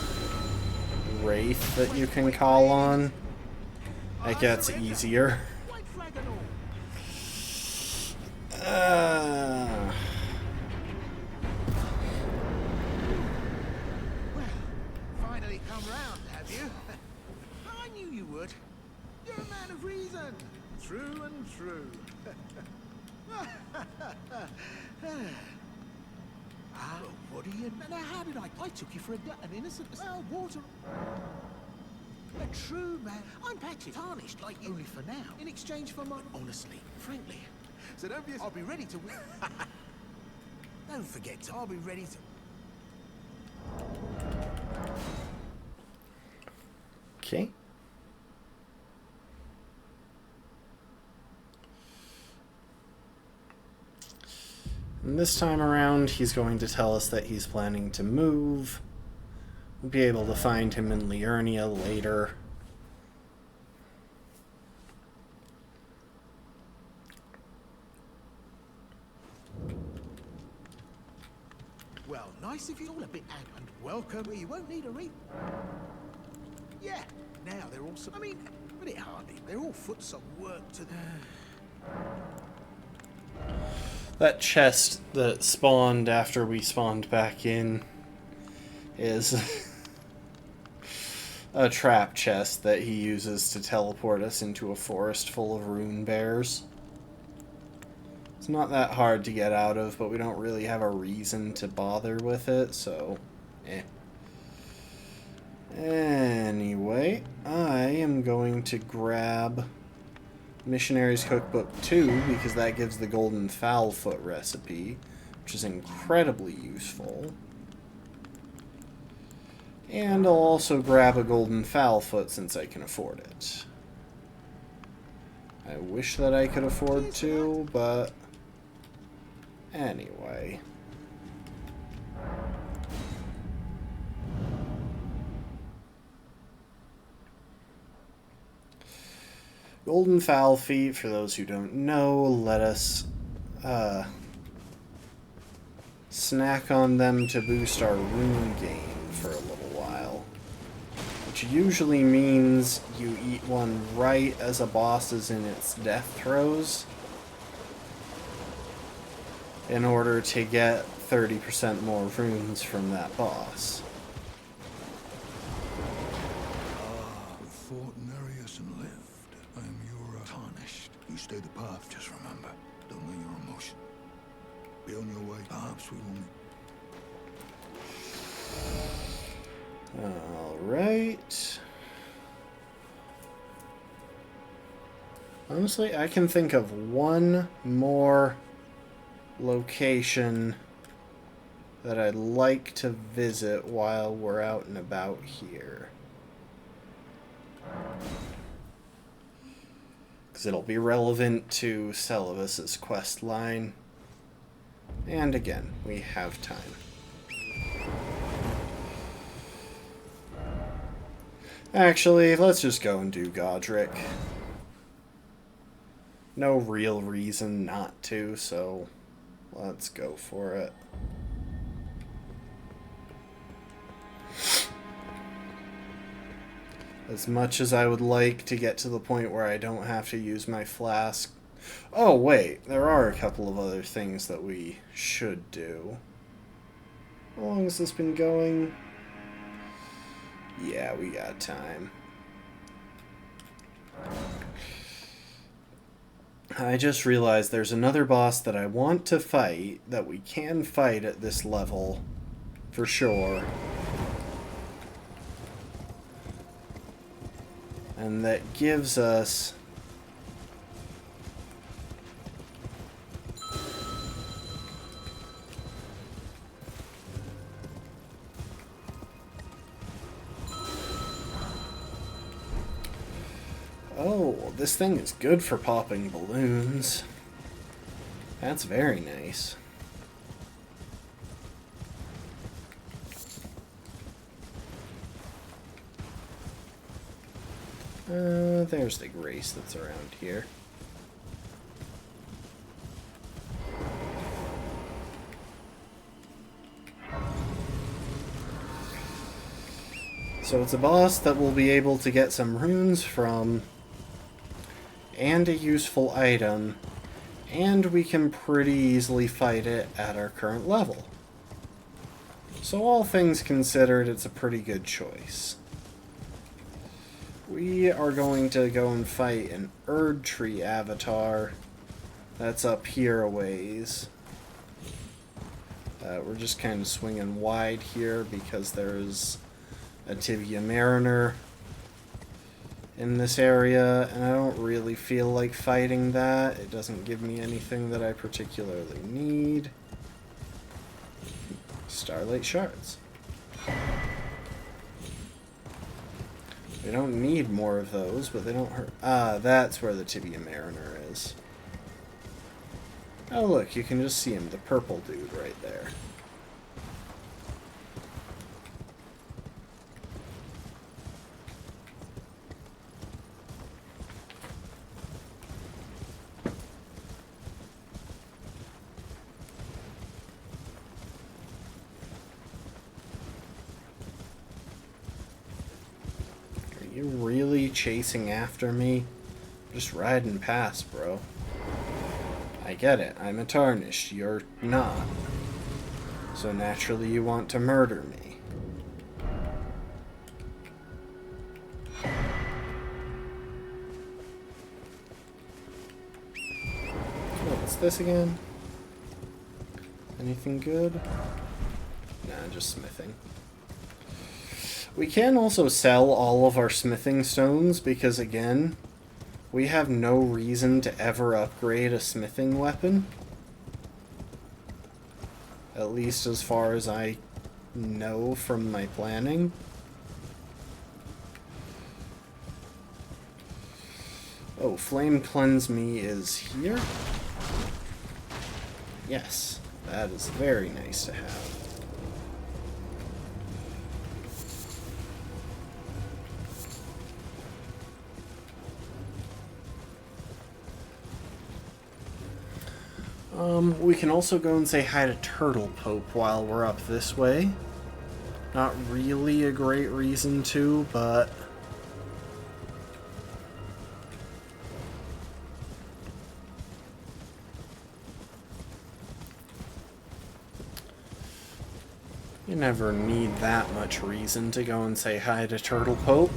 Wraith that you can call on, it gets easier. Finally come round, have you? I knew you would. You're a man of reason. True and true. What do you... Now, how did I took you for an innocent... Well, water... A true man. I'm patched, tarnished like you. Only for now. In exchange for my... Honestly, frankly. So don't be... I'll be ready to... Don't forget, I'll be ready to... Okay. And this time around, he's going to tell us that he's planning to move. We'll be able to find him in Liurnia later. Well, nice of you all a bit and welcome. You won't need a reap. Yeah, now they're all... I mean, but it hardly. They're all foot some work to... That chest that spawned after we spawned back in is a trap chest that he uses to teleport us into a forest full of rune bears. It's not that hard to get out of, but we don't really have a reason to bother with it, so Anyway, I am going to grab Missionary's Cookbook 2, because that gives the golden fowl foot recipe, which is incredibly useful. And I'll also grab a golden fowl foot since I can afford it. I wish that I could afford to, but anyway. Golden fowl feet, for those who don't know, let us snack on them to boost our rune gain for a little while. Which usually means you eat one right as a boss is in its death throes, in order to get 30% more runes from that boss. Fought Nereus and lived. I am your tarnished. You stay the path, just remember. Don't let your emotion. Be on your way. Perhaps we will meet. Alright. Honestly, I can think of one more location that I'd like to visit while we're out and about here. Because it'll be relevant to Celovus's quest line. And again, we have time. Actually, let's just go and do Godric. No real reason not to, so let's go for it. As much as I would like to get to the point where I don't have to use my flask. Oh, wait. There are a couple of other things that we should do. How long has this been going? Yeah, we got time. I just realized there's another boss that I want to fight, that we can fight at this level, for sure. And that gives us... Oh, this thing is good for popping balloons. That's very nice. There's the grace that's around here. So it's a boss that we'll be able to get some runes from, and a useful item, and we can pretty easily fight it at our current level. So all things considered, it's a pretty good choice. We are going to go and fight an Erdtree avatar that's up here a ways. We're just kind of swinging wide here because there's a Tibia Mariner in this area, and I don't really feel like fighting that. It doesn't give me anything that I particularly need. Starlight Shards. We don't need more of those, but they don't hurt. Ah, that's where the Tibia Mariner is. Oh look, you can just see him, the purple dude right there. Are you really chasing after me? Just riding past, bro. I get it. I'm a tarnished. You're not. So naturally you want to murder me. What's this again? Anything good? Nah, just smithing. We can also sell all of our smithing stones because, again, we have no reason to ever upgrade a smithing weapon. At least as far as I know from my planning. Oh, Flame Cleanse Me is here? Yes, that is very nice to have. We can also go and say hi to Turtle Pope while we're up this way. Not really a great reason to, but... you never need that much reason to go and say hi to Turtle Pope.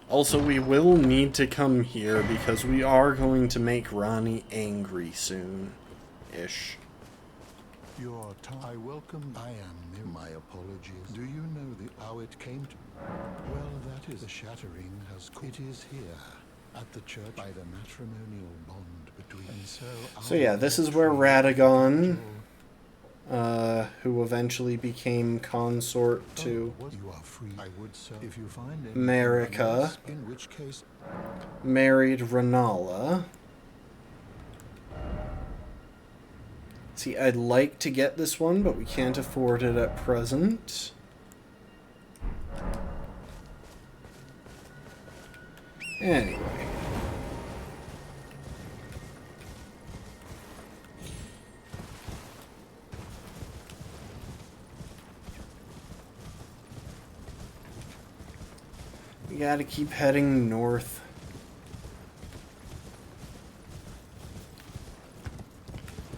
Also, we will need to come here because we are going to make Ronnie angry soon-ish. Your time. I welcome. I am. My apologies. Do you know how it came to? Well, that is the shattering has. It is here at the church by the matrimonial bond between. And so yeah, this is where Radagon, who eventually became consort to Marika, in which case married Renala. See, I'd like to get this one, but we can't afford it at present. Anyway. We gotta keep heading north.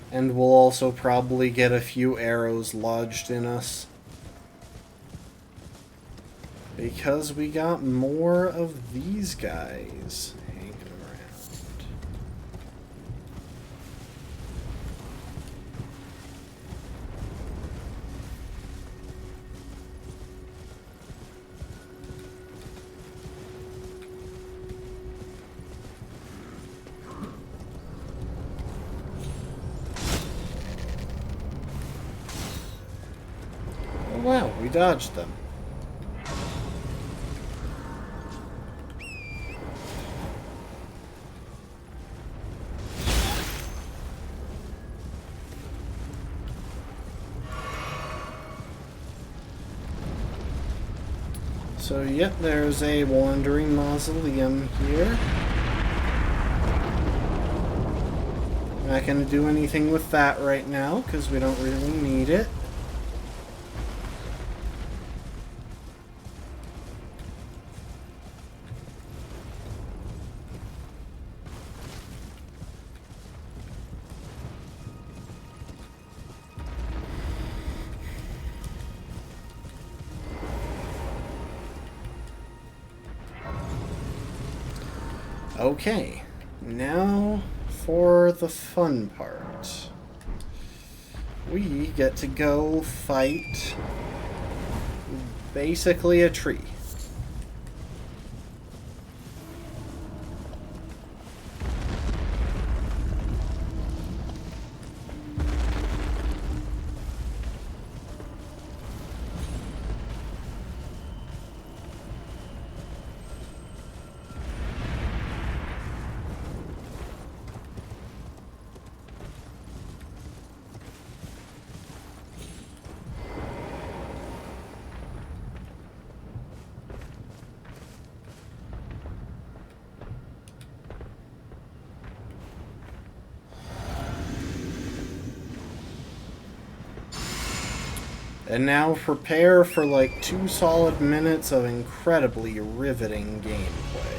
And we'll also probably get a few arrows lodged in us. Because we got more of these guys hanging around. Oh wow, we dodged them. So, yep, there's a wandering mausoleum here. Not gonna do anything with that right now, because we don't really need it. Okay, now for the fun part. We get to go fight basically a tree. And now prepare for like 2 solid minutes of incredibly riveting gameplay.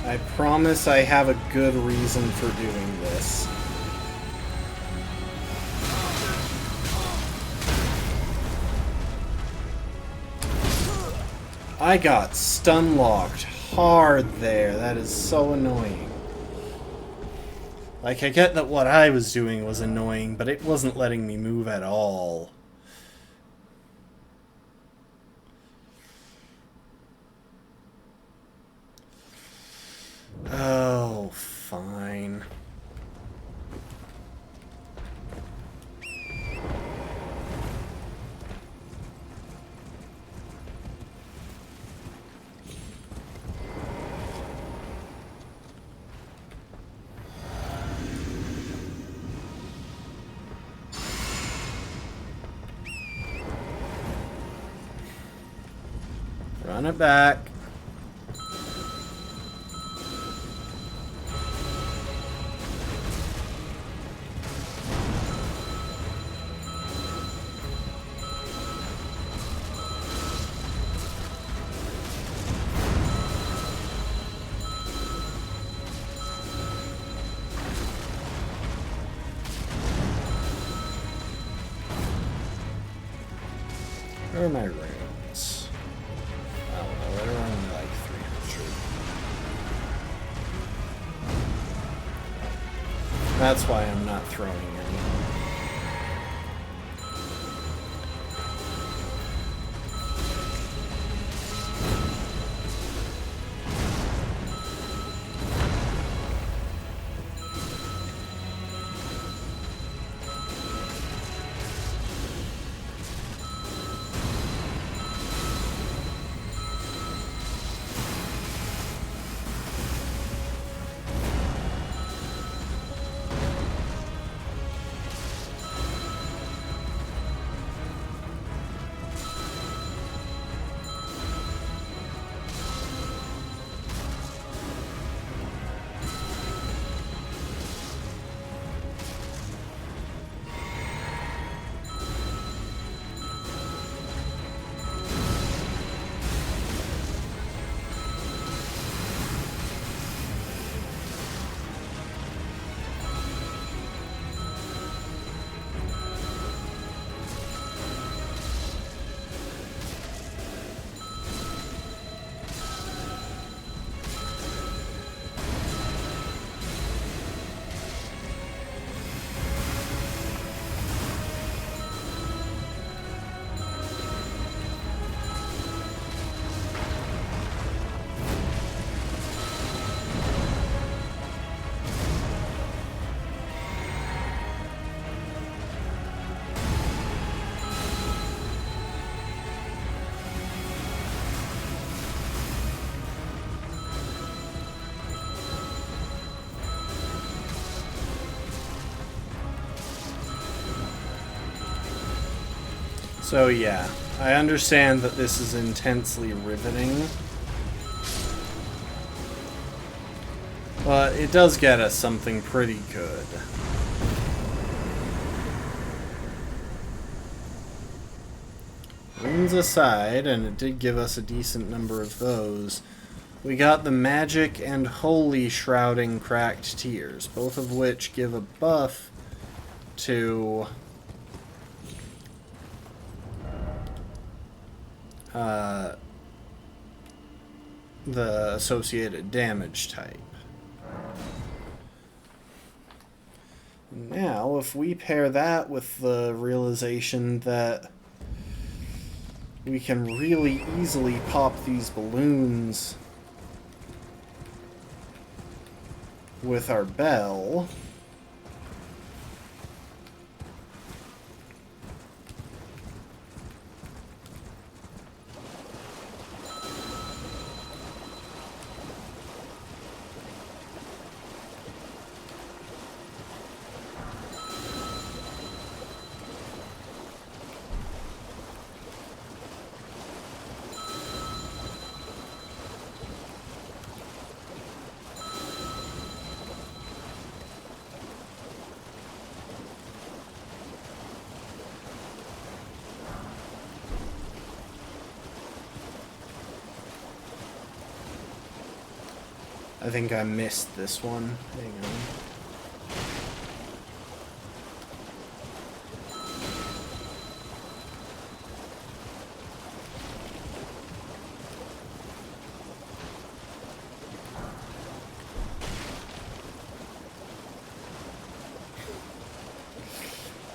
I promise I have a good reason for doing this. I got stun locked hard there. That is so annoying. Like, I get that what I was doing was annoying, but it wasn't letting me move at all. Oh, fine. Run it back. Where are my runes? I don't know, they're only like 300. That's why I'm not throwing any. So yeah, I understand that this is intensely riveting, but it does get us something pretty good. Runes aside, and it did give us a decent number of those, we got the Magic and Holy Shrouding Cracked Tears, both of which give a buff to the associated damage type. Now, if we pair that with the realization that we can really easily pop these balloons with our bell, I think I missed this one. Hang on.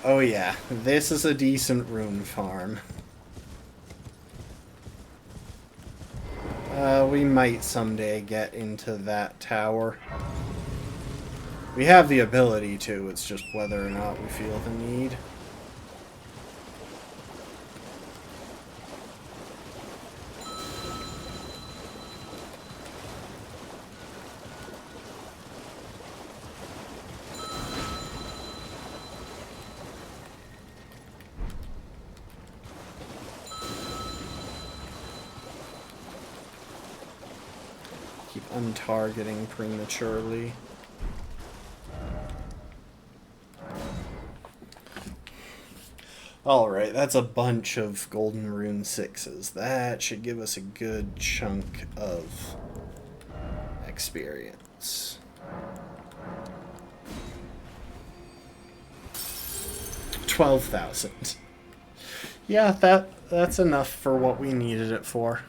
Oh yeah, this is a decent rune farm. We might someday get into that tower. We have the ability to, it's just whether or not we feel the need. Keep untargeting prematurely. Alright, that's a bunch of golden rune 6s. That should give us a good chunk of experience. 12,000. Yeah, that's enough for what we needed it for.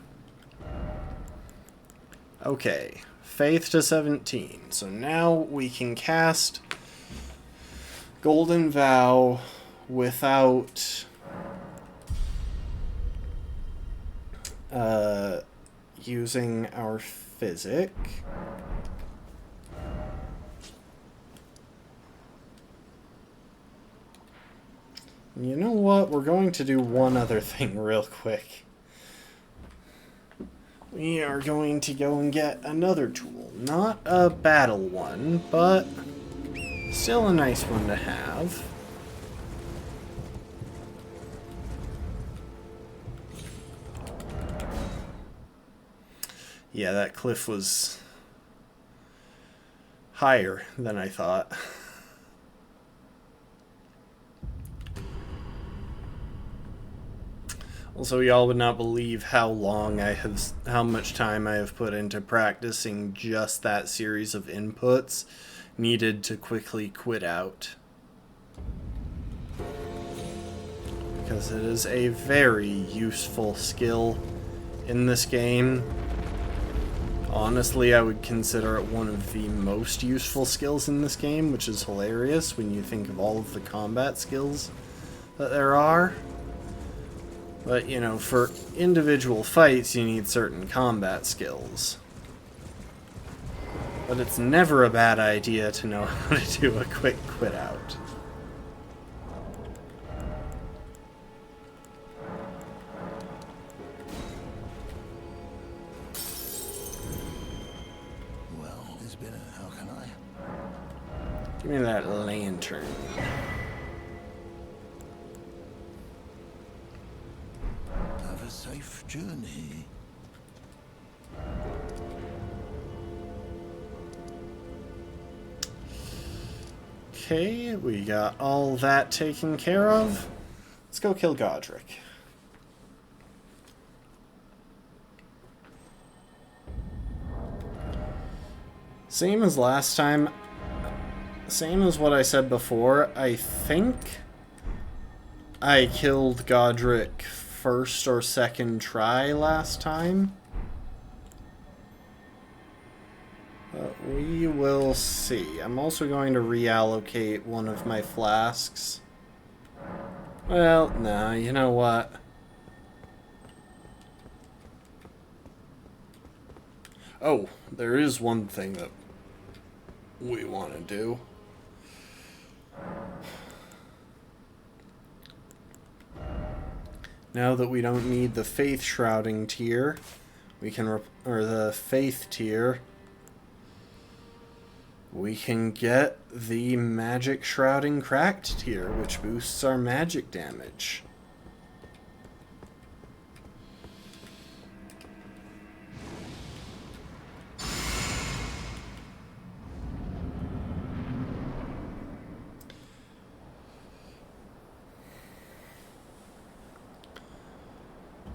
Okay, Faith to 17. So now we can cast Golden Vow without using our physic. You know what? We're going to do one other thing real quick. We are going to go and get another tool. Not a battle one, but still a nice one to have. Yeah, that cliff was higher than I thought. Also, y'all would not believe how much time I have put into practicing just that series of inputs needed to quickly quit out. Because it is a very useful skill in this game. Honestly, I would consider it one of the most useful skills in this game, which is hilarious when you think of all of the combat skills that there are. But, you know, for individual fights, you need certain combat skills. But it's never a bad idea to know how to do a quick quit out. Well, it's been a... how can I? Give me that lantern. Have a safe journey. Okay, we got all that taken care of. Let's go kill Godric. Same as last time. Same as what I said before. I think I killed Godric first or second try last time. But we will see. I'm also going to reallocate one of my flasks. Well, no, you know what? Oh, there is one thing that we want to do. Now that we don't need the Faith Shrouding tier, we can, or the Faith tier, we can get the Magic Shrouding Cracked tier, which boosts our magic damage.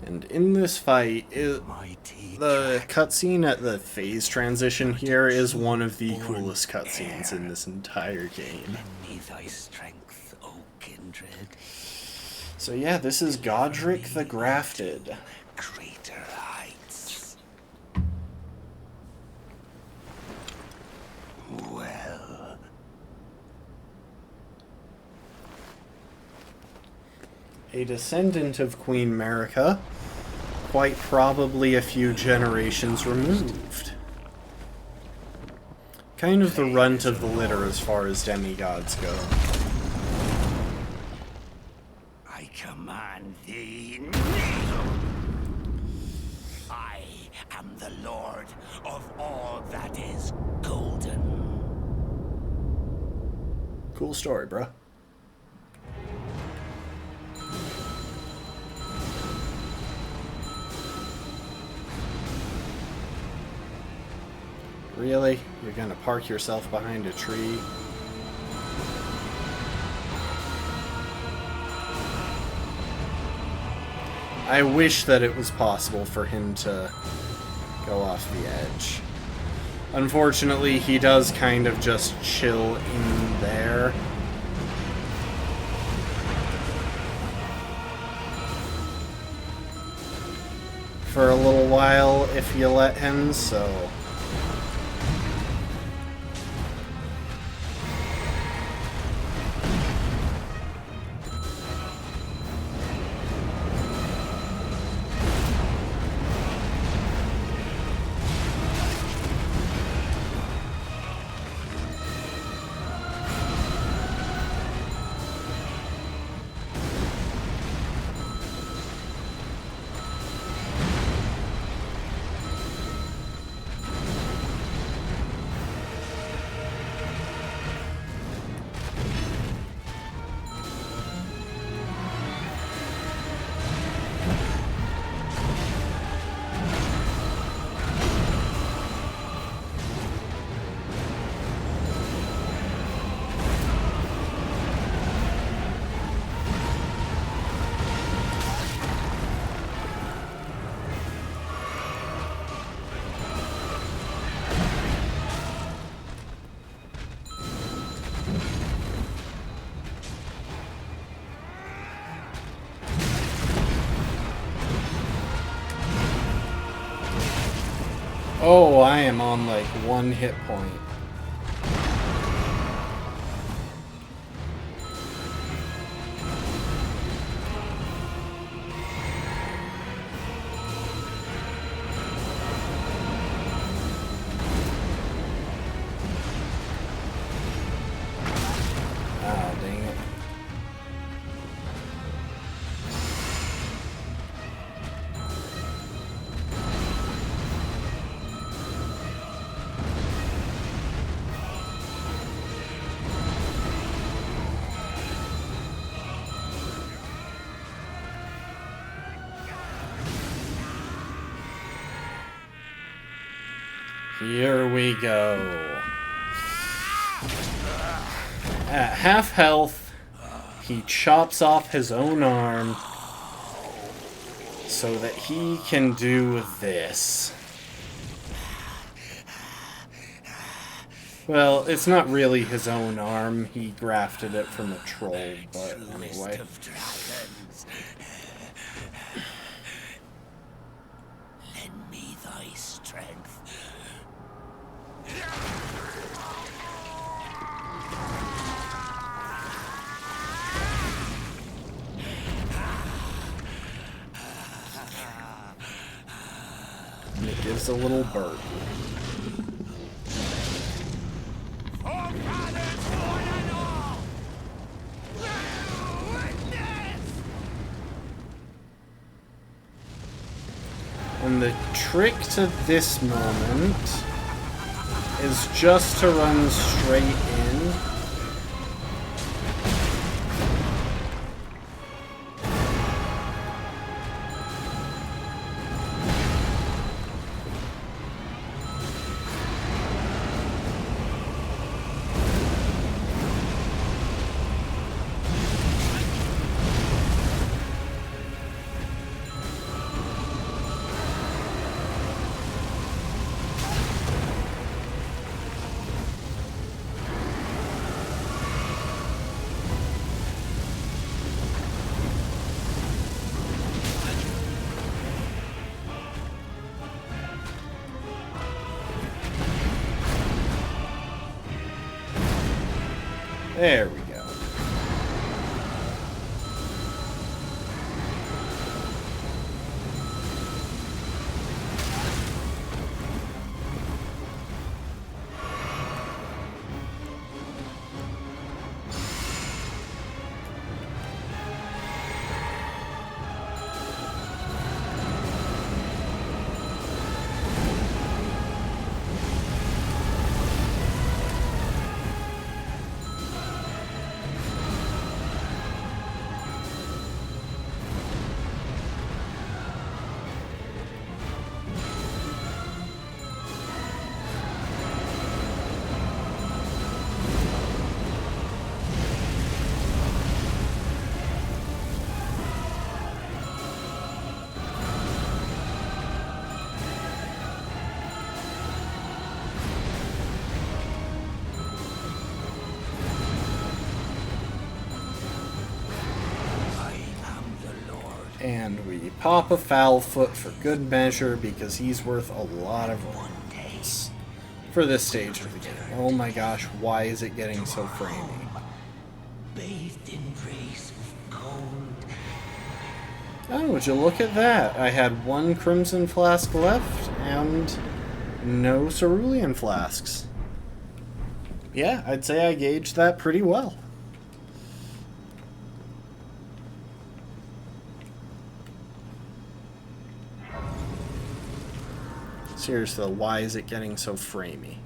And in this fight, the cutscene at the phase transition here is one of the coolest cutscenes in this entire game. Thy strength, O kindred. So yeah, this is Godric the Grafted. Greater heights. Well. a descendant of Queen Marika, quite probably a few generations removed. Kind of the runt of the litter as far as demigods go. I command thee, kneel! I am the lord of all that is golden. Cool story, bruh. Really? You're gonna park yourself behind a tree? I wish that it was possible for him to go off the edge. Unfortunately, he does kind of just chill in there. For a little while, if you let him, so... Oh, I am on like 1 hit point. Ah, dang it. Here we go. At half health, he chops off his own arm so that he can do this. Well, it's not really his own arm. He grafted it from a troll, but anyway. Lend me thy strength. And it gives a little burp. And the trick to this moment is just to run straight in. There we go. pop a foul foot for good measure because he's worth a lot of runes for this stage of the game. Oh my gosh, why is it getting so framey? Bathed in rays of gold. Oh, would you look at that? I had one crimson flask left and no cerulean flasks. Yeah, I'd say I gauged that pretty well. Seriously, why is it getting so framey?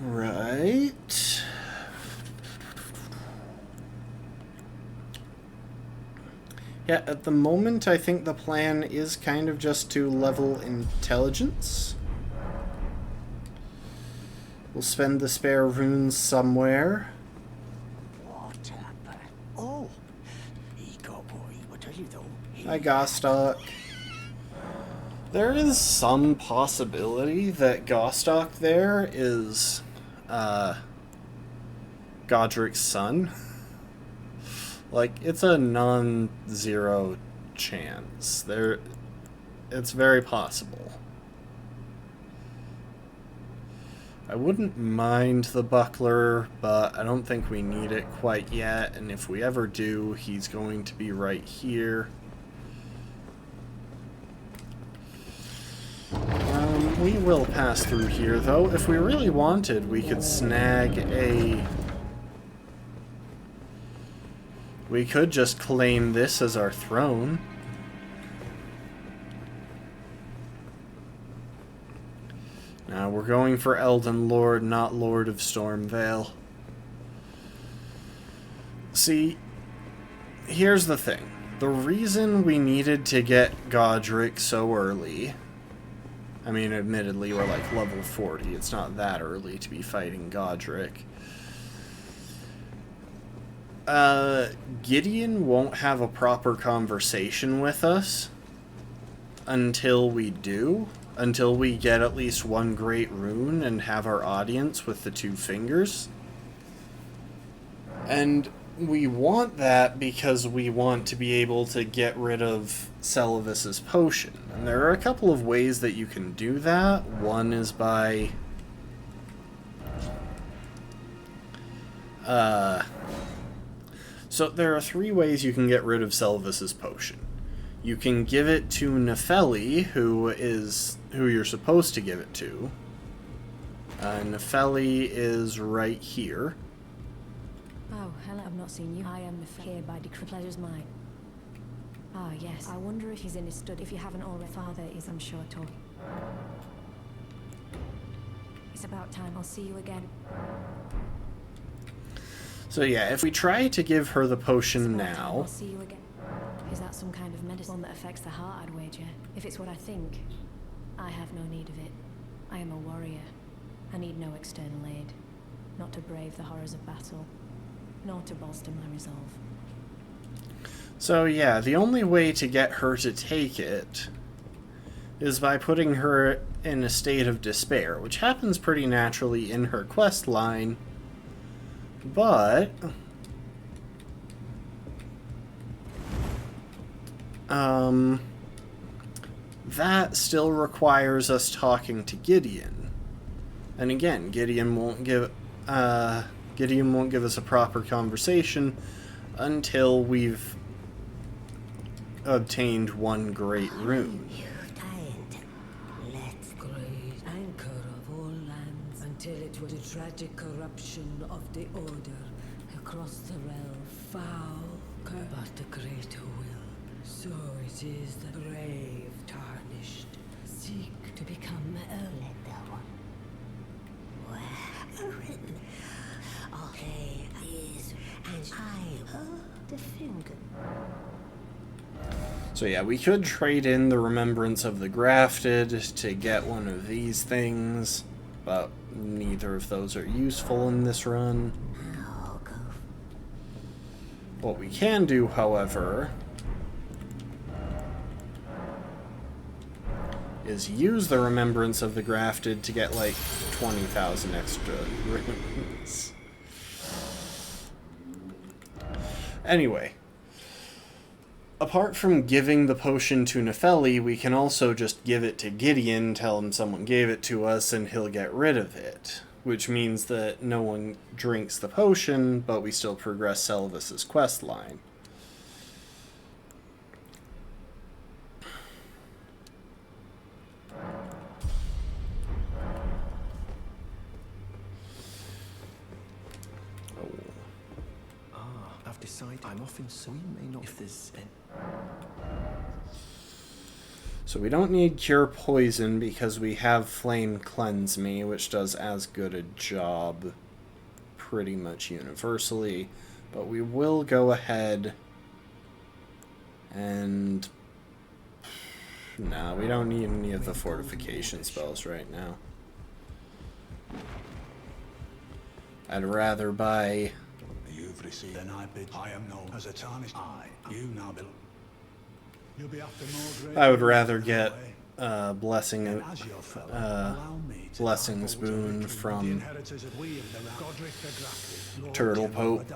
Alright. Yeah, at the moment, I think the plan is kind of just to level intelligence. We'll spend the spare runes somewhere. Hi, Gostock. There is some possibility that Gostock there is Godric's son. Like, it's a non-zero chance. It's very possible. I wouldn't mind the buckler, but I don't think we need it quite yet, and if we ever do, he's going to be right here. We will pass through here, though. If we really wanted, we could snag a... We could just claim this as our throne. Now, we're going for Elden Lord, not Lord of Stormvale. See, here's the thing. The reason we needed to get Godric so early... I mean, admittedly, we're like level 40. It's not that early to be fighting Godric. Gideon won't have a proper conversation with us until we do. Until we get at least one great rune and have our audience with the two fingers. And we want that because we want to be able to get rid of Celavis's potion. And there are a couple of ways that you can do that. One is by... So there are three ways you can get rid of Celavis's potion. You can give it to Nefeli, who you're supposed to give it to. Nefeli is right here. Oh, hello, I've not seen you. I am here by decree. Pleasure's mine. Ah, yes. I wonder if he's in his study. If you haven't already, Father is, I'm sure, talking. It's about time. I'll see you again. So yeah, if we try to give her the potion now... I'll see you again. Is that some kind of medicine that affects the heart, I'd wager? If it's what I think, I have no need of it. I am a warrior. I need no external aid. Not to brave the horrors of battle, nor to bolster my resolve. So yeah, the only way to get her to take it is by putting her in a state of despair, which happens pretty naturally in her quest line, but... that still requires us talking to Gideon. And again, Gideon won't give us a proper conversation until we've obtained one great rune. Let's great anchor of all lands until it was the tragic corruption of the order across the realm foul, but the greater will. So it is the brave tarnished seek to become written. Okay, is and I hold the finger. So yeah, we could trade in the Remembrance of the Grafted to get one of these things, but neither of those are useful in this run. What we can do, however, is use the Remembrance of the Grafted to get like 20,000 extra runes. Anyway. Apart from giving the potion to Nefeli, we can also just give it to Gideon, tell him someone gave it to us, and he'll get rid of it. Which means that no one drinks the potion, but we still progress Selvis's quest line. I've decided I'm off in so we may not if there's any... So we don't need Cure Poison because we have Flame Cleanse Me, which does as good a job pretty much universally. But we will go ahead and... No, we don't need any of the fortification spells right now. I'd rather buy... You've received, then I bid. I am known as a tarnished. You now belong. You'll be after more great. I would rather get Blessing Boon from Turtle Pope.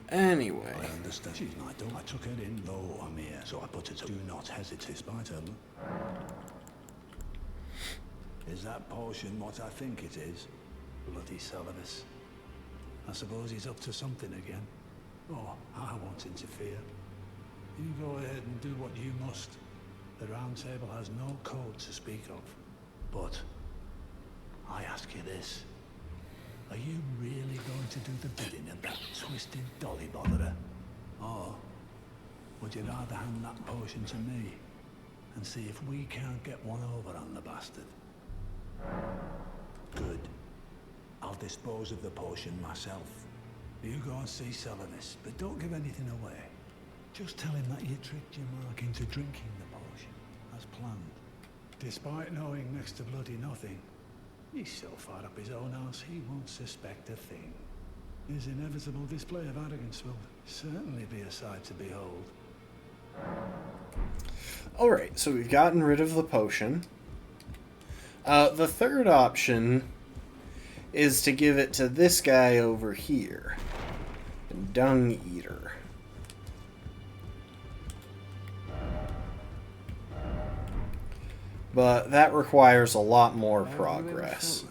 Anyway. I understand. She's my daughter. I took her in low on here, so I put it to do not hesitate despite her. Is that potion what I think it is? Bloody Selvis. I suppose he's up to something again. Oh, I won't interfere. You go ahead and do what you must. The Round Table has no code to speak of. But I ask you this. Are you really going to do the bidding of that twisted dolly botherer? Or would you rather hand that potion to me and see if we can't get one over on the bastard? Good. I'll dispose of the potion myself. You go and see Selvis, but don't give anything away. Just tell him that you tricked your mark into drinking the potion, as planned. Despite knowing next to bloody nothing, he's so far up his own arse he won't suspect a thing. His inevitable display of arrogance will certainly be a sight to behold. Alright, so we've gotten rid of the potion. The third option is to give it to this guy over here. Dung Eater. But that requires a lot more progress.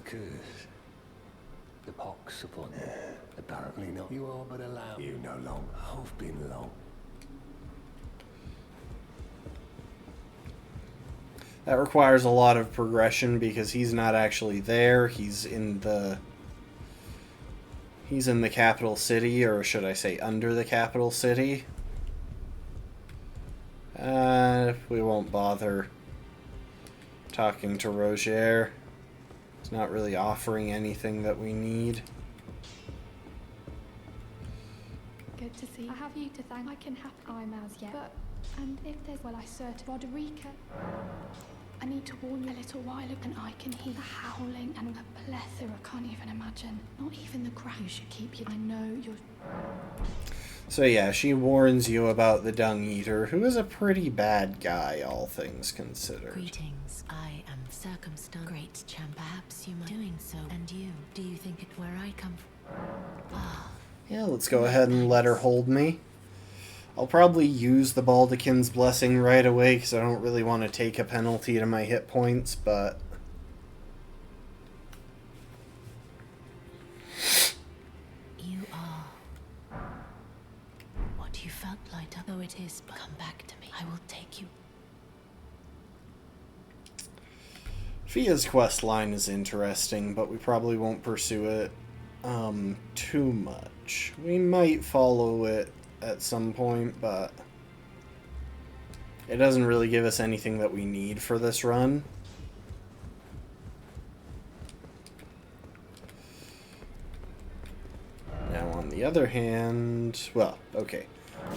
The pox upon you. Apparently not. You are but allowed. You no longer. I've been long. That requires a lot of progression because he's not actually there. He's in the capital city, or should I say under the capital city. We won't bother talking to Roger. He's not really offering anything that we need. Good to see. I have you to thank. I can have I'm as yet. But and if there's I search Roderica. I need to warn you a little while ago, and I can hear the howling and a plethora. I can't even imagine. Not even the ground. You should keep your. I know you're. So yeah, she warns you about the Dung Eater, who is a pretty bad guy, all things considered. Greetings. I am circumstanced. Great champ. Perhaps you might doing so. And you? Do you think it where I come from? Ah. Yeah, let's go ahead and let her hold me. I'll probably use the Baldekin's Blessing right away because I don't really want to take a penalty to my hit points, but... You are what you felt like, though it is, but come back to me. I will take you. Fia's quest line is interesting, but we probably won't pursue it too much. We might follow it at some point, but it doesn't really give us anything that we need for this run. Now, on the other hand, well, okay.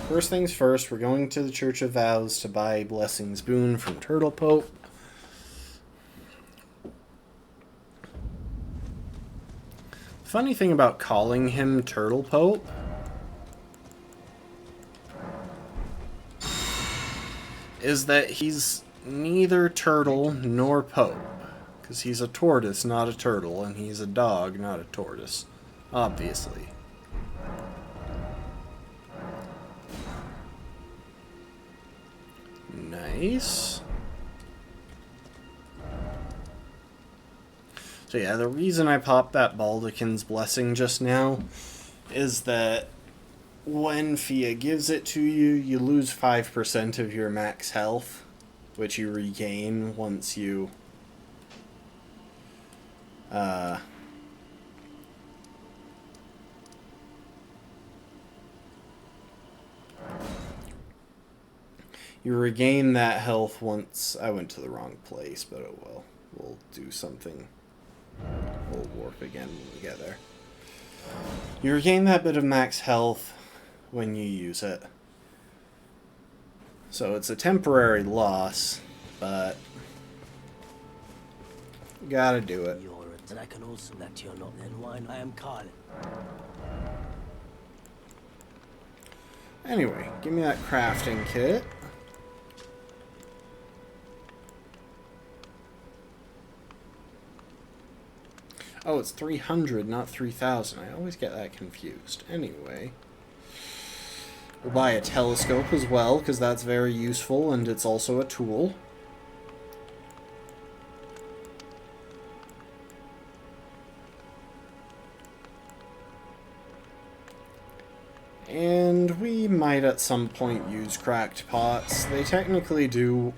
First things first, we're going to the Church of Vows to buy Blessing's Boon from Turtle Pope. Funny thing about calling him Turtle Pope is that he's neither turtle nor pope, Because he's a tortoise, not a turtle, and he's a dog, not a tortoise. Obviously. Nice. So yeah, the reason I popped that Baldachin's Blessing just now is that when Fia gives it to you, you lose 5% of your max health, which you regain once you you regain that health once... I went to the wrong place, but oh well. We'll do something. We'll warp again when we get there. You regain that bit of max health when you use it. So it's a temporary loss, but you gotta do it. And I can also let you know then why I am calling. Anyway, give me that crafting kit. Oh, it's 300, not 3,000. I always get that confused. Anyway. We'll buy a telescope as well, because that's very useful, and it's also a tool. And we might at some point use cracked pots. They technically do...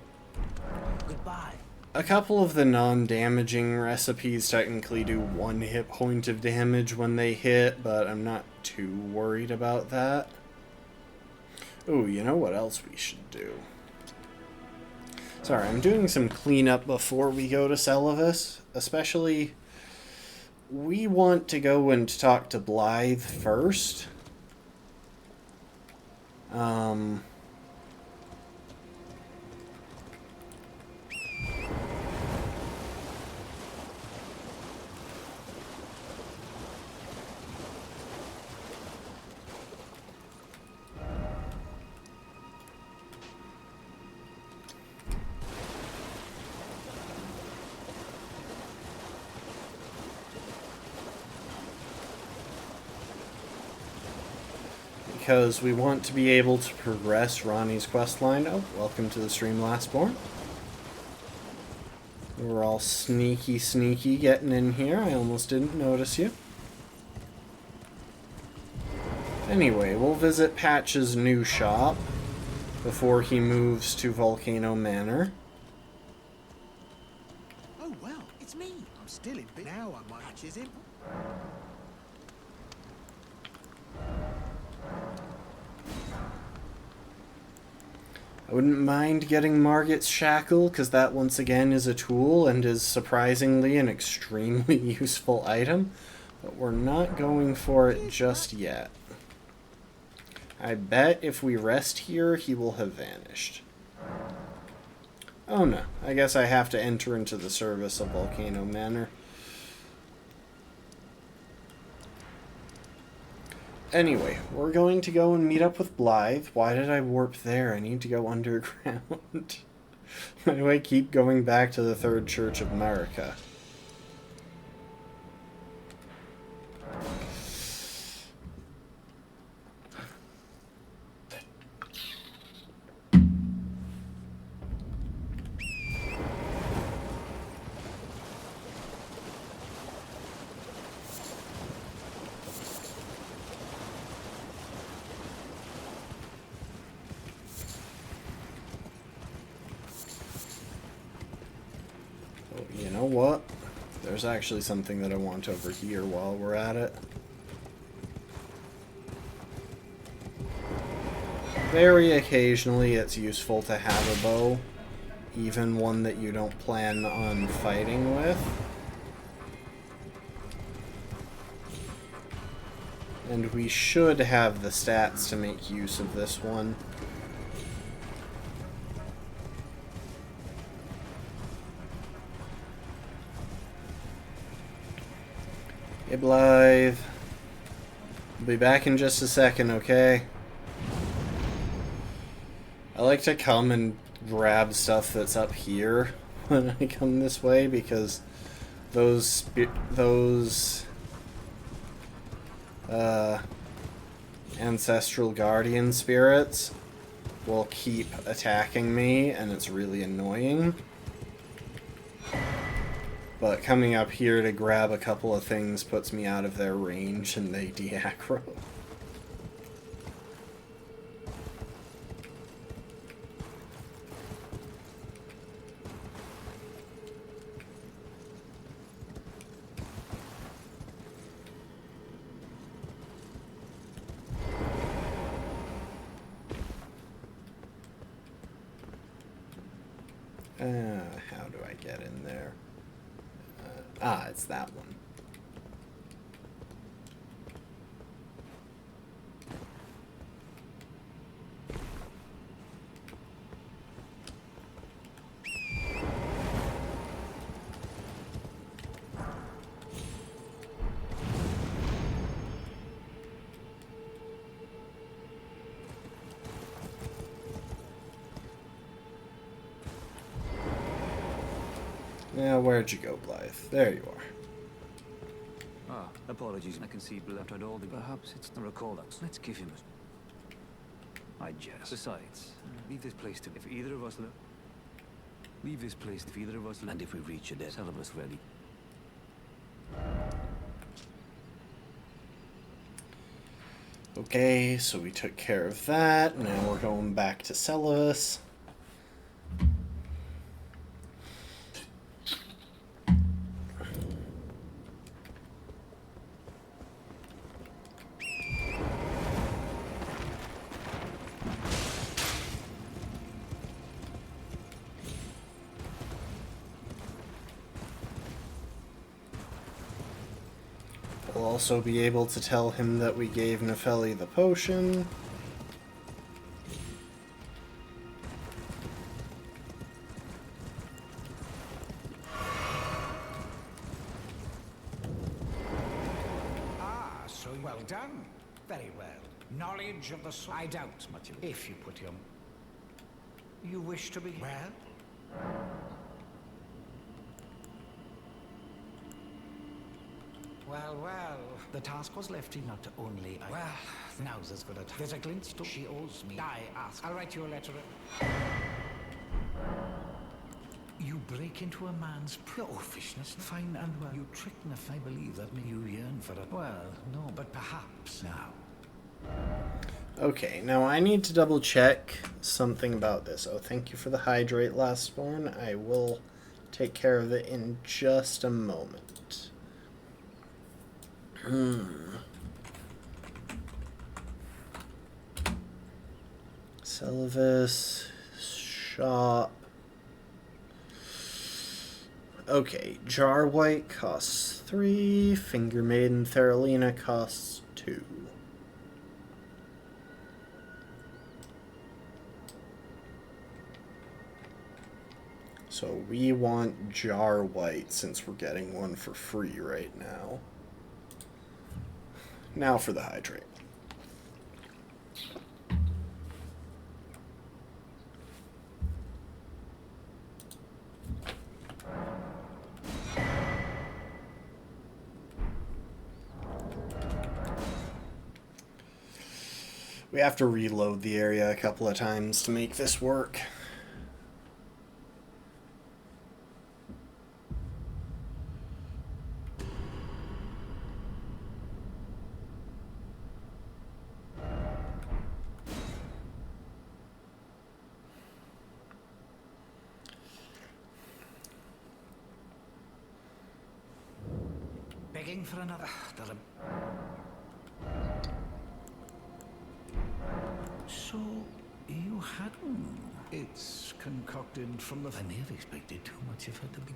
Goodbye. A couple of the non-damaging recipes technically do 1 hit point of damage when they hit, but I'm not too worried about that. Ooh, you know what else we should do? Sorry, I'm doing some cleanup before we go to Celavis. Especially, we want to go and talk to Blythe first. Because we want to be able to progress Ronnie's questline. Oh, welcome to the stream, Lastborn. We're all sneaky getting in here. I almost didn't notice you. Anyway, we'll visit Patch's new shop before he moves to Volcano Manor. Oh, well, it's me. I'm still in bed. Now I might patch his in. I wouldn't mind getting Margit's Shackle, because that once again is a tool and is surprisingly an extremely useful item, but we're not going for it just yet. I bet if we rest here, he will have vanished. Oh no, I guess I have to enter into the service of Volcano Manor. Anyway, we're going to go and meet up with Blythe. Why did I warp there? I need to go underground. Why do I keep going back to the Third Church of America? You know what? There's actually something that I want over here while we're at it. Very occasionally it's useful to have a bow, even one that you don't plan on fighting with. And we should have the stats to make use of this one. Hey Blythe. I'll be back in just a second, okay? I like to come and grab stuff that's up here when I come this way because those ancestral guardian spirits will keep attacking me, and it's really annoying. But coming up here to grab a couple of things puts me out of their range, and they de-aggro. How do I get in there? It's that one. Now, where'd you go, Blythe? There you are. Apologies, I can see left out all the... Perhaps it's the recall that. Let's give him a... I jest. Besides, leave this place to... If either of us... Leave this place if either of us... And if we reach a dead, some of us ready. Okay, so we took care of that. Now we're going back to Celovus. We'll also be able to tell him that we gave Nefeli the potion. So well done. Very well. Knowledge of the soul. I doubt much of it. If you put your... You wish to be... Well? Well, the task was left in not only I... Well, now's as good a time. There's a glint to... She owes me. I ask. I'll write you a letter. You break into a man's officiousness. Fine and well. You trick me if I believe that you yearn for it. Well, no, but perhaps now. Okay, now I need to double check something about this. Oh, thank you for the hydrate, Lastborn. I will take care of it in just a moment. Celovus, shop. Okay, Jar White costs 3, Finger Maiden Theralina costs 2. So we want Jar White since we're getting one for free right now. Now for the hydrate. We have to reload the area a couple of times to make this work. Begging for another... So, you had one. It's concocted from the... I never expected too much of her to be...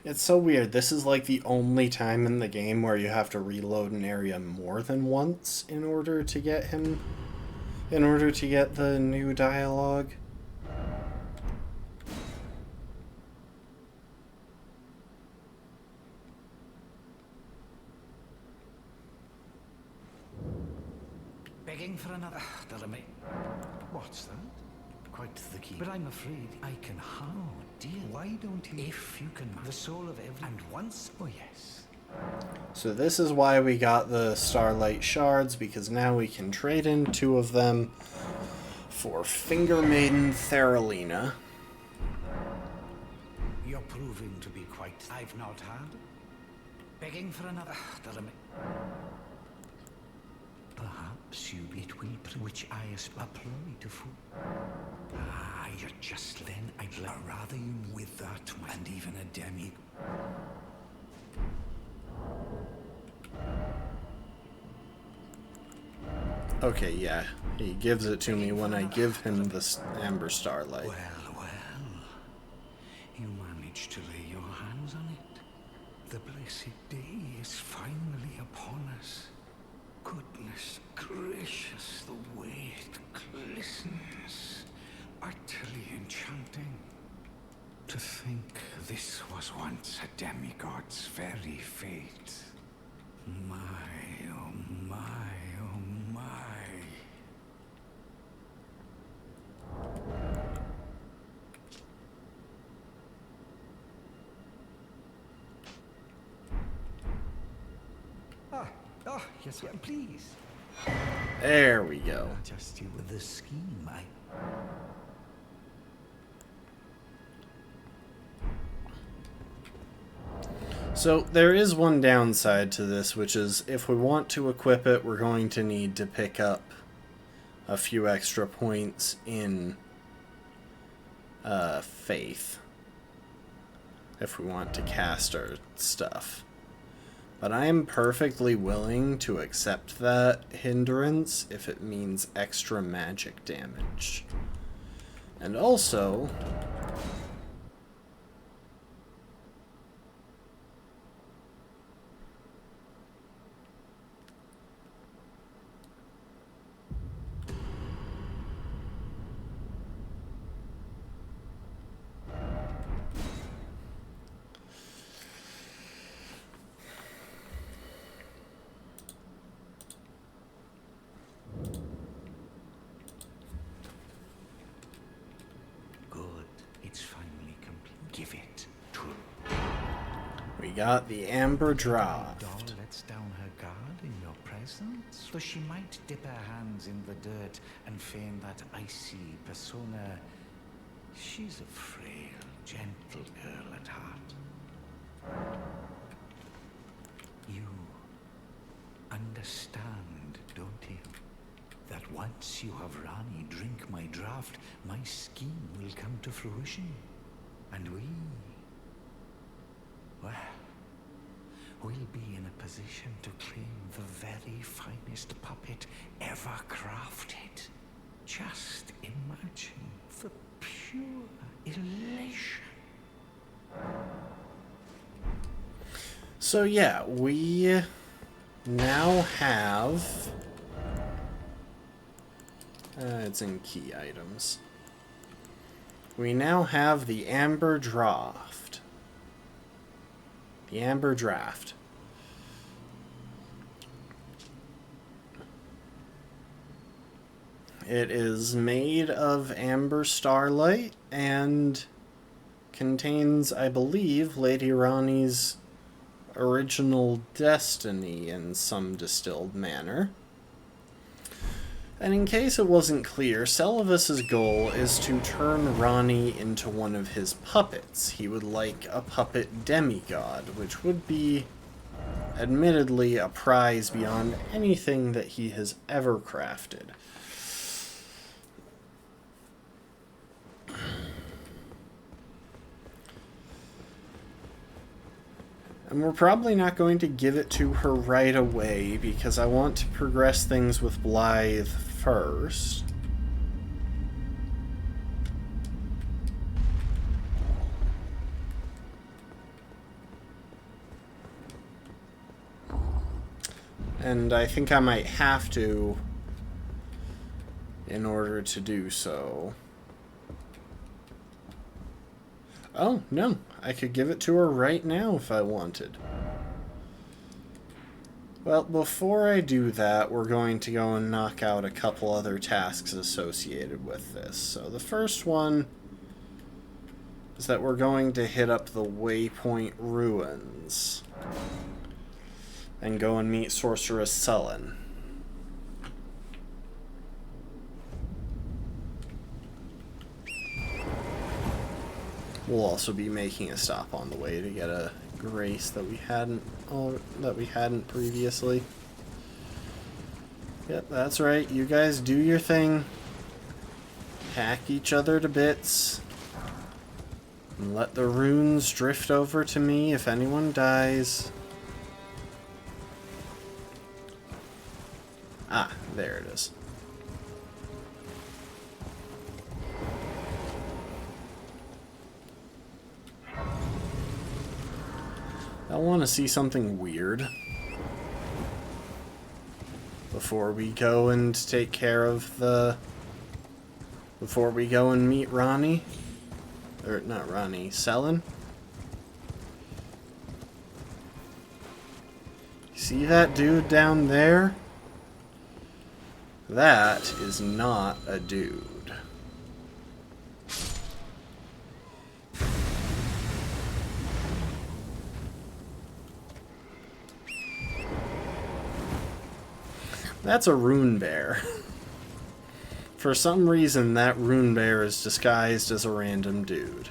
It's so weird. This is like the only time in the game where you have to reload an area more than once in order to get him... in order to get the new dialogue. Begging for another... What's that? quite the key. But I'm afraid I can. How, dear? Why don't you? If you can, the soul of every. And once. Oh yes. So this is why we got the Starlight Shards, because now we can trade in 2 of them for Finger Maiden Theralina. You're proving to be quite. I've not had. Begging for another. Perhaps it will, which I apply to food. Ah, you're just then. I'd rather you with that, and even a demi. Okay, yeah. He gives it to me when I give him the Amber Starlight. Well. You managed to lay your hands on it. The blessed day is finally upon us. Goodness gracious, the way it glistens. Utterly enchanting. To think this was once a demigod's very fate. My, oh my, oh my. Yes, please. There we go. Just you with the scheme, So there is one downside to this, which is if we want to equip it, we're going to need to pick up a few extra points in faith if we want to cast our stuff. But I am perfectly willing to accept that hindrance if it means extra magic damage. And also, give it to we got the Amber Draft. doll lets down her guard in your presence, so she might dip her hands in the dirt and feign that icy persona. She's a frail, gentle girl at heart. You understand, don't you? That once you have Rani drink my draft, my scheme will come to fruition. And we'll be in a position to claim the very finest puppet ever crafted. Just imagine the pure elation. So yeah, we now have... it's in key items. We now have the Amber Draft. The Amber Draft. It is made of Amber Starlight and contains, I believe, Lady Rani's original destiny in some distilled manner. And in case it wasn't clear, Celavis's goal is to turn Rani into one of his puppets. He would like a puppet demigod, which would be, admittedly, a prize beyond anything that he has ever crafted. And we're probably not going to give it to her right away, because I want to progress things with Blythe first. And I think I might have to in order to do so. Oh, no. I could give it to her right now if I wanted. Well, before I do that, we're going to go and knock out a couple other tasks associated with this. So the first one is that we're going to hit up the Waypoint Ruins and go and meet Sorceress Sullen. We'll also be making a stop on the way to get a grace that we hadn't previously. Yep, that's right. You guys do your thing. Hack each other to bits. And let the runes drift over to me if anyone dies. Ah, there it is. I want to see something weird before we go and take care of the... Before we go and meet Ronnie. Or, not Ronnie, Sullen. See that dude down there? That is not a dude. That's a rune bear. For some reason, that rune bear is disguised as a random dude.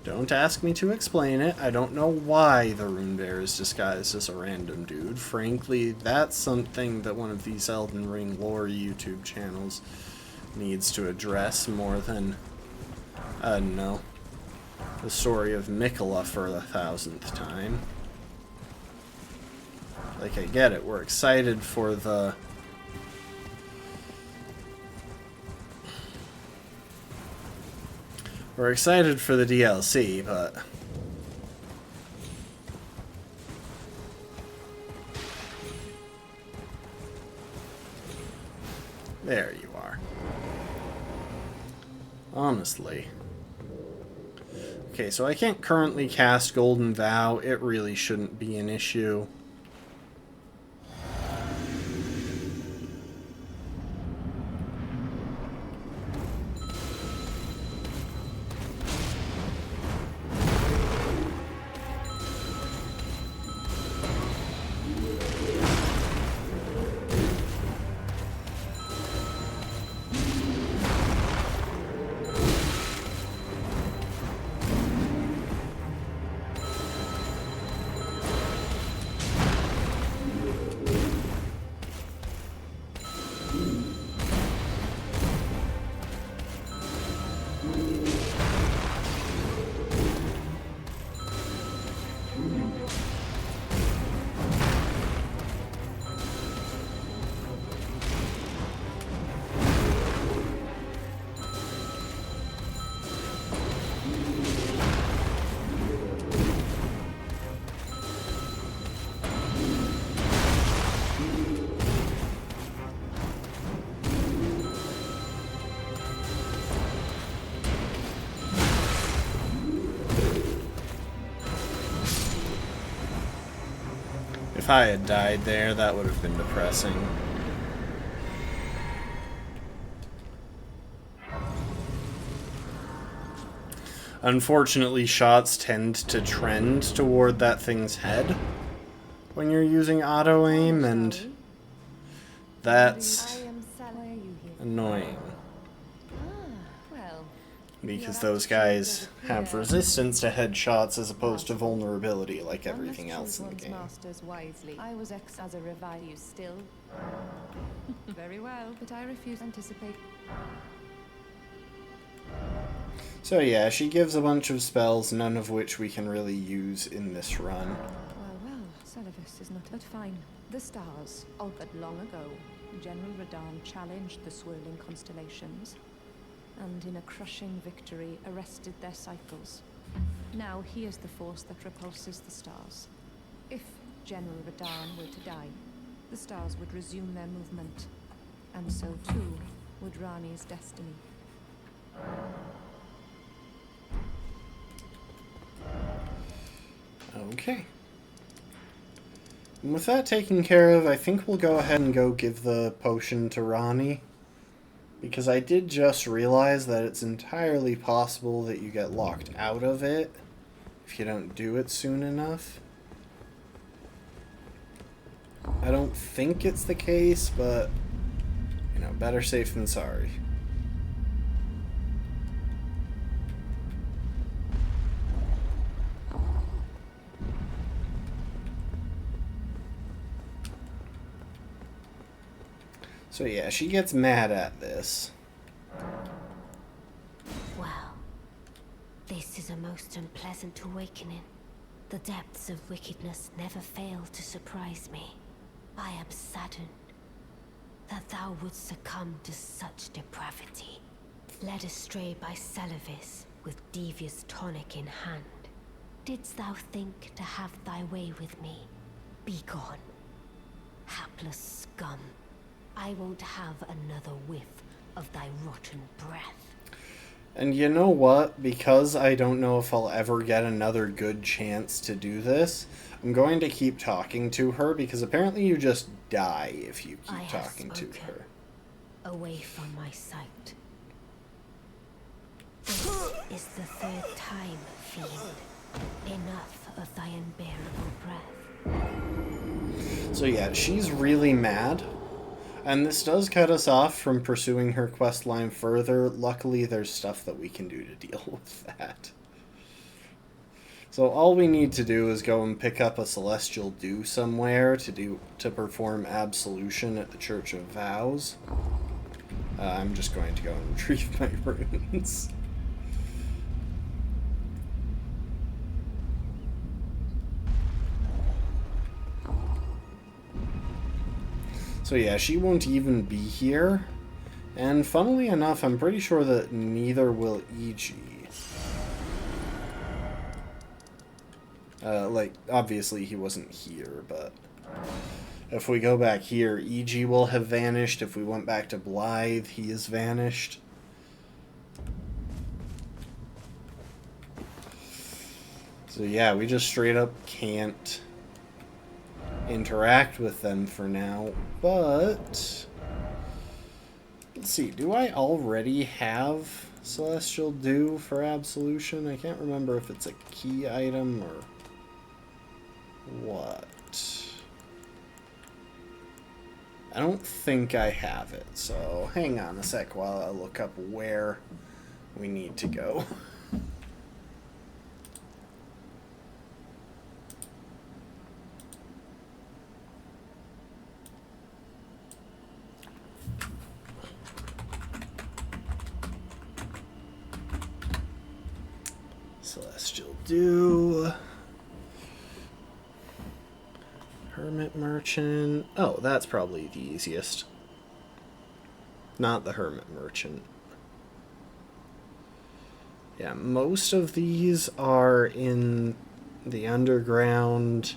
Don't ask me to explain it. I don't know why the rune bear is disguised as a random dude. Frankly, that's something that one of these Elden Ring lore YouTube channels needs to address more than, I don't know, the story of Mikola for the 1000th time. Like, I get it. We're excited for the... We're excited for the DLC, but... There you are. Honestly. Okay, so I can't currently cast Golden Vow. It really shouldn't be an issue. If I had died there, that would have been depressing. Unfortunately, shots tend to trend toward that thing's head when you're using auto-aim, and that's annoying. Because those guys have resistance to headshots as opposed to vulnerability like everything else in the game. Wisely. I was as a revive you still. Very well, but I refuse to anticipate. So yeah, she gives a bunch of spells, none of which we can really use in this run. Well, Salivus is not but fine. The stars, altered long ago, General Radahn challenged the swirling constellations, and in a crushing victory arrested their cycles. Now he is the force that repulses the stars. If General Radahn were to die, the stars would resume their movement, and so too would Rani's destiny. Okay. And with that taken care of, I think we'll go ahead and go give the potion to Ronnie. Because I did just realize that it's entirely possible that you get locked out of it if you don't do it soon enough. I don't think it's the case, but, you know, better safe than sorry. So yeah, she gets mad at this. Well, this is a most unpleasant awakening. The depths of wickedness never fail to surprise me. I am saddened that thou wouldst succumb to such depravity. Led astray by Celavis, with devious tonic in hand. Didst thou think to have thy way with me? Begone, hapless scum. I won't have another whiff of thy rotten breath. And you know what? Because I don't know if I'll ever get another good chance to do this, I'm going to keep talking to her, because apparently you just die if you keep talking to her. Away from my sight. This is the third time, fiend. Enough of thy unbearable breath. So yeah, she's really mad. And this does cut us off from pursuing her quest line further. Luckily, there's stuff that we can do to deal with that. So all we need to do is go and pick up a Celestial Dew somewhere to perform absolution at the Church of Vows. I'm just going to go and retrieve my runes. So yeah, she won't even be here. And funnily enough, I'm pretty sure that neither will E.G. Like, obviously he wasn't here, but if we go back here, E.G. will have vanished. If we went back to Blythe, he is vanished. So yeah, we just straight up can't interact with them for now, but let's see, do I already have Celestial Dew for absolution? I can't remember if it's a key item or what. I don't think I have it, so hang on a sec while I look up where we need to go. Celestial Dew. Hermit Merchant. Oh, that's probably the easiest. Not the Hermit Merchant. Yeah, most of these are in the underground.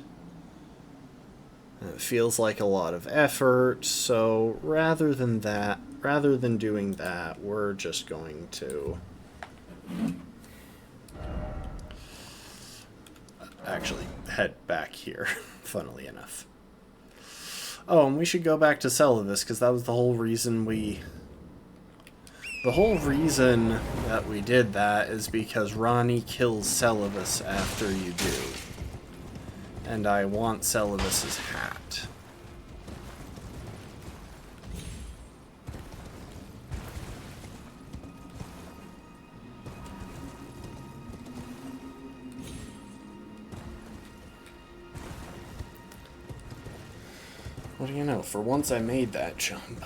It feels like a lot of effort, so rather than doing that, we're just going to actually head back here, funnily enough. Oh, and we should go back to Celavis, because that was the whole reason the whole reason that we did that is because Ronnie kills Celavis after you do. And I want Celavis's hat. What do you know? For once I made that jump.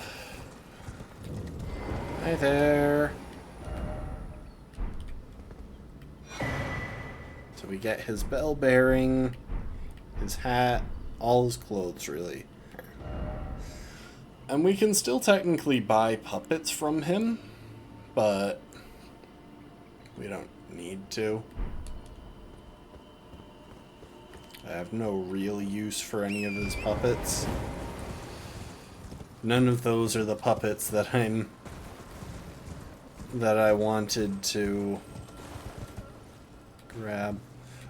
Hi there. So we get his bell bearing, his hat, all his clothes, really. And we can still technically buy puppets from him, but we don't need to. I have no real use for any of his puppets. None of those are the puppets that I wanted to grab.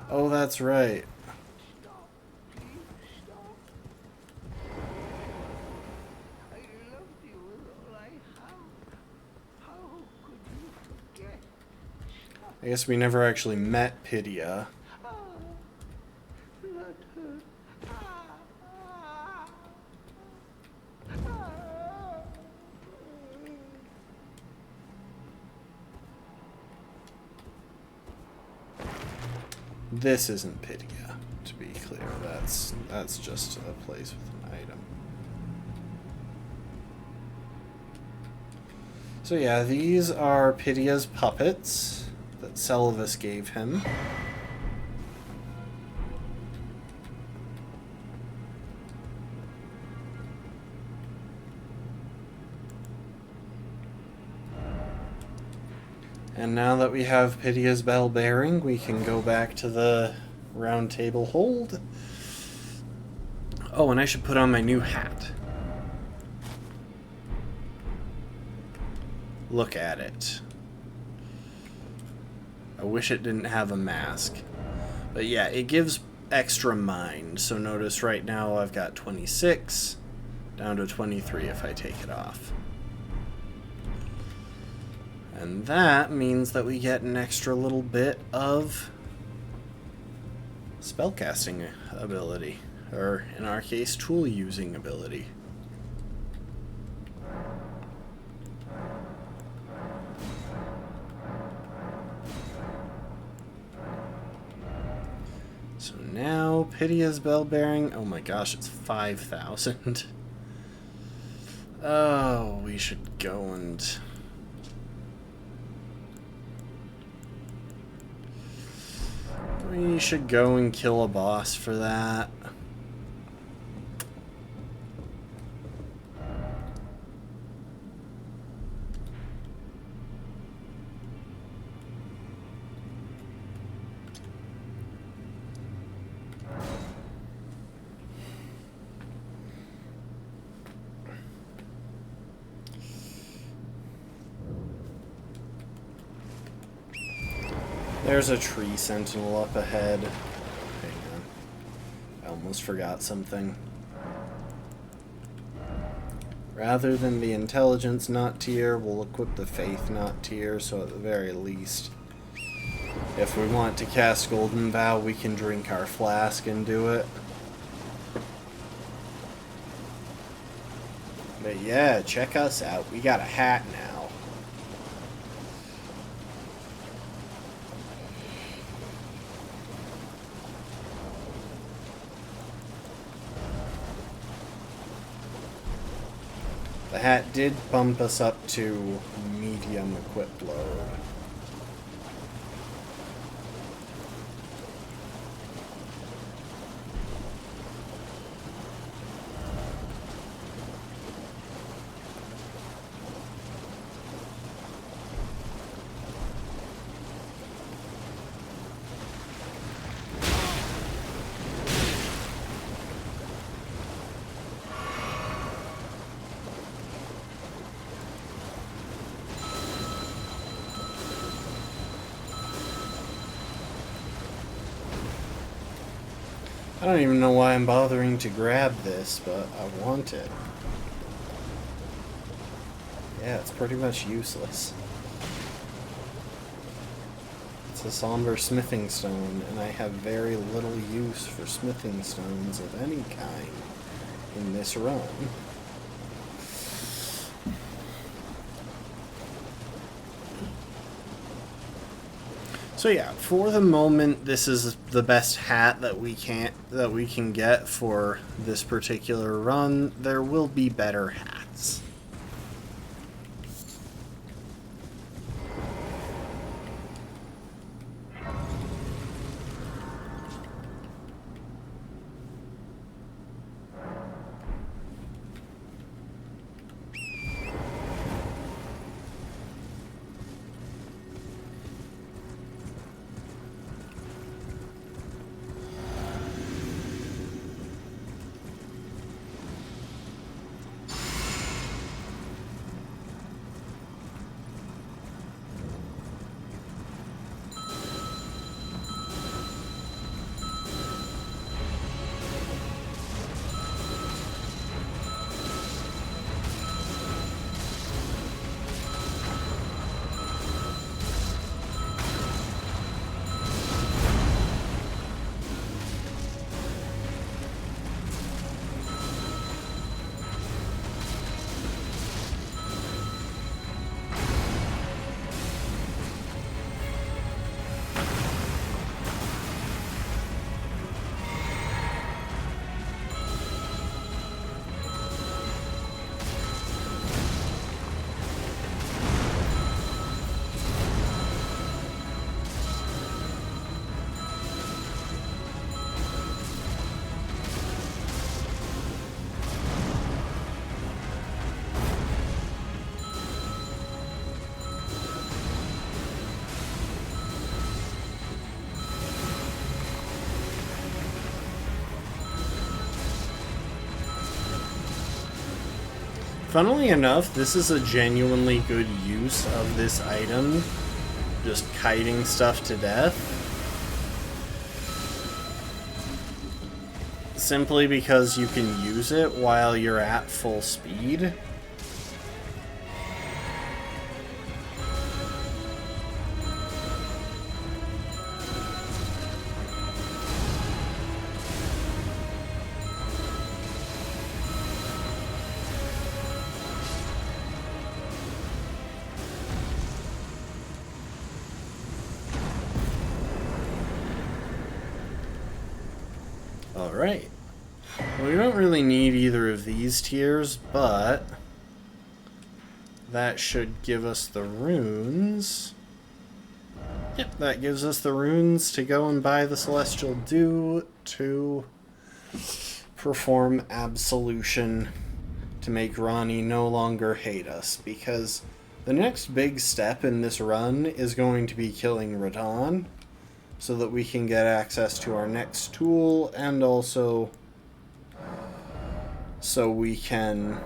Oh, that's right. I guess we never actually met Pydia. This isn't Pydia, to be clear. That's just a place with an item. So yeah, these are Pydia's puppets that Selvus gave him. And now that we have Pydia's bell bearing, we can go back to the round table hold. Oh, and I should put on my new hat. Look at it. I wish it didn't have a mask. But yeah, it gives extra mind. So notice right now I've got 26, down to 23 if I take it off. And that means that we get an extra little bit of spellcasting ability. Or, in our case, tool using ability. So now, Pydia's bell bearing. Oh my gosh, it's 5,000. Oh, we should go and... We should go and kill a boss for that. There's a tree sentinel up ahead. Hang on. I almost forgot something. Rather than the intelligence not tier, we'll equip the faith not tier, so at the very least, if we want to cast Golden Vow, we can drink our flask and do it. But yeah, check us out. We got a hat now. The hat did bump us up to medium equipped load. I don't even know why I'm bothering to grab this, but I want it. Yeah, it's pretty much useless. It's a somber smithing stone, and I have very little use for smithing stones of any kind in this run. So yeah, for the moment, this is the best hat that we can get for this particular run. There will be better hats. Funnily enough, this is a genuinely good use of this item. Just kiting stuff to death. Simply because you can use it while you're at full speed. Alright. Well, we don't really need either of these tiers, but that should give us the runes. Yep, that gives us the runes to go and buy the Celestial Dew to perform Absolution to make Ronnie no longer hate us, because the next big step in this run is going to be killing Radahn, so that we can get access to our next tool, and also so we can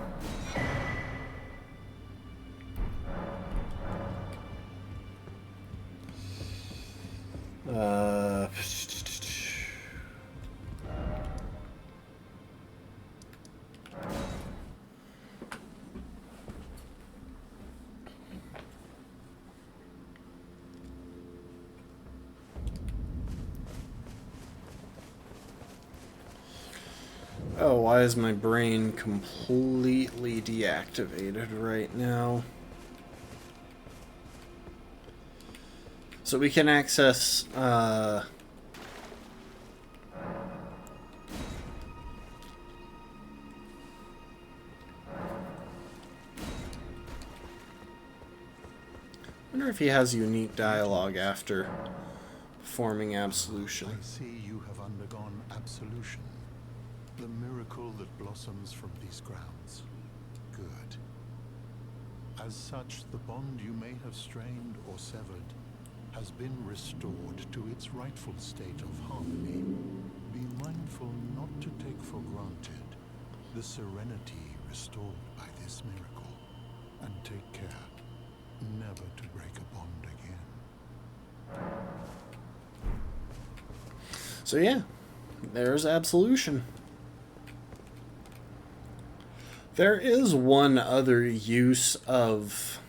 oh, why is my brain completely deactivated right now? So we can access, I wonder if he has unique dialogue after performing Absolution. I see you have undergone Absolution. The miracle that blossoms from these grounds. Good. As such, the bond you may have strained or severed has been restored to its rightful state of harmony. Be mindful not to take for granted the serenity restored by this miracle, and take care never to break a bond again. So yeah, there's Absolution. There is one other use of...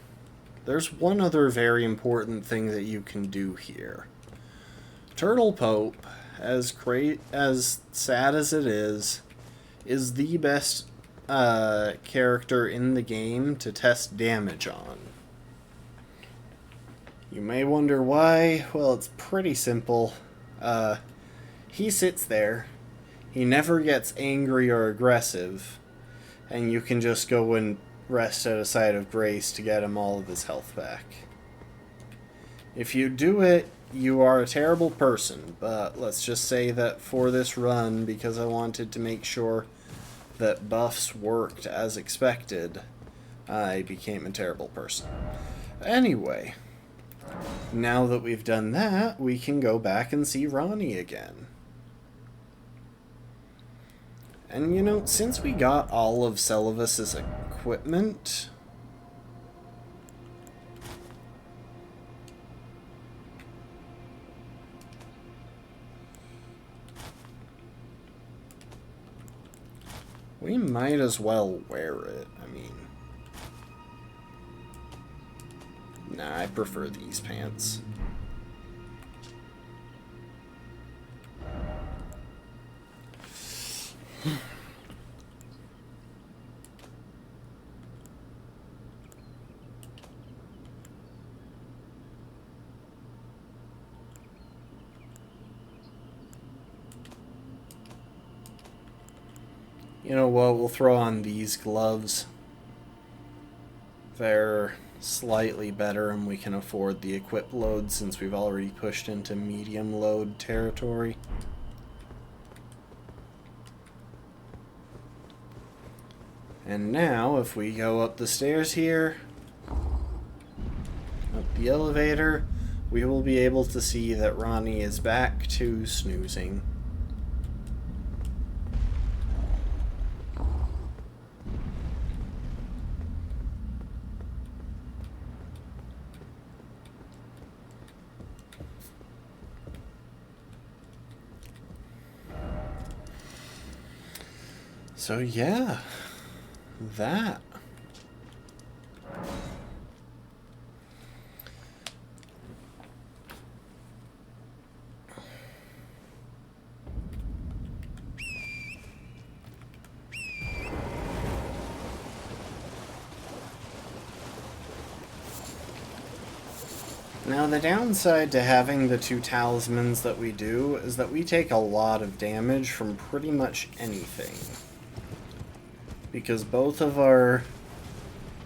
There's one other very important thing that you can do here. Turtle Pope, as sad as it is the best character in the game to test damage on. You may wonder why. Well, it's pretty simple. He sits there. He never gets angry or aggressive. And you can just go and rest at a site of grace to get him all of his health back. If you do it, you are a terrible person, but let's just say that for this run, because I wanted to make sure that buffs worked as expected, I became a terrible person. Anyway, now that we've done that, we can go back and see Ronnie again. And, you know, since we got all of Seluvis's equipment... we might as well wear it. I mean... nah, I prefer these pants. You know what, we'll throw on these gloves. They're slightly better and we can afford the equip load since we've already pushed into medium load territory. And now, if we go up the stairs here, up the elevator, we will be able to see that Ronnie is back to snoozing. So yeah, that. Now, the downside to having the 2 talismans that we do is that we take a lot of damage from pretty much anything. Because both of our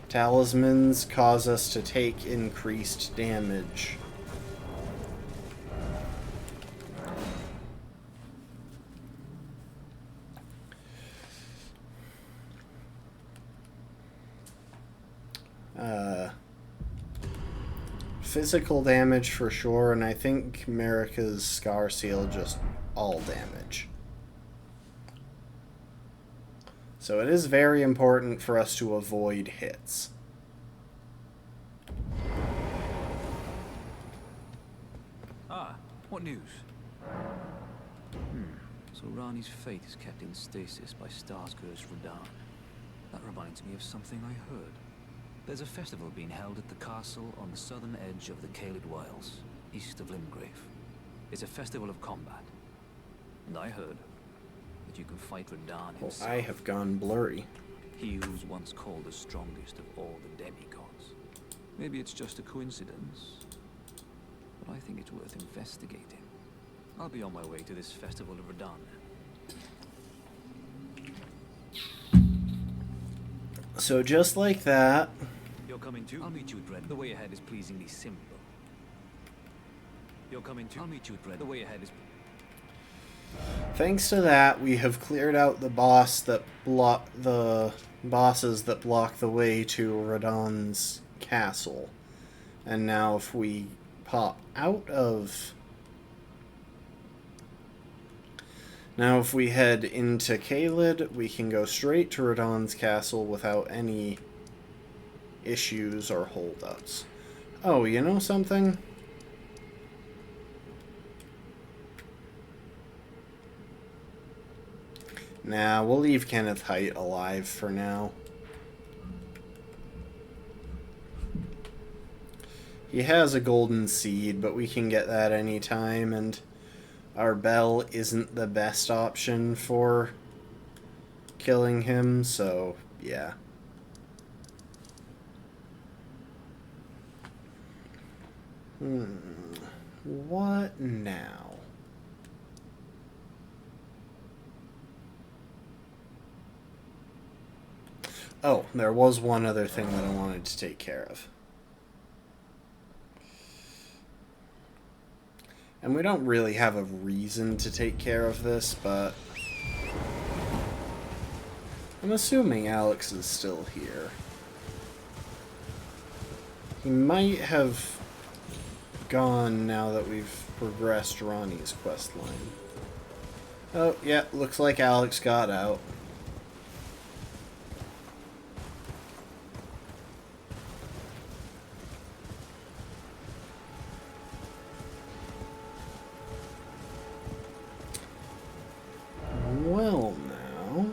talismans cause us to take increased damage. Physical damage for sure, and I think Marika's Scar Seal just all damage. So it is very important for us to avoid hits. Ah, what news? So Rani's fate is kept in stasis by Starscourge Radahn. That reminds me of something I heard. There's a festival being held at the castle on the southern edge of the Caelid Wilds, east of Limgrave. It's a festival of combat. And I heard that you can fight Radahn himself. Oh, I have gone blurry. He who was once called the strongest of all the demigods. Maybe it's just a coincidence, but I think it's worth investigating. I'll be on my way to this festival of Radahn then. So just like that... You're coming too? I'll meet you at Red. The way ahead is pleasingly simple. You're coming too? I'll meet you at Red. The way ahead is... Thanks to that, we have cleared out the bosses that block the way to Radahn's castle. And now if we pop out of... Now if we head into Caelid, we can go straight to Radahn's castle without any issues or holdups. Oh, you know something? Nah, we'll leave Kenneth Haight alive for now. He has a golden seed, but we can get that anytime, and our bell isn't the best option for killing him, so yeah. What now? Oh, there was one other thing that I wanted to take care of. And we don't really have a reason to take care of this, but I'm assuming Alex is still here. He might have gone now that we've progressed Ronnie's questline. Oh, yeah, looks like Alex got out. Well, now...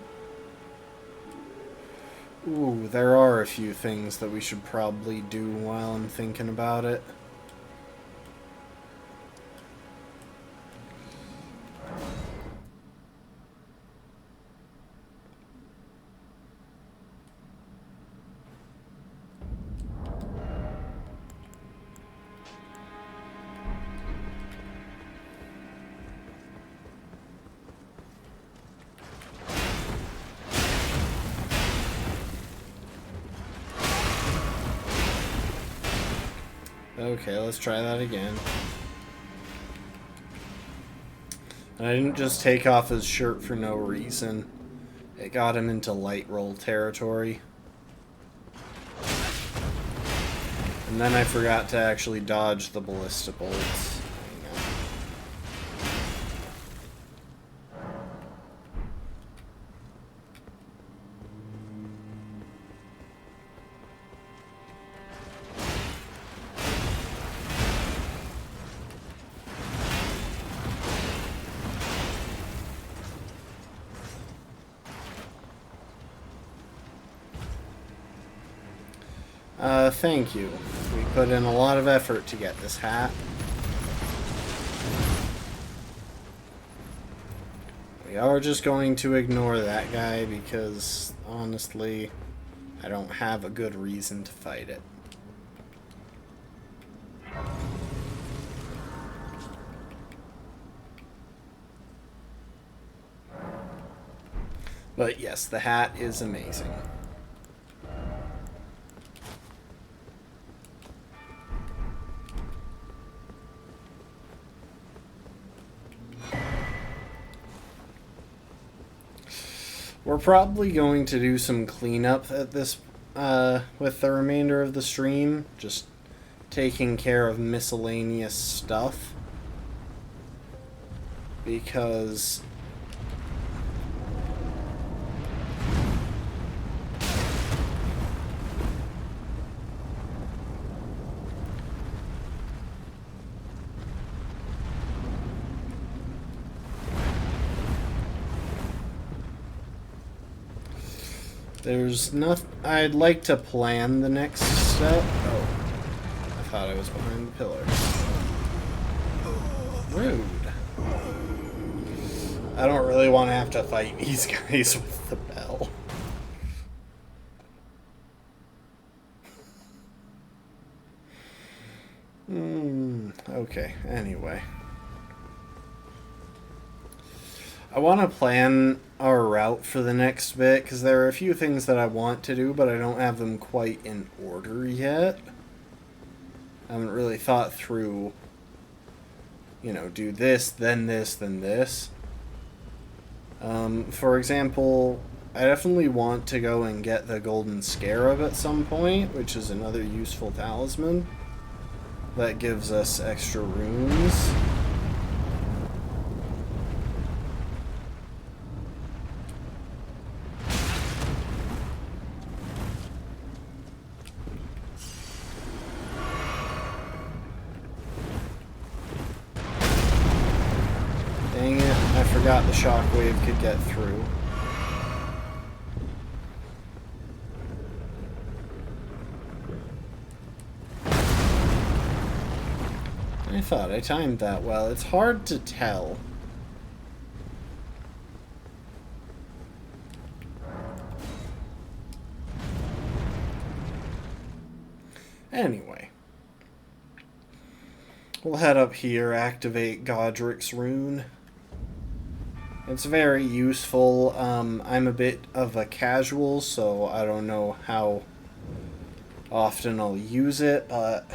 Ooh, there are a few things that we should probably do while I'm thinking about it. Okay, let's try that again. And I didn't just take off his shirt for no reason. It got him into light roll territory. And then I forgot to actually dodge the ballista bolts. Thank you. We put in a lot of effort to get this hat. We are just going to ignore that guy because, honestly, I don't have a good reason to fight it. But yes, the hat is amazing. We're probably going to do some cleanup at this with the remainder of the stream, just taking care of miscellaneous stuff, because there's nothing. I'd like to plan the next step. Oh, I thought I was behind the pillar. Rude. I don't really want to have to fight these guys with the bell. Okay, anyway. I want to plan our route for the next bit, because there are a few things that I want to do, but I don't have them quite in order yet. I haven't really thought through, you know, do this, then this, then this. For example, I definitely want to go and get the Golden Scarab at some point, which is another useful talisman that gives us extra runes. Dang it, I forgot the shockwave could get through. I thought I timed that well. It's hard to tell. Anyway. We'll head up here, activate Godric's rune. It's very useful. I'm a bit of a casual, so I don't know how often I'll use it, but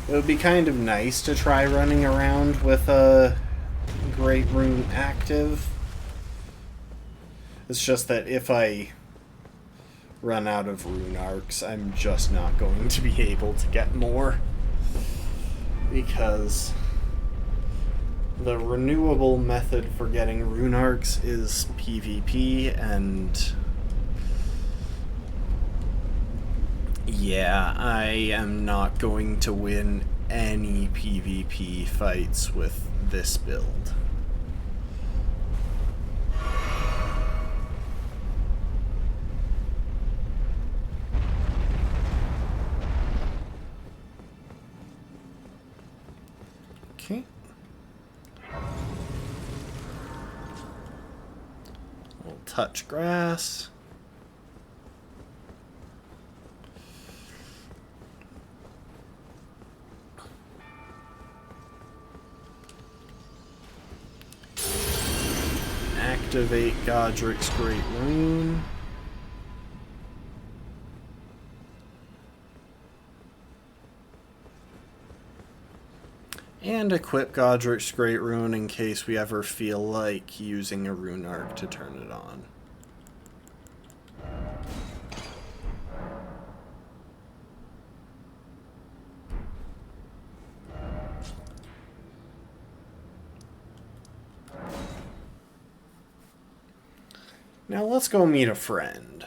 it would be kind of nice to try running around with a Great Rune active. It's just that if I run out of rune arcs, I'm just not going to be able to get more. Because the renewable method for getting rune arcs is PvP, and yeah, I am not going to win any PvP fights with this build. Okay. We'll touch grass. Activate Godric's Great Rune. And equip Godric's Great Rune in case we ever feel like using a rune arc to turn it on. Now let's go meet a friend.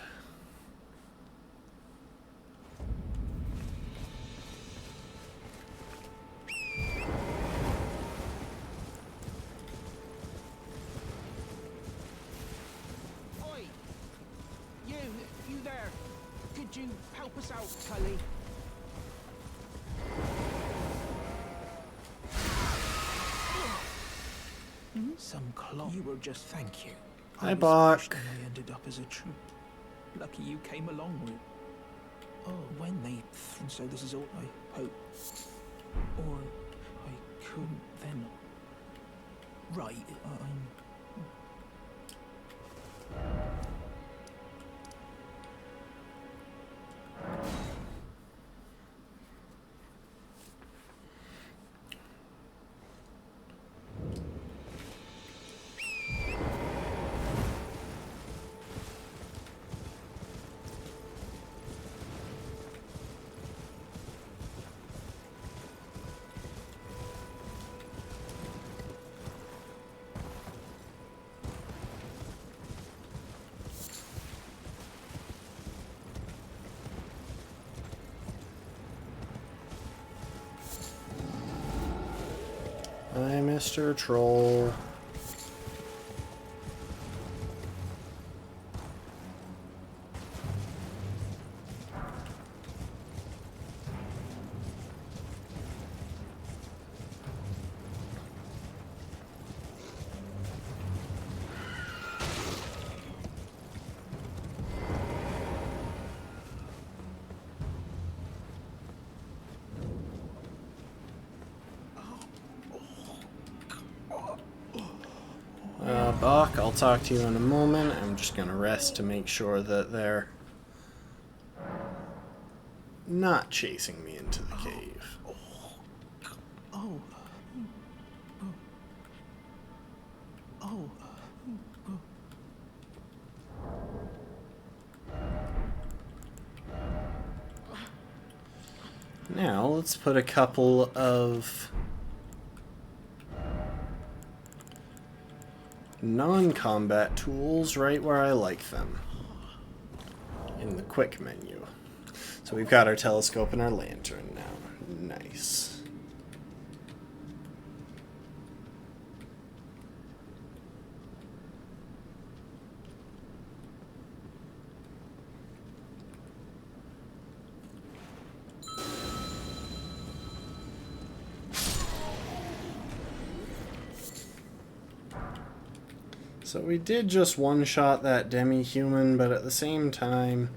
Oi! You there. Could Could you help us out, Cully? Some clock. You were just thank you. Hi, Bach. I ended up as a troop. Lucky you came along with. Oh, when they. So this is all I hope. Or I couldn't then. Right, I'm. Hi, Mr. Troll. Bach, I'll talk to you in a moment. I'm just gonna rest to make sure that they're not chasing me into the cave. Now, let's put a couple of non-combat tools right where I like them. In the quick menu. So we've got our telescope and our lantern now. Nice. So we did just one-shot that demi-human, but at the same time...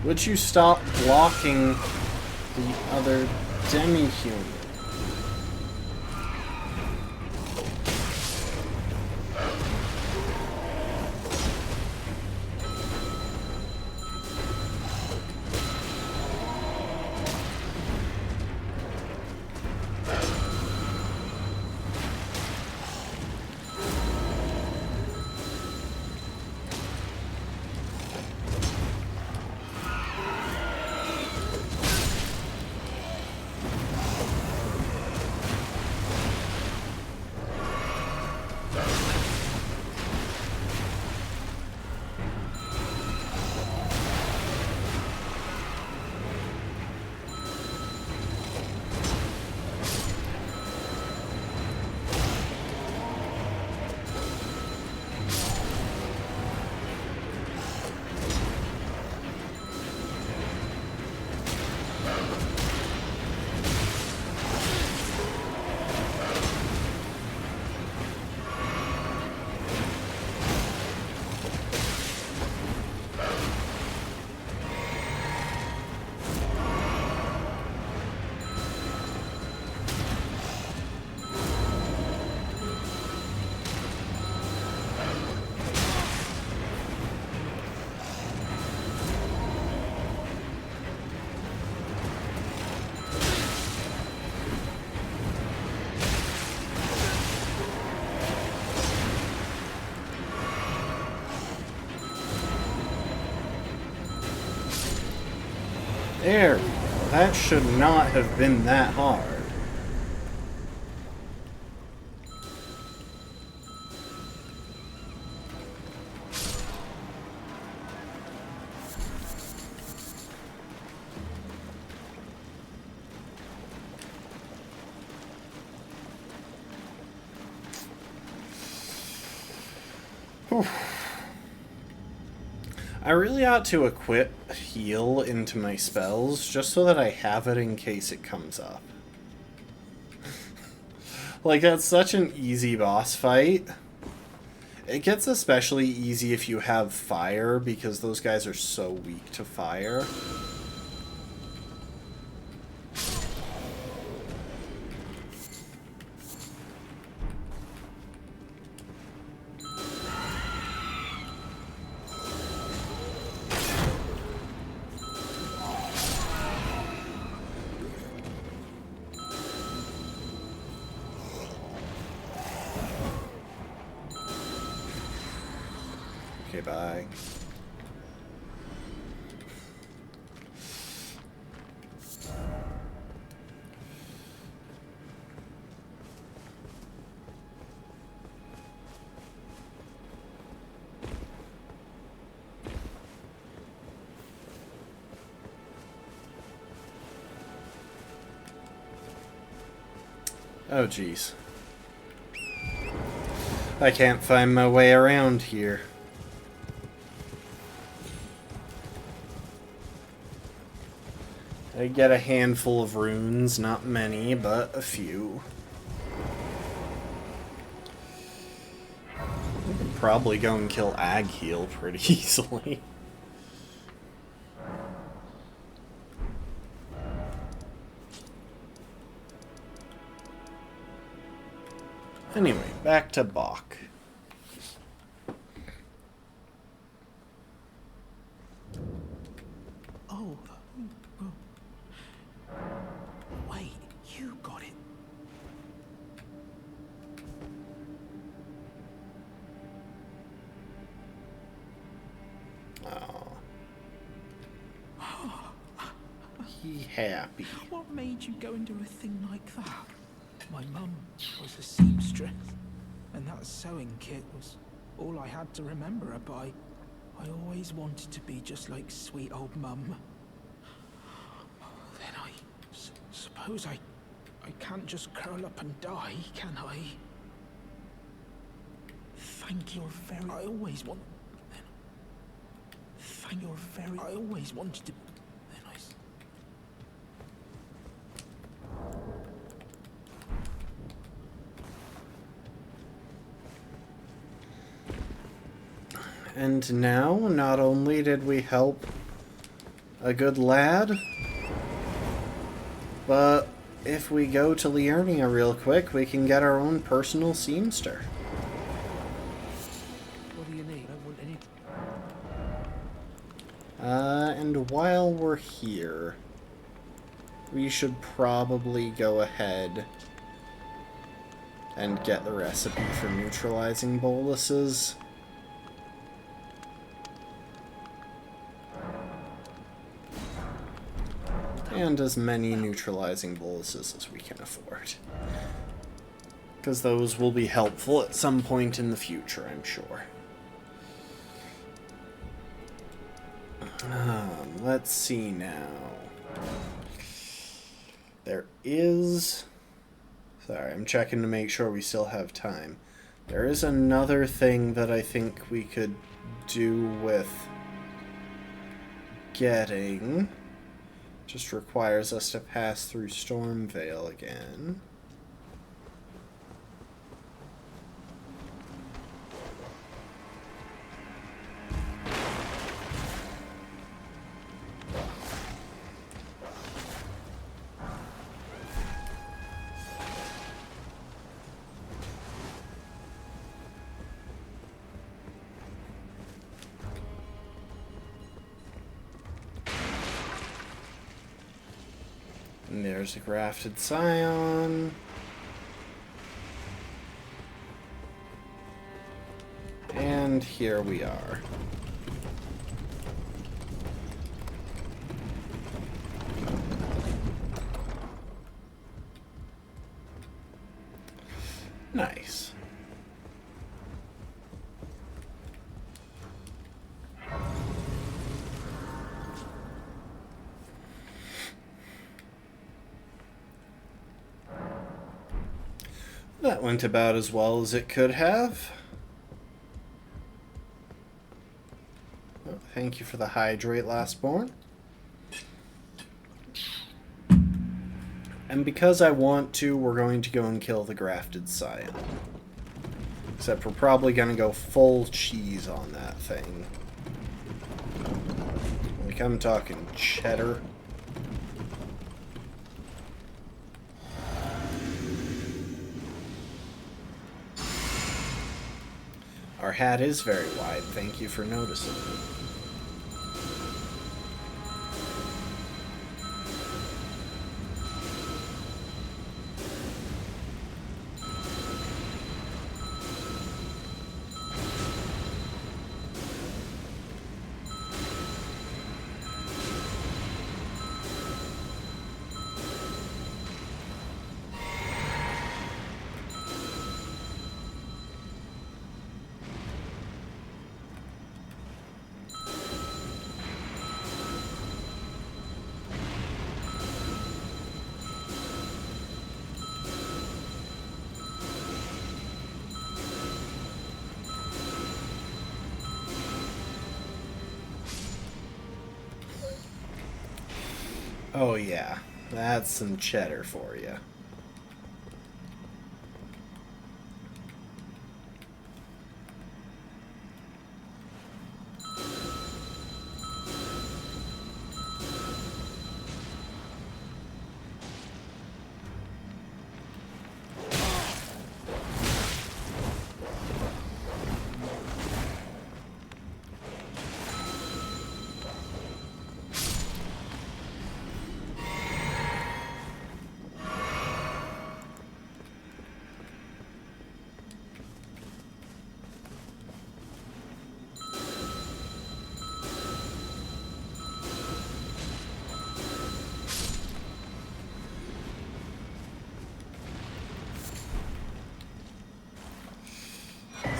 Would you stop blocking the other demi-human? There we go. That should not have been that hard. Whew. I really ought to equip heal into my spells just so that I have it in case it comes up. Like, that's such an easy boss fight. It gets especially easy if you have fire, because those guys are so weak to fire. Okay, bye. Oh, jeez. I can't find my way around here. I get a handful of runes, not many, but a few. I can probably go and kill Agheel pretty easily. Anyway, back to Bach. Oh. Wait, you got it. Oh. He happy. What made you go and do a thing like that? My mum was a seamstress, and that sewing kit was all I had to remember her by. I always wanted to be just like sweet old mum. Then I suppose I can't just curl up and die, can I? Thank you very... I always want... Thank you very... I always wanted to... Then I... And now, not only did we help a good lad, but if we go to Liurnia real quick, we can get our own personal seamster. What do you need? I want any... And while we're here, we should probably go ahead and get the recipe for neutralizing boluses. And as many neutralizing boluses as we can afford. Because those will be helpful at some point in the future, I'm sure. Let's see now. There is... Sorry, I'm checking to make sure we still have time. There is another thing that I think we could do with getting... Just requires us to pass through Stormvale again. And there's a grafted scion. And here we are. That went about as well as it could have. Oh, thank you for the hydrate, Lastborn. And because I want to, we're going to go and kill the grafted scion. Except we're probably going to go full cheese on that thing. Like, I'm talking cheddar. Our hat is very wide. Thank you for noticing. Oh yeah, that's some cheddar for you.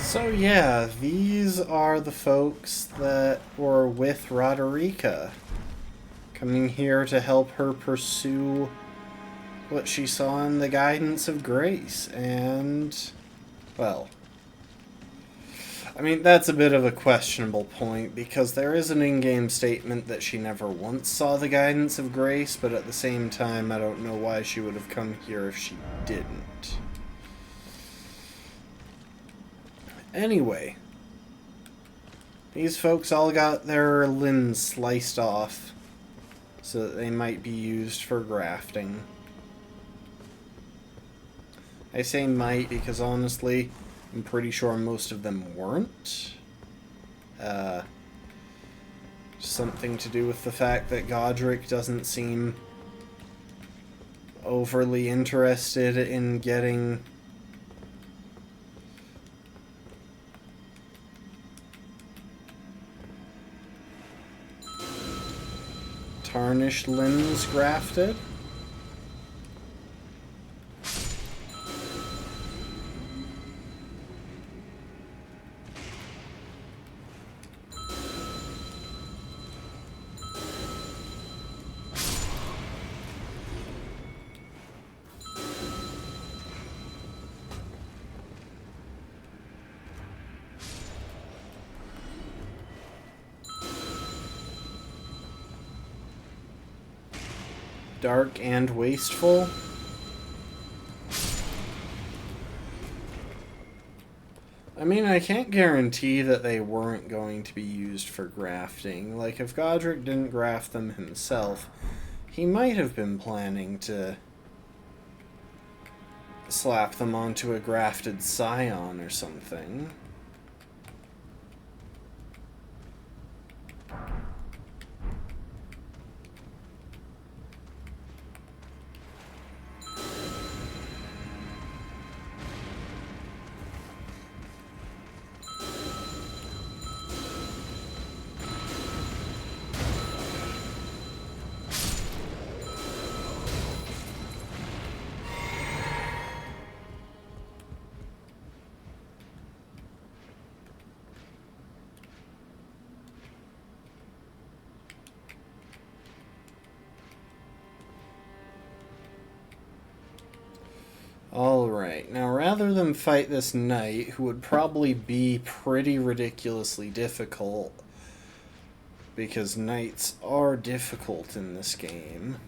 So yeah, these are the folks that were with Roderica, coming here to help her pursue what she saw in the guidance of grace. And, well, I mean, that's a bit of a questionable point, because there is an in-game statement that she never once saw the guidance of grace, but at the same time, I don't know why she would have come here if she didn't. Anyway, these folks all got their limbs sliced off so that they might be used for grafting. I say might because honestly, I'm pretty sure most of them weren't. Something to do with the fact that Godric doesn't seem overly interested in getting tarnished limbs grafted. Dark and wasteful. I mean, I can't guarantee that they weren't going to be used for grafting. Like, if Godric didn't graft them himself, he might have been planning to slap them onto a grafted scion or something. Alright, now rather than fight this knight, who would probably be pretty ridiculously difficult, because knights are difficult in this game,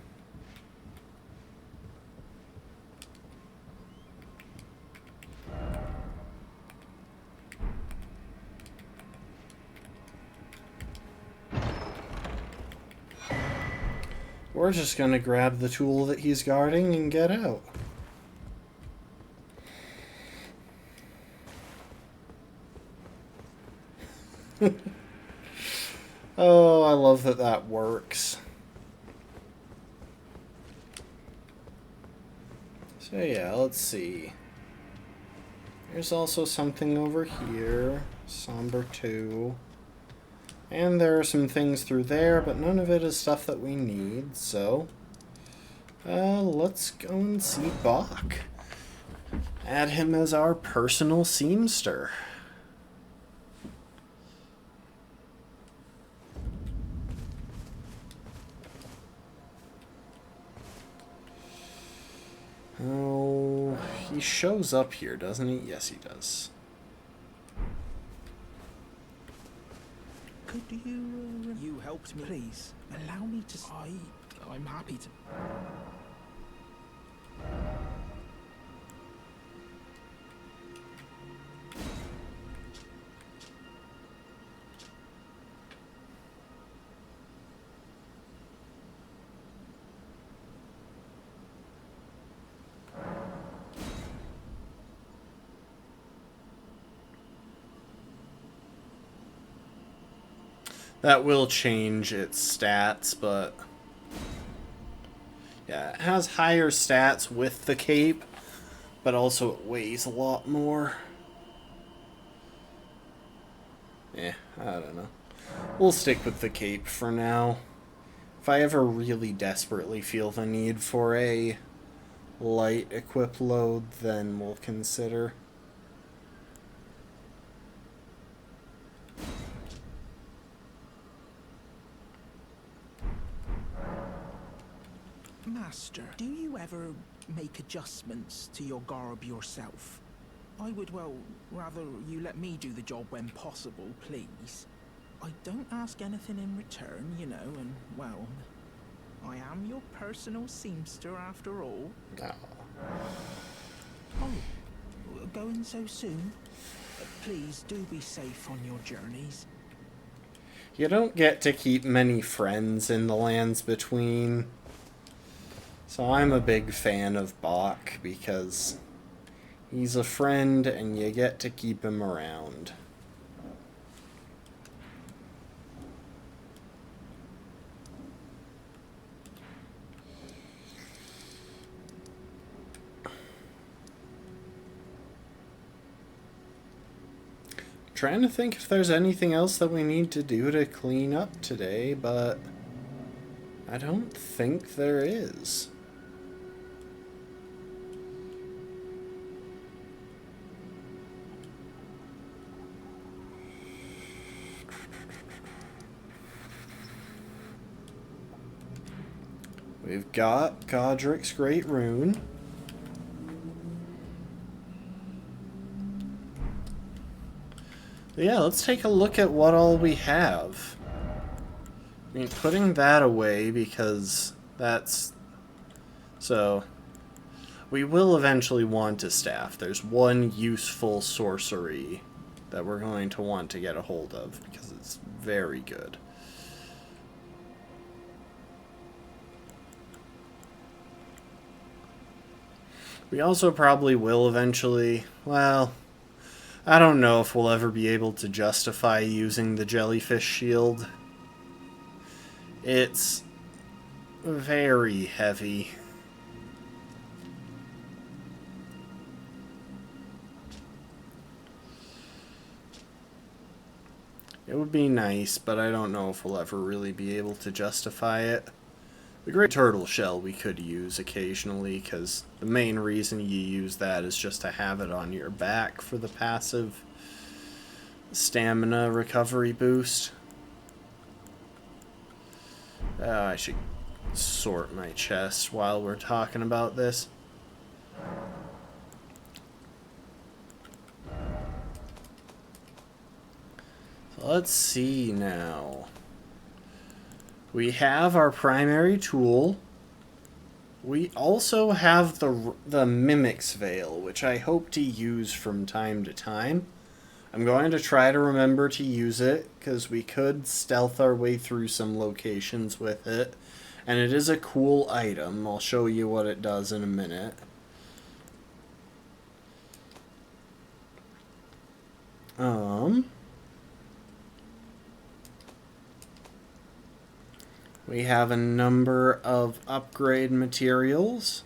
we're just gonna grab the tool that he's guarding and get out. Oh, I love that that works. So yeah, let's see. There's also something over here. Somber 2. And there are some things through there, but none of it is stuff that we need, so... let's go and see Bach. Add him as our personal seamster. Oh, he shows up here, doesn't he? Yes, he does. Could you... You helped me. Please, allow me to... I'm happy to... That will change its stats, but... yeah, it has higher stats with the cape, but also it weighs a lot more. Yeah, I don't know. We'll stick with the cape for now. If I ever really desperately feel the need for a light equip load, then we'll consider. Master, do you ever make adjustments to your garb yourself? I would, well, rather you let me do the job when possible, please. I don't ask anything in return, you know, and, well, I am your personal seamster after all. Oh. Oh, going so soon? Please do be safe on your journeys. You don't get to keep many friends in the lands between. So I'm a big fan of Bach because he's a friend and you get to keep him around. Trying to think if there's anything else that we need to do to clean up today, but I don't think there is. We've got Godric's Great Rune. Yeah, let's take a look at what all we have. I mean, putting that away because that's... So, we will eventually want a staff. There's one useful sorcery that we're going to want to get a hold of because it's very good. We also probably will eventually, well, I don't know if we'll ever be able to justify using the jellyfish shield. It's very heavy. It would be nice, but I don't know if we'll ever really be able to justify it. The Great Turtle Shell we could use occasionally, because the main reason you use that is just to have it on your back for the passive stamina recovery boost. I should sort my chest while we're talking about this. Let's see now. We have our primary tool. We also have the Mimic's Veil, which I hope to use from time to time. I'm going to try to remember to use it, because we could stealth our way through some locations with it. And it is a cool item. I'll show you what it does in a minute. We have a number of upgrade materials.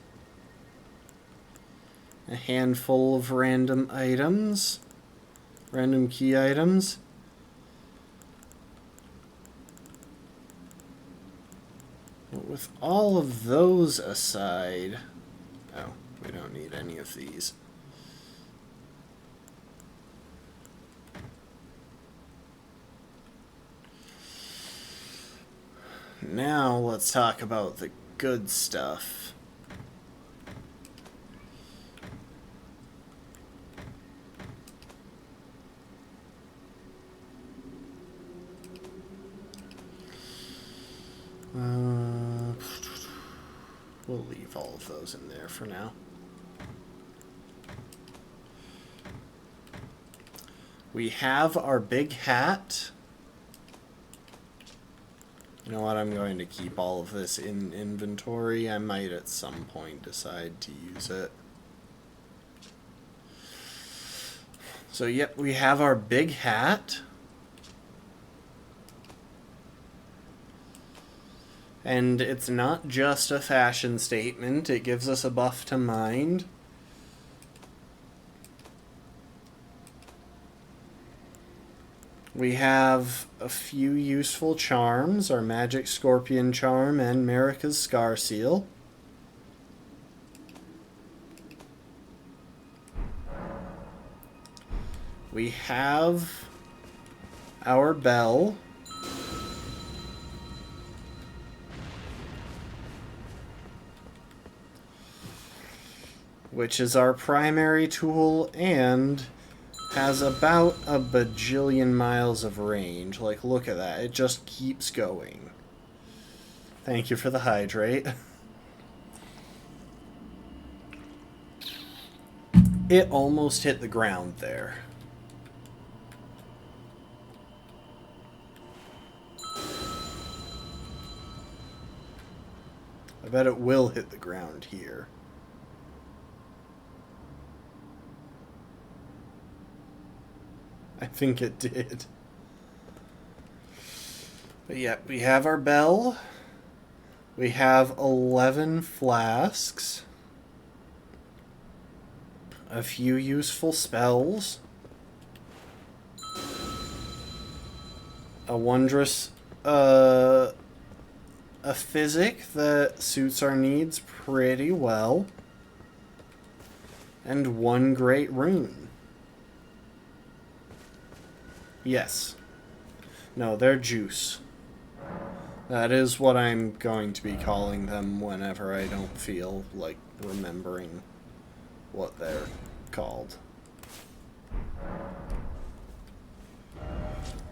A handful of random items. Random key items. But with all of those aside... Oh, we don't need any of these. Now let's talk about the good stuff. We'll leave all of those in there for now. We have our big hat. You know what, I'm going to keep all of this in inventory. I might at some point decide to use it. So yep, we have our big hat. And it's not just a fashion statement, it gives us a buff to mind. We have a few useful charms, our Magic Scorpion Charm and Marika's Scar Seal. We have our bell. Which is our primary tool and has about a bajillion miles of range. Like, look at that. It just keeps going. Thank you for the hydrate. It almost hit the ground there. I bet it will hit the ground here. I think it did. But yeah, we have our bell. We have 11 flasks. A few useful spells. A wondrous, a physic that suits our needs pretty well. And one great rune. Yes. No, they're juice. That is what I'm going to be calling them whenever I don't feel like remembering what they're called.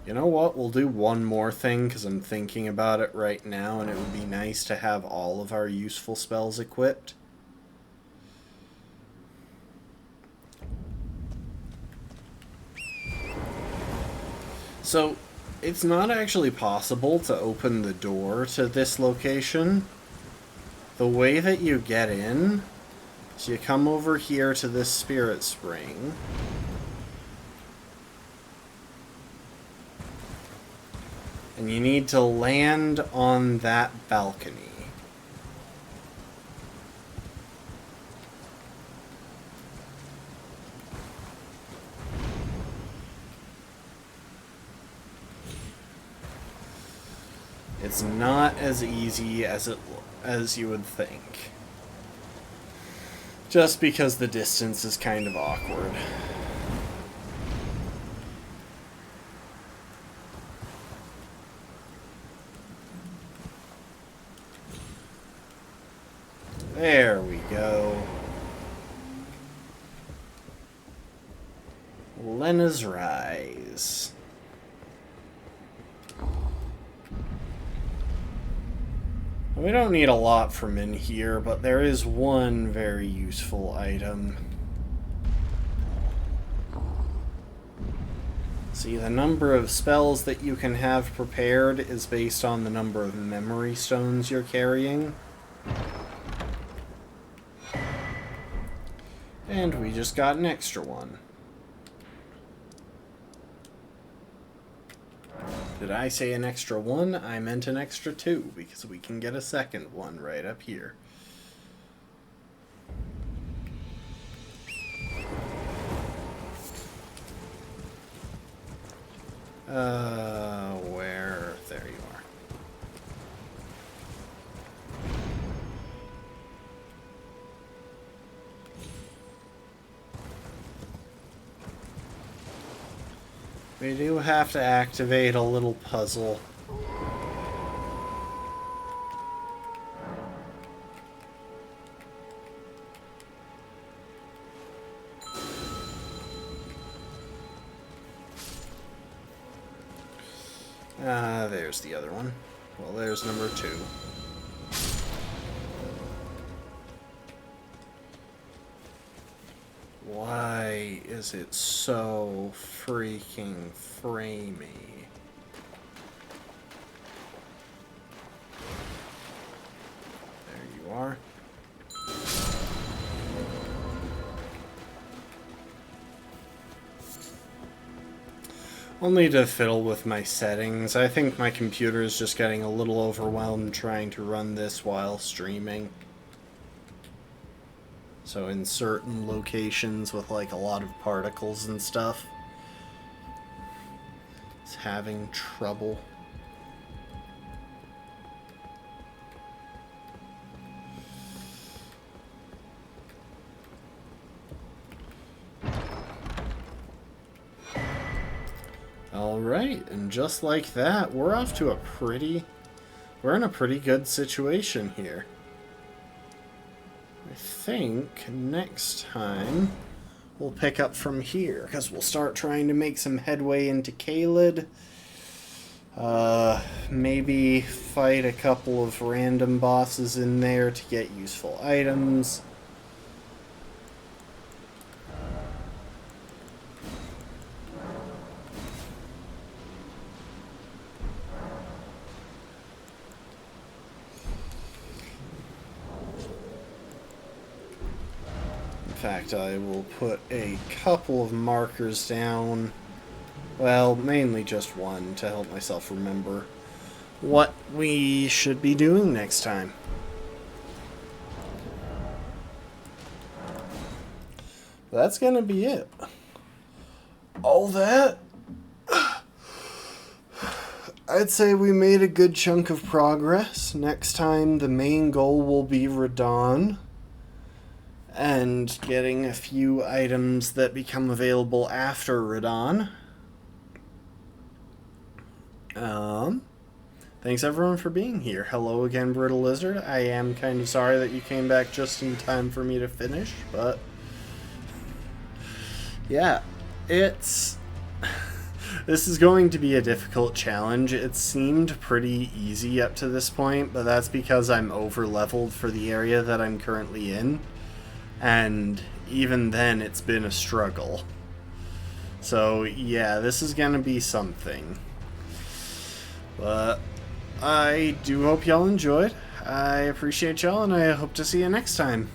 You know what? We'll do one more thing because I'm thinking about it right now, and it would be nice to have all of our useful spells equipped. So, it's not actually possible to open the door to this location. The way that you get in is you come over here to this spirit spring. And you need to land on that balcony. It's not as easy as you would think. Just because the distance is kind of awkward. There we go. Lena's Rise. We don't need a lot from in here, but there is one very useful item. See, the number of spells that you can have prepared is based on the number of memory stones you're carrying. And we just got an extra one. Did I say an extra one? I meant an extra two, because we can get a second one right up here. Where? There you are. We do have to activate a little puzzle. There's the other one. Well, there's number 2. Why is it so freaking framey? There you are. Only to fiddle with my settings. I think my computer is just getting a little overwhelmed trying to run this while streaming. So in certain locations with like a lot of particles and stuff, it's having trouble. Alright, and just like that, we're off to we're in a pretty good situation here. I think next time we'll pick up from here, because we'll start trying to make some headway into Caelid. Maybe fight a couple of random bosses in there to get useful items. In fact, I will put a couple of markers down. Well, mainly just one to help myself remember what we should be doing next time. That's gonna be it. All that, I'd say we made a good chunk of progress. Next time, the main goal will be Radahn and getting a few items that become available after Radahn. Thanks everyone for being here. Hello again, Brittle Lizard. I am kind of sorry that you came back just in time for me to finish, but yeah, this is going to be a difficult challenge. It seemed pretty easy up to this point, but that's because I'm over-leveled for the area that I'm currently in. And even then, it's been a struggle. So, yeah, this is gonna be something. But I do hope y'all enjoyed. I appreciate y'all, and I hope to see you next time.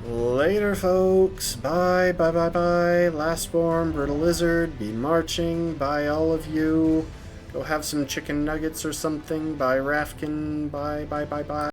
Later, folks. Bye, bye, bye, bye. Lastborn, Brittle Lizard, be marching. Bye, all of you. Go have some chicken nuggets or something. Bye, Rafkin. Bye, bye, bye, bye.